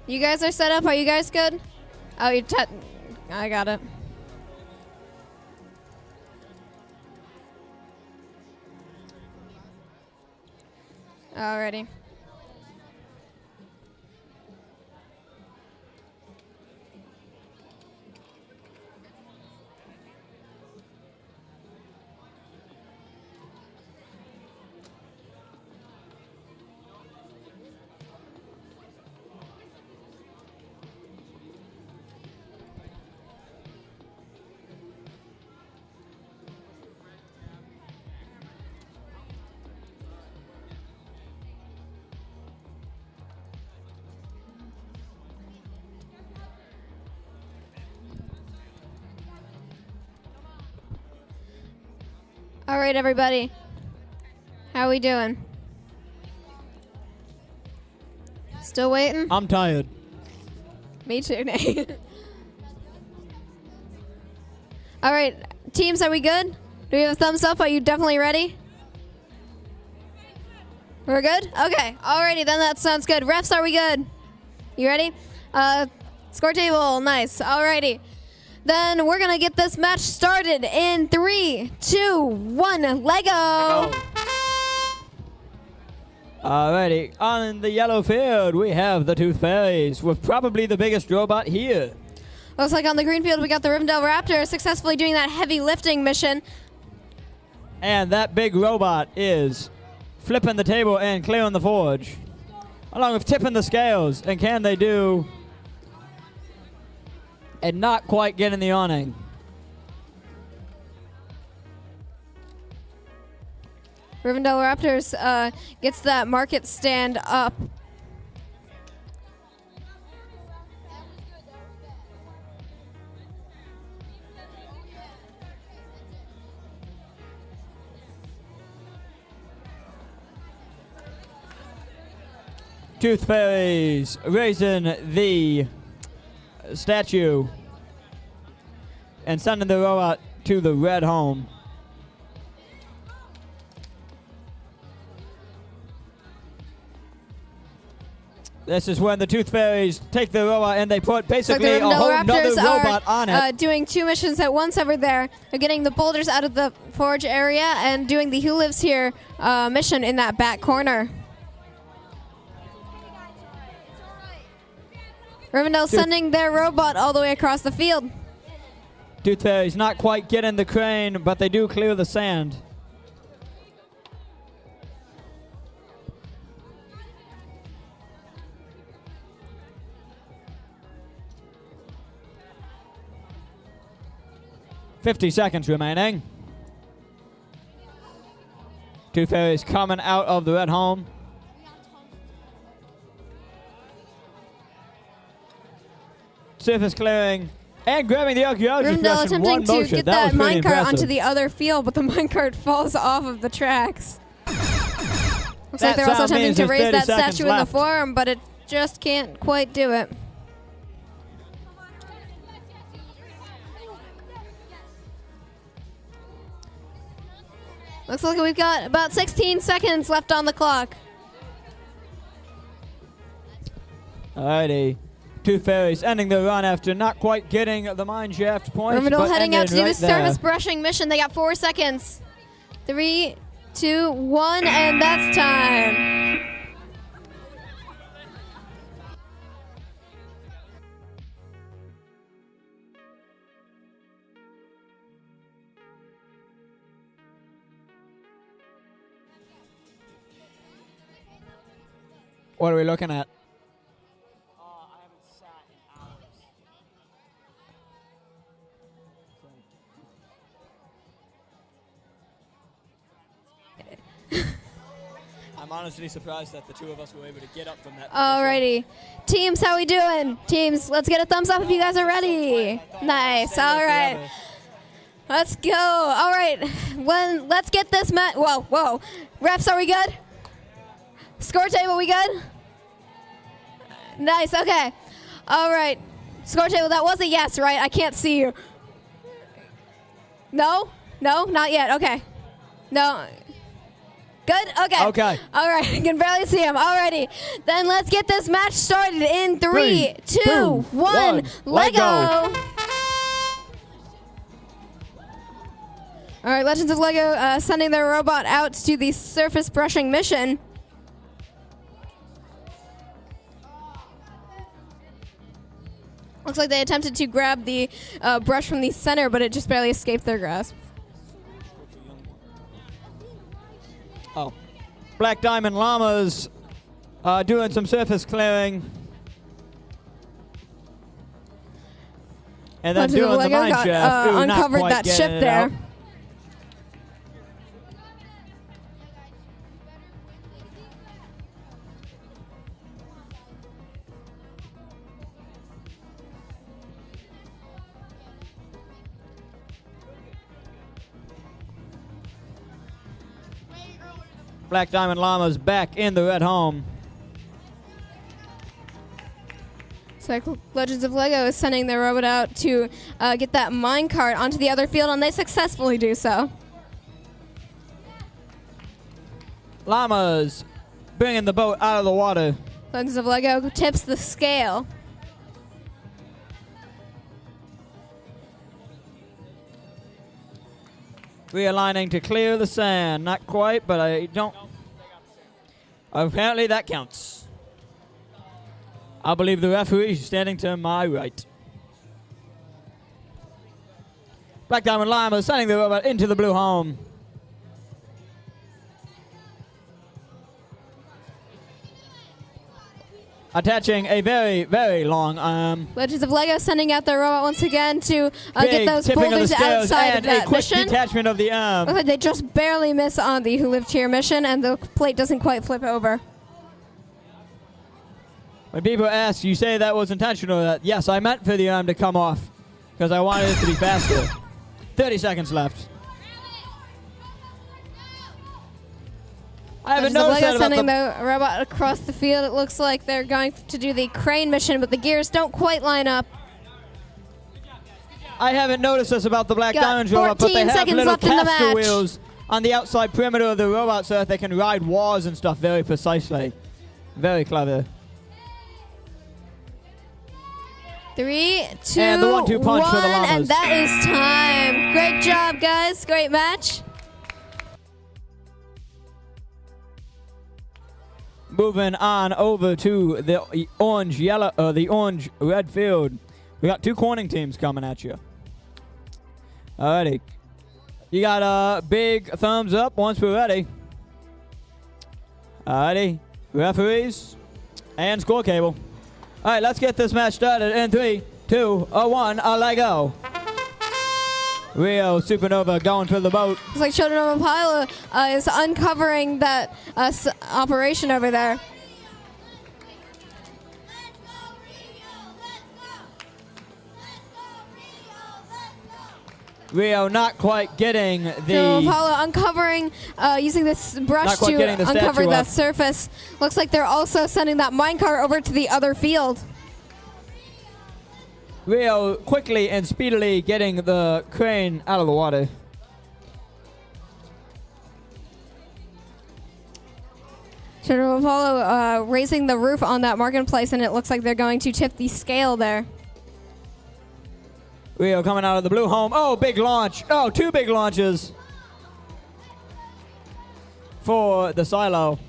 You guys are set up? Are you guys good? Oh, I got it. Alrighty. All right, everybody. How we doing? Still waiting? I'm tired. Me too, Nate. All right, teams, are we good? Do we have a thumbs up? Are you definitely ready? We're good? Okay. Alrighty, then that sounds good. Refs, are we good? You ready? Score table, nice. Alrighty. Then we're going to get this match started in 3, 2, 1, Lego! Alrighty, on the yellow field, we have the Tooth Fairies with probably the biggest robot here. Looks like on the green field, we got the Rivendell Raptors successfully doing that heavy lifting mission. And that big robot is flipping the table and clearing the forge, along with tipping the scales. And can they do... and not quite getting the awning. Rivendell Raptors gets that market stand up. Tooth Fairies raising the statue and sending the robot to the red home. This is when the Tooth Fairies take the robot and they put basically a whole nother robot on it. Doing 2 missions at once over there. They're getting the boulders out of the forge area and doing the Who Lives Here mission in that back corner. Rivendell sending their robot all the way across the field. Tooth Fairies not quite getting the crane, but they do clear the sand. "50 seconds remaining. Tooth Fairies coming out of the red home. Surface clearing and grabbing the archaeology Rivendell expression in one attempting to motion. get That that was pretty minecart onto impressive. the other field, but the minecart falls off of the tracks. Looks like That they're also sound attempting means to there's raise 30 that seconds statue in the left. forum, but it just can't quite do it. Looks like we've got about 16 seconds left on the clock. Alrighty. Tooth Fairies ending their run after not quite getting the mine shaft points. Rivendell but heading out to do ending the right there. surface brushing mission. They got 4 seconds. 3, 2, 1, and that's time. What are we looking at? I haven't sat in hours. I'm honestly surprised that the two of us were able to get up from that. Alrighty. Teams, how we doing? Teams, let's get a thumbs up if you guys are ready. Nice. All right. Let's go. All right. Let's get this whoa. Refs, are we good? Score table, we good? Nice. Okay. All right. Score table, that was a yes, right? I can't see you. No? No, not yet. Okay. No. Good? Okay. Okay. All right. I can barely see him. Alrighty. Then let's get this match started in 3, 2, 1. Lego. All right. Legends of Lego sending their robot out to the surface brushing mission. Looks like they attempted to grab the brush from the center, but it just barely escaped their grasp. Oh. Black Diamond Llamas doing some surface clearing. And then Legends of doing the Lego mine got, shaft. Ooh, not uncovered quite that getting ship it there. out. Black Diamond Llamas back in the red home. So Legends of Lego is sending their robot out to get that minecart onto the other field, and they successfully do so. Llamas bringing the boat out of the water. Legends of Lego tips the scale. Realigning to clear the sand. Not quite, but I don't. Apparently that counts. I believe the referee is standing to my right. Black Diamond Llama sending the robot into the blue home. Attaching a very, very long arm. Legends of Lego sending out their robot once again to get Big those tipping of the boulders scales outside of and a that quick mission. detachment of the arm. Looks like they just barely miss on the Who Lived Here mission, and the plate doesn't quite flip over. When people ask, you say that was intentional. That yes, I meant for the arm to come off because I wanted it to be faster. 30 seconds left. I haven't Legends of noticed Lego that about sending the the robot across the field. It looks like they're going to do the crane mission, but the gears don't quite line up. I haven't noticed this about the Black Got Diamond robot, but they 14 have seconds little left in the caster match. wheels on the outside perimeter of the robot so that they can ride walls and stuff very precisely. Very clever. 3, 2, And the 1-2 punch for the 1, Llamas. and that is time. Great job, guys. Great match. Moving on over to the orange-red field. We got two corning teams coming at you. Alrighty. You got a big thumbs up once we're ready. Alrighty. Referees and score cable. Alright, let's get this match started in 3, 2, 1, let go. Rio Supernova going for the boat. Looks like Children of Apollo is uncovering that operation over there. Rio not quite getting Children of the... Apollo uncovering, using this brush Not quite getting to the uncover statue that up. surface. Looks like they're also sending that minecart over to the other field. Rio quickly and speedily getting the crane out of the water. Children of Apollo raising the roof on that marketplace, and it looks like they're going to tip the scale there. Rio coming out of the blue home. Oh, big launch. Oh, two big launches for the silo.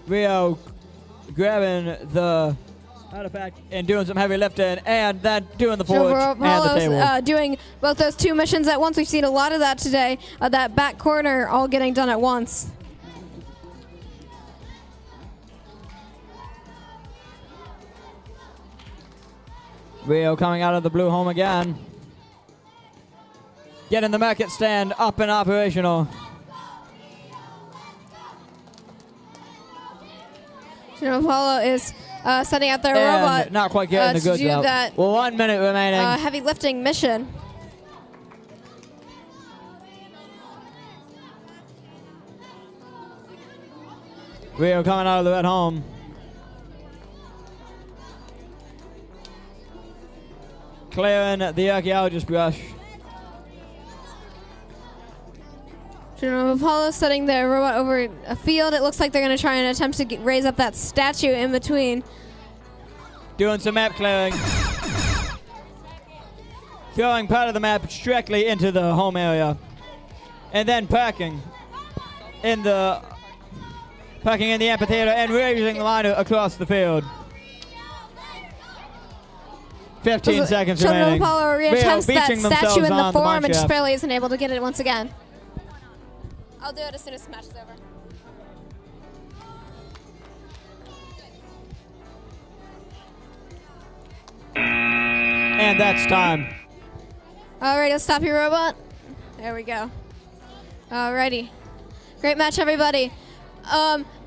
Rio grabbing the artifact and doing some heavy lifting, and then doing the forge and the table. Doing both those two missions at once. We've seen a lot of that today. That back corner all getting done at once. Rio coming out of the blue home again. Getting the market stand up and operational. Children of Apollo is setting out their And robot not quite getting the to goods do out. that Well, 1 minute remaining. heavy lifting mission. Rio coming out of the red home. Clearing the archaeologist brush. Children of Apollo setting their robot over a field. It looks like they're going to try and attempt to raise up that statue in between. Doing some map clearing. Throwing part of the map directly into the home area. And then parking in the amphitheater and raising the line across the field. 15 seconds Children remaining. of Apollo Rio reattempts that beaching statue themselves in the on the form and just mineshaft. barely isn't able to get it once again. I'll do it as soon as the match is over. And that's time. Alright, let's stop your robot. There we go. Alrighty. Great match, everybody.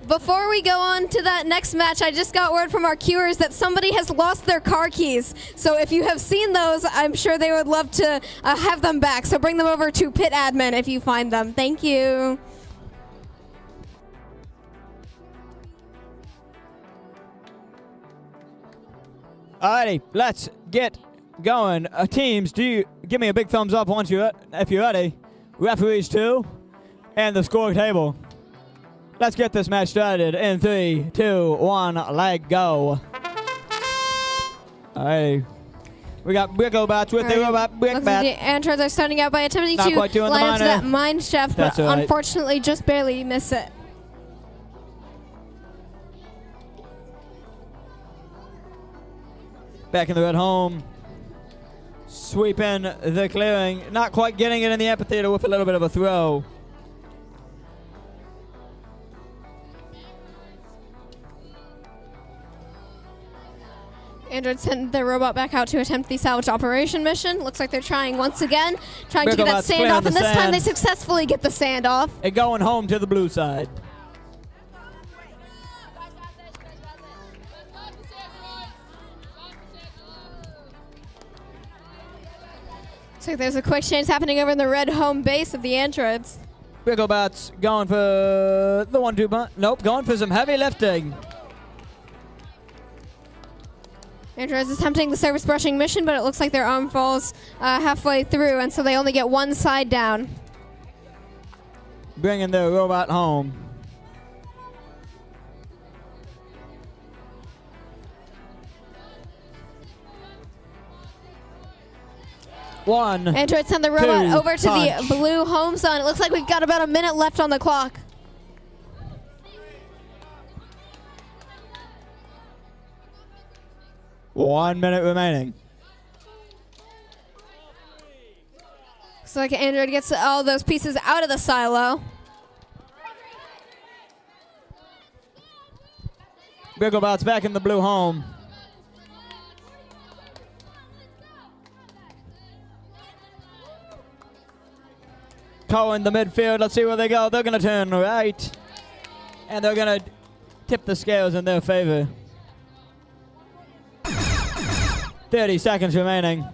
Before we go on to that next match, I just got word from our queuers that somebody has lost their car keys. So if you have seen those, I'm sure they would love to have them back. So bring them over to Pit Admin if you find them. Thank you. Alrighty, let's get going. Teams, do you give me a big thumbs up once if you're ready? Referees too, and the score table. Let's get this match started in 3, 2, 1, leg go. Alrighty. We got Brickobats with the robot Looks like Brickbat. the Androids are starting out by attempting Not to quite doing the line up to miner. that mine shaft, That's but all right. unfortunately just barely miss it. Back in the red home. Sweeping the clearing. Not quite getting it in the amphitheater with a little bit of a throw. Android sent their robot back out to attempt the salvage operation mission. Looks like they're trying once again, trying to get that Brickobats sand clearing off, the and this time they sand. successfully get the sand off. And going home to the blue side. Looks like there's a quick change happening over in the red home base of the Androids. Brickobats going for the 1-2 bunt. Nope, going for some heavy lifting. Androids attempting the surface brushing mission, but it looks like their arm falls halfway through, and so they only get one side down. Bringing the robot home. One. Android send the robot two, over to the punch. blue home zone. It looks like we've got about a minute left on the clock. One minute remaining. Looks like Android gets all those pieces out of the silo. Brickobats back in the blue home. In the midfield. Let's see where they go. They're going to turn right. And they're going to tip the scales in their favor. 30 seconds remaining.